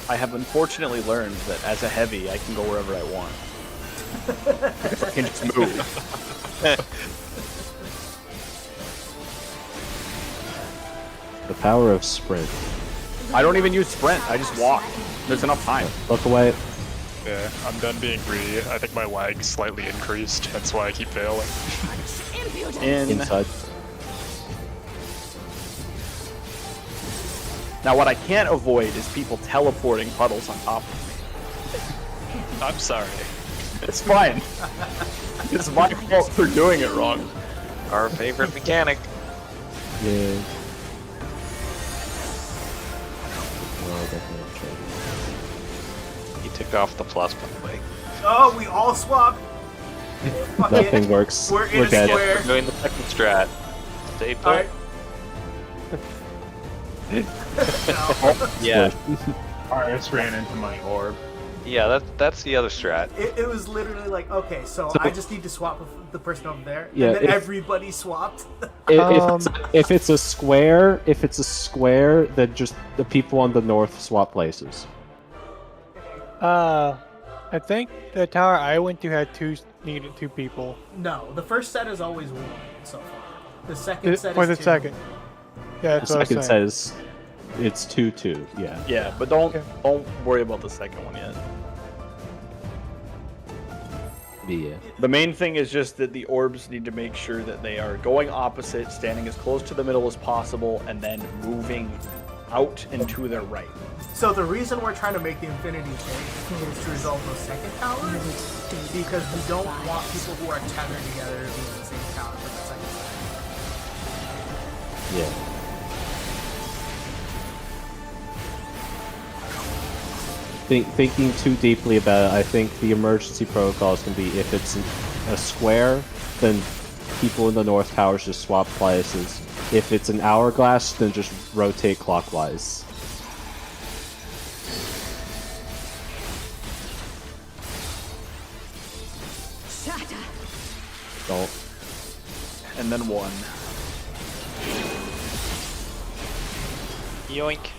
I have unfortunately learned that as a heavy, I can go wherever I want. I can just move. The power of sprint. I don't even use sprint, I just walk. There's enough time. Look away. Yeah, I'm done being greedy. I think my lag slightly increased. That's why I keep failing. In. Inside. Now what I can't avoid is people teleporting puddles on top of me. I'm sorry. It's fine. It's my fault for doing it wrong. Our favorite mechanic. Yeah. Oh, definitely trade. He took off the plus, by the way. Oh, we all swap. Fuck Nothing it. works. We're in a dead. square. We're doing the second strat. Stay put. Alright. Yeah. Artis ran into my orb. Yeah, that's the other strat. It was literally like, okay, so I just need to swap with the person over there, Yeah, and then if- everybody swapped. If it's a square, then just the people on the north swap places. I think the tower I went to had needed two people. No, the first set is always one so far. The second set For is the two. second. Yeah, The that's what I was second saying. says it's 2-2. Yeah. Yeah, but don't worry about the second one yet. Yeah. The main thing is just that the orbs need to make sure that they are going opposite, standing as close to the middle as possible, and then moving out and to their right. So the reason we're trying to make the Infinity Gate is to resolve those second towers, because we don't want people who are tethered together to be in the same tower for the second set. Yeah. Thinking too deeply about it, I think the emergency protocols can be if it's a square, then people in the north towers just swap places. If it's an hourglass, then just rotate clockwise. Don't. And then one. Yoink.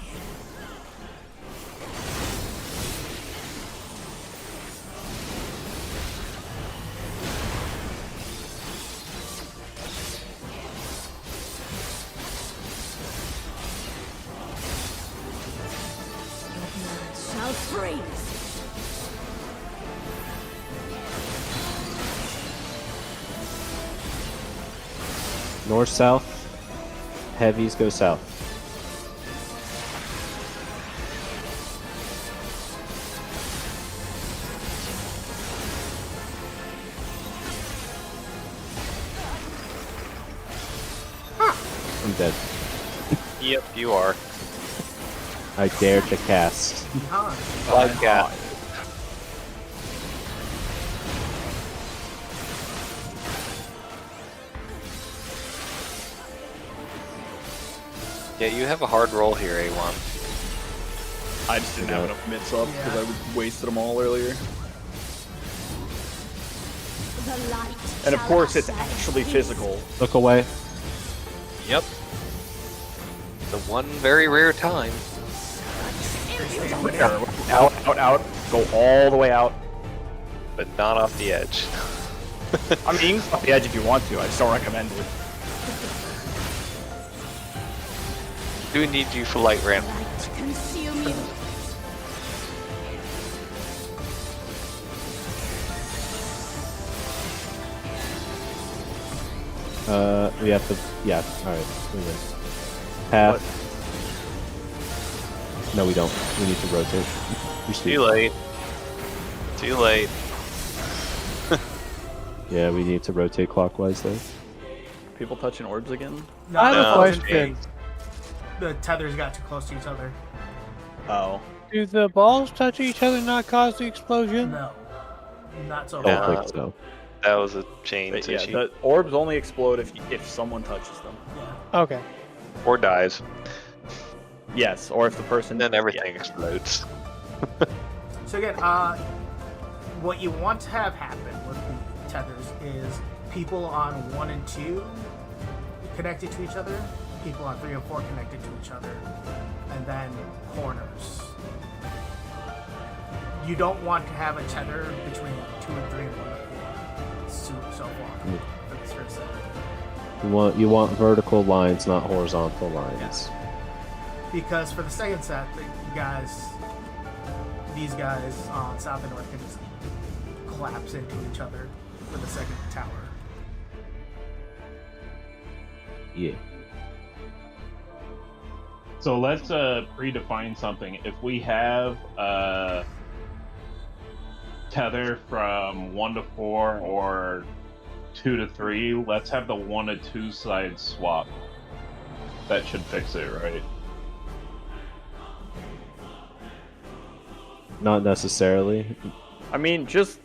Shall freeze. North south, heavies go south. I'm dead. Yep, you are. I dare to cast. Behind. Oh, God. Yeah, you have a hard roll here, A1. I just didn't have enough mitts up because I wasted them all earlier. The light. And of course, it's actually physical. Look away. Yep. The one very rare time. Rare. Out, out, out. Go all the way out. But not off the edge. I mean, you can go off the edge if you want to. I just don't recommend it. Do need you for light ramp. Light consume you. We have to. Yeah. All right. We win. Half. No, we don't. We need to rotate. Too late. Too late. Yeah, we need to rotate clockwise though. People touching orbs again? No, I have No, a question. the tethers got too close to each other. Oh. Do the balls touch each other not cause the explosion? No, not so Don't far. think so. That was a chain But yeah, issue. the orbs only explode if someone touches them. Yeah. Okay. Or dies. Yes, or if the person. Then everything explodes. So again, what you want to have happen with the tethers is people on 1 and 2 connected to each other, people on 3 and 4 connected to each other, and then corners. You don't want to have a tether between 2 and 3 and 1 and 4 so far for this first set. You want vertical lines, not horizontal lines. Because for the second set, these guys on South and North can just collapse into each other for the second tower. Yeah. So let's predefine something. If we have tether from 1 to 4 or 2 to 3, let's have the 1 to 2 side swap. That should fix it, right? Not necessarily. I mean, just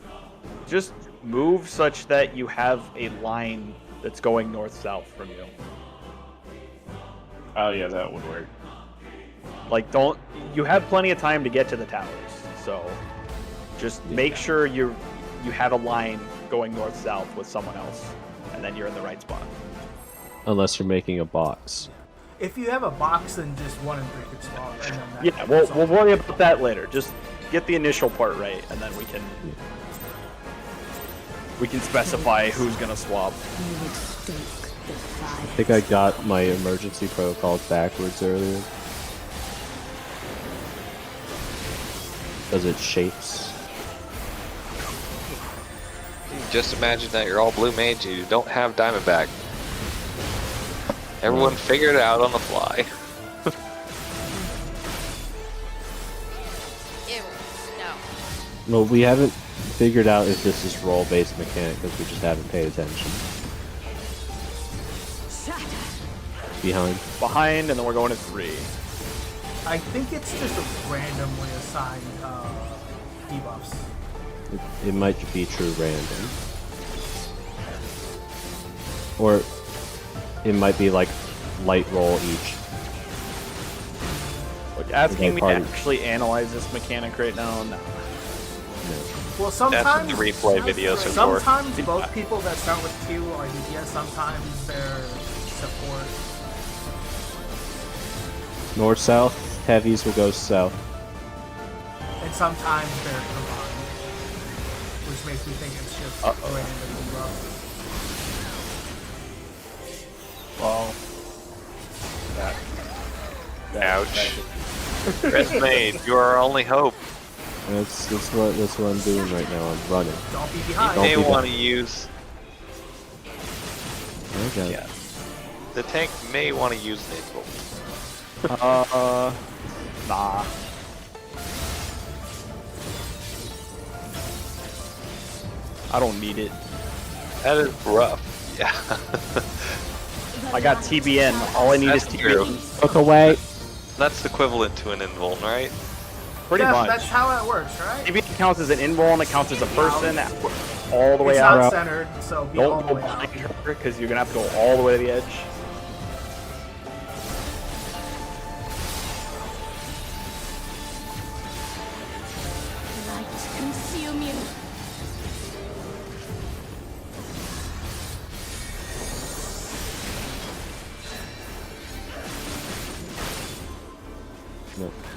move such that you have a line that's going north-south from you. Oh yeah, that would work. Like, you have plenty of time to get to the towers, so just make sure you have a line going north-south with someone else, and then you're in the right spot. Unless you're making a box. If you have a box, then just 1 and 3 could swap. And then that Yeah, we'll worry about that later. Just get the initial part right, and then we can specify who's gonna swap. You would stoke the fire. I think I got my emergency protocols backwards earlier. Because it shapes. Just imagine that you're all blue mage, you don't have Diamondback. Everyone figured it out on the fly. Ew. No. Well, we haven't figured out if this is role-based mechanic because we just haven't paid attention. Behind, and then we're going to 3. I think it's just a randomly assigned debuffs. It might be true random. Or it might be like light roll each. Look, asking me to party. actually analyze this mechanic right now, no. Well, sometimes That's what the replay videos are for. sometimes both people that start with 2 are DPS, sometimes they're support. North-south, heavies will go south. And sometimes they're combined, which makes me think it's just randomly rough. Well, Ouch. Red Mage, you are our only hope. That's what I'm doing right now. I'm running. Don't be You behind. may want to use... Okay. Yeah. The tank may want to use Naval. Nah. I don't need it. That is rough. Yeah. I got TBN. All I need That's is true. TBN. Look away. That's equivalent to an invuln, right? Pretty much. That's how it works, right? TBN counts as an invuln. It counts as a person. All the way It's out. not centered, so be all Don't the go way out. behind her because you're gonna have to go all the way to the edge. Light consume you.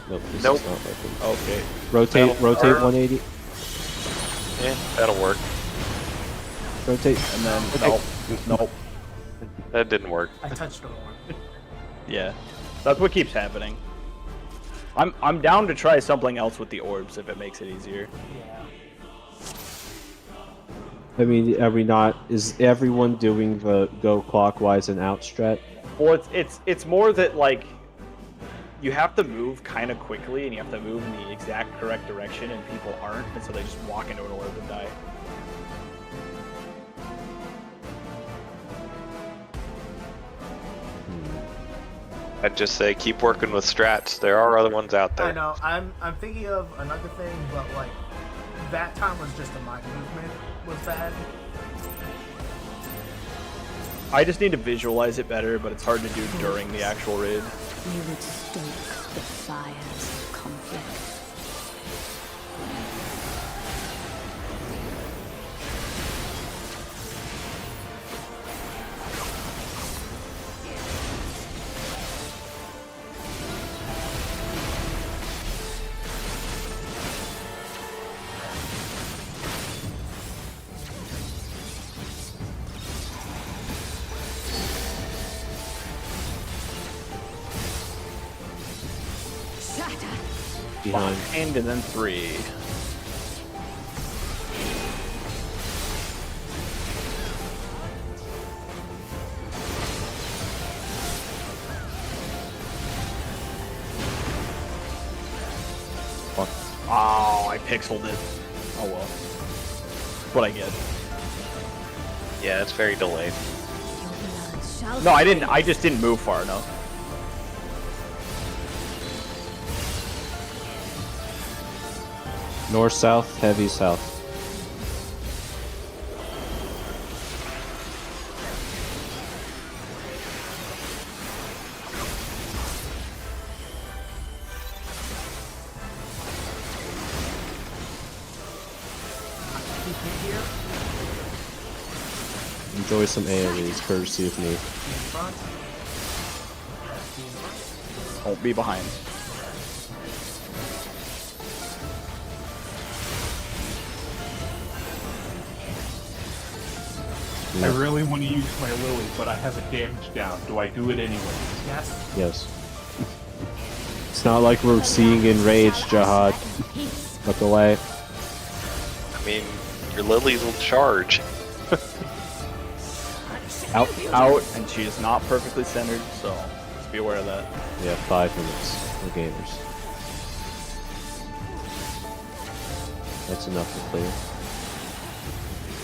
No, Nope, this Nope. is not working. Okay. Rotate That'll 180. Yeah, that'll work. Rotate. And then nope. That didn't work. I touched orb. Yeah, that's what keeps happening. I'm down to try something else with the orbs if it makes it easier. Yeah. I mean, are we not? Is everyone doing the go clockwise and out strat? Well, it's more that like you have to move kind of quickly and you have to move in the exact correct direction, and people aren't, and so they just walk into an orb and die. I'd just say keep working with strats. There are other ones out there. I know. I'm thinking of another thing, but like that time was just a mind movement was bad. I just need to visualize it better, but it's hard to do during the actual raid. You would stoke the fires of conflict. Behind. And then 3. Fuck. Oh, I pixeled it. Oh well. What I get. Yeah, it's very delayed. No, I didn't. I just didn't move far enough. North, south, heavy, south. Enjoy some AoEs, courtesy of me. Don't be behind. I really want to use my Lily, but I have a damage down. Do I do it anyway? Yes. Yes. It's not like we're seeing in Rage, Jihad. Look away. I mean, your lilies will charge. Out, and she is not perfectly centered, so just be aware of that. Yeah, 5 minutes for gamers. That's enough to clear.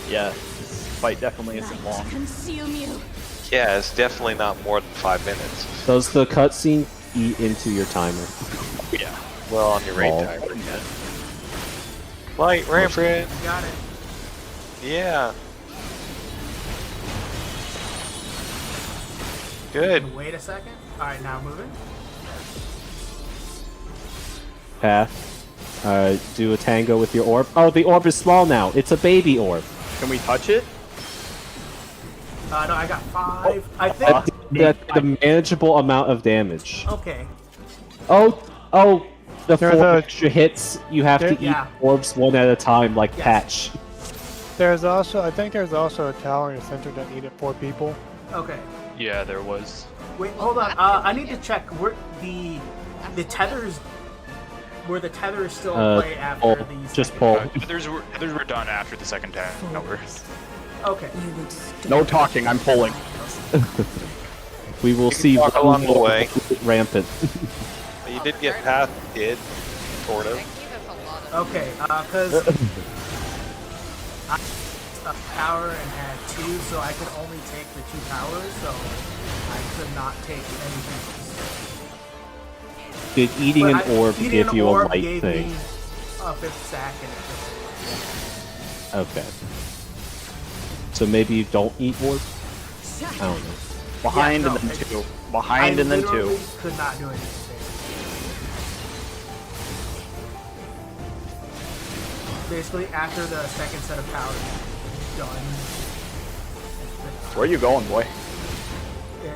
Yeah, this fight definitely isn't long. Consume you. Yeah, it's definitely not more than 5 minutes. Does the cutscene eat into your timer? Yeah. Well, on your raid Oh. timer. Light rampant. Got it. Yeah. Good. Wait a second. Alright, now moving. Path. Do a tango with your orb. Oh, the orb is small now. It's a baby orb. Can we touch it? No, I got 5. I think. That's the manageable amount of damage. Okay. Oh, the There's 4 a- extra hits, you have to eat Yeah. orbs one at a time, like Yes. Patch. There's also, I think there's also a tower in the center that needed 4 people. Okay. Yeah, there was. Wait, hold on. I need to check where the tethers. Where the tethers still play after pull. these. Just pull. Others were done after the second tower. Okay. You would stoke No talking, I'm pulling. We will You can see talk along the will way. rampant. But you did get past it, sort That of. gave us a lot of. Okay. Because I a tower and had 2, so I could only take the 2 towers, so I could not take anything else. Did eating But an orb eating give an you a orb light gave thing? me a 5th stack and Okay. So maybe you don't eat orb? I don't know. Behind Yeah, no, and then it- 2. Behind and then 2. literally could not do anything. Basically, after the second set of powers done, Where are you going, boy?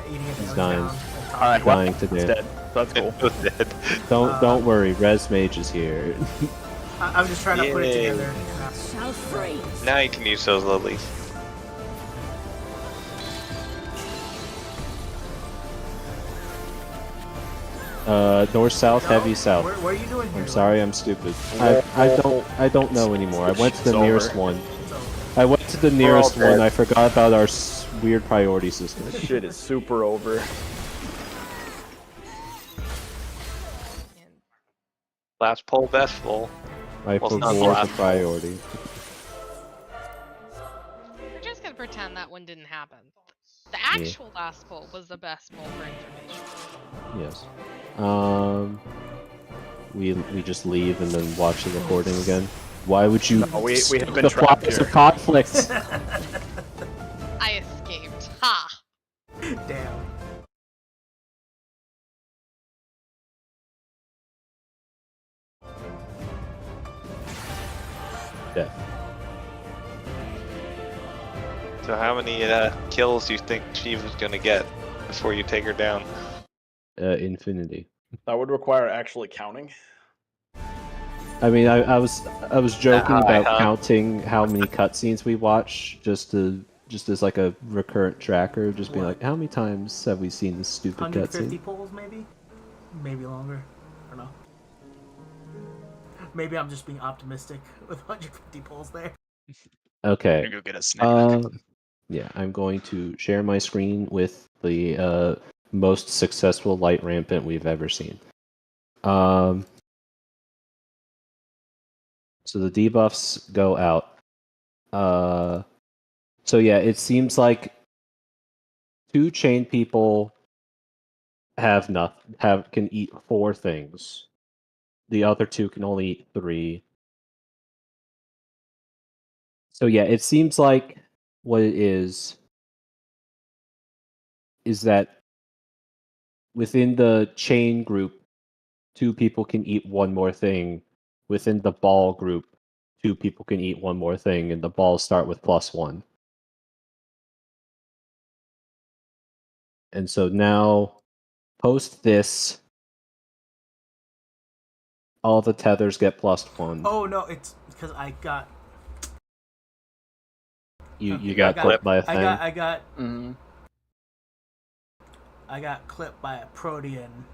eating it He's down, dying. and top. All right, well, dying to it's death. dead. That's cool. Dead. Don't worry, Res Mage is here. I'm just trying to put it Yay. together. Shall freeze. Now you can use those lilies. North south, No? heavy south. Where are you doing here? I'm sorry, I'm stupid. I don't know anymore. I went to the It's nearest over. one. It's over. I went to the nearest dead. one. I forgot about our weird priority system. This shit is super over. Last poll, best full. I Well, it's not the forgot last the priority. We're just gonna pretend that one didn't happen. The actual last poll was the best poll for information. Yes. We just leave and then watch the recording again. Why would you? No, we have skip been the trapped fires here. of conflict. I escaped. Ha! Damn. Death. So how many kills do you think Shiva's gonna get before you take her down? Infinity. That would require actually counting. I mean, I was joking high, about huh? counting how many cutscenes we watch, just as like a recurrent tracker, just being What? like, how many times have we seen this stupid 150 cutscene? polls, maybe? Maybe longer. I don't know. Maybe I'm just being optimistic with 150 polls there. Okay. I'm gonna go get a snack. Yeah, I'm going to share my screen with the most successful light rampant we've ever seen. So the debuffs go out. So yeah, it seems like 2 chain people can eat 4 things. The other 2 can only eat 3. So yeah, it seems like what it is that within the chain group, 2 people can eat 1 more thing. Within the ball group, 2 people can eat 1 more thing, and the balls start with +1. And so now, post this, all the tethers get +1. Oh no, it's because I got. You got clipped by a thing. I got. Mm-hmm. I got clipped by a Protean.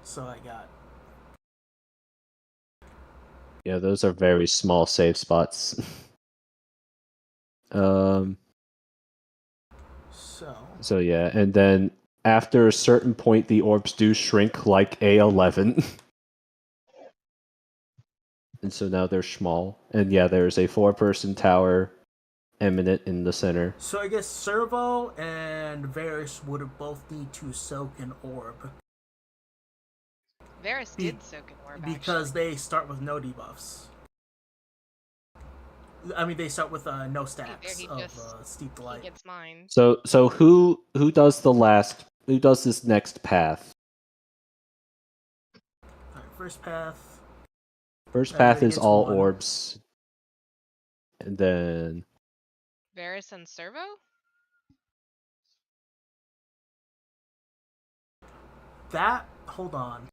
So I got. Yeah, those are very small save spots. So. So yeah, and then after a certain point, the orbs do shrink like A11. And so now they're small. And yeah, there's a 4-person tower eminent in the center. So I guess Servo and Varys would have both need to soak an orb. Varys did soak an orb, because they start with no debuffs. I mean, they start with no stacks of Steep Delight. He gets mine. So who does this next path? Alright, first path. First path is gets all 1. orbs. And then Varys and Servo? Hold on.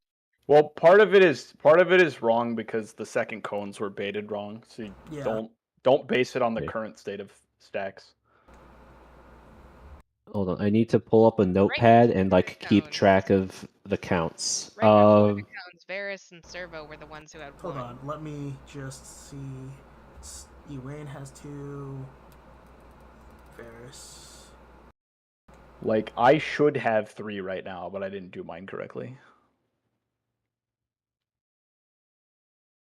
Well, part of it is wrong because the second cones were baited wrong. So you don't base it on the current state of stacks. hold on, I need to pull up a notepad and like keep track of the counts. Right before the counts, Varys and Servo were the ones who had Hold one. on, let me just see. Ewain has 2. Varys. Like, I should have 3 right now, but I didn't do mine correctly.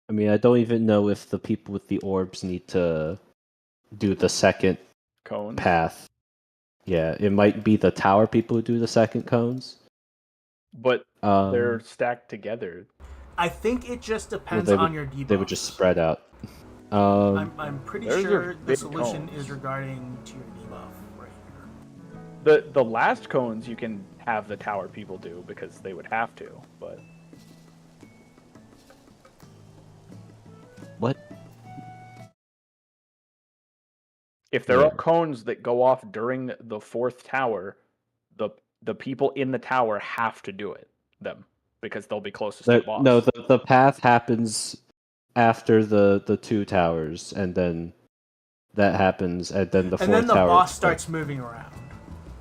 I mean, I don't even know if the people with the orbs need to do the second cones path. Yeah, it might be the tower people who do the second cones. But they're stacked together. I think it just depends on your debuffs. They would just spread out. I'm pretty sure the solution is regarding to your debuff right here. The last cones you can have the tower people do because they would have to, but what? If there are cones that go off during the 4th tower, the people in the tower have to do it. Them because they'll be closest to the boss. No, the path happens after the 2 towers, and then that happens, and then the 4th tower. And then the boss starts moving around.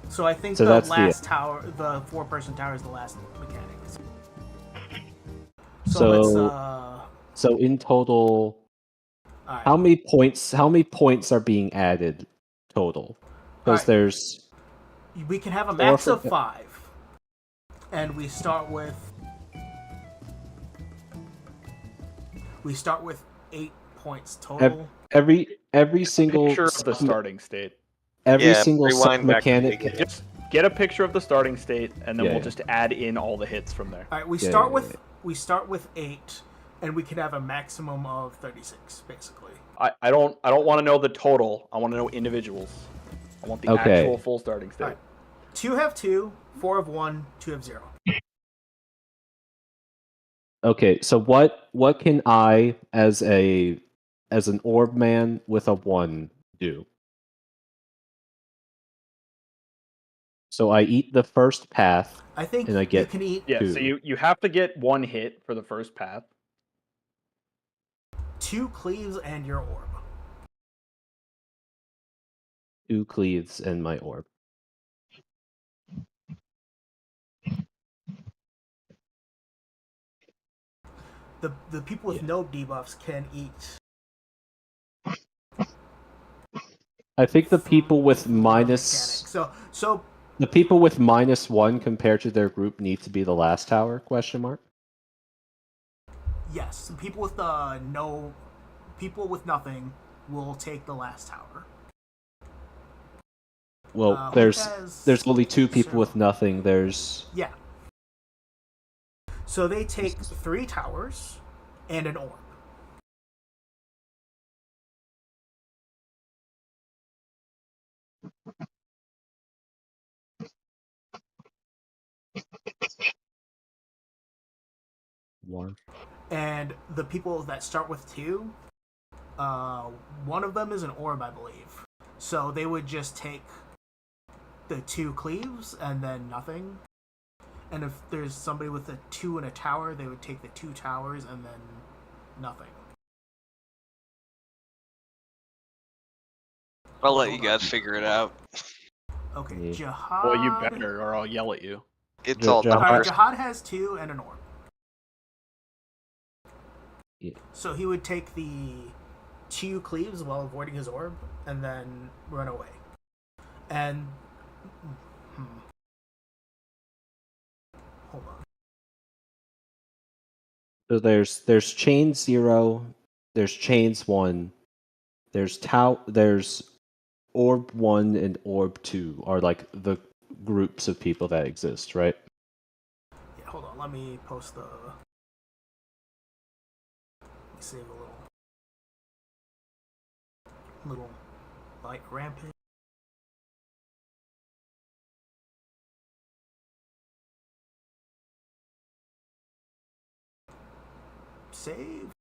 So I think the last tower, the 4-person tower, is the last mechanic. So in total, right. how many points are being added total? Because there's we can have a max of 5, and we start with 8 points total. Every single picture of the starting state. Every single mechanic. Just get a picture of the starting state, and then we'll just add in all the hits from there. All right, we start with 8, and we can have a maximum of 36, basically. I don't want to know the total. I want to know individuals. I want the actual full starting state. Right. 2 have 2, 4 have 1, 2 have 0. Okay, so what can I as an orb man with a 1 do? So I eat the first path. I think and I get you can eat 2. So you have to get 1 hit for the first path. 2 cleaves and your orb. 2 cleaves and my orb. The people with no debuffs can eat. I think the people with minus. So the people with -1 compared to their group need to be the last tower? ? Yes, people with people with nothing will take the last tower. Well, there's only 2 people with nothing. There's yeah. So they take 3 towers and an orb. One. And the people that start with 2, one of them is an orb, I believe. So they would just take the 2 cleaves and then nothing. And if there's somebody with a 2 and a tower, they would take the 2 towers and then nothing. I'll let you guys figure it out. Okay, Jihad. Well, you better, or I'll yell at you. It's all numbers. Jihad has 2 and an orb. Yeah. So he would take the 2 cleaves while avoiding his orb, and then run away. And hold on. So there's chain 0, there's chains 1, there's orb 1 and orb 2 are like the groups of people that exist, right? Yeah, hold on. Let me post the. Let me save a little light rampage. Save.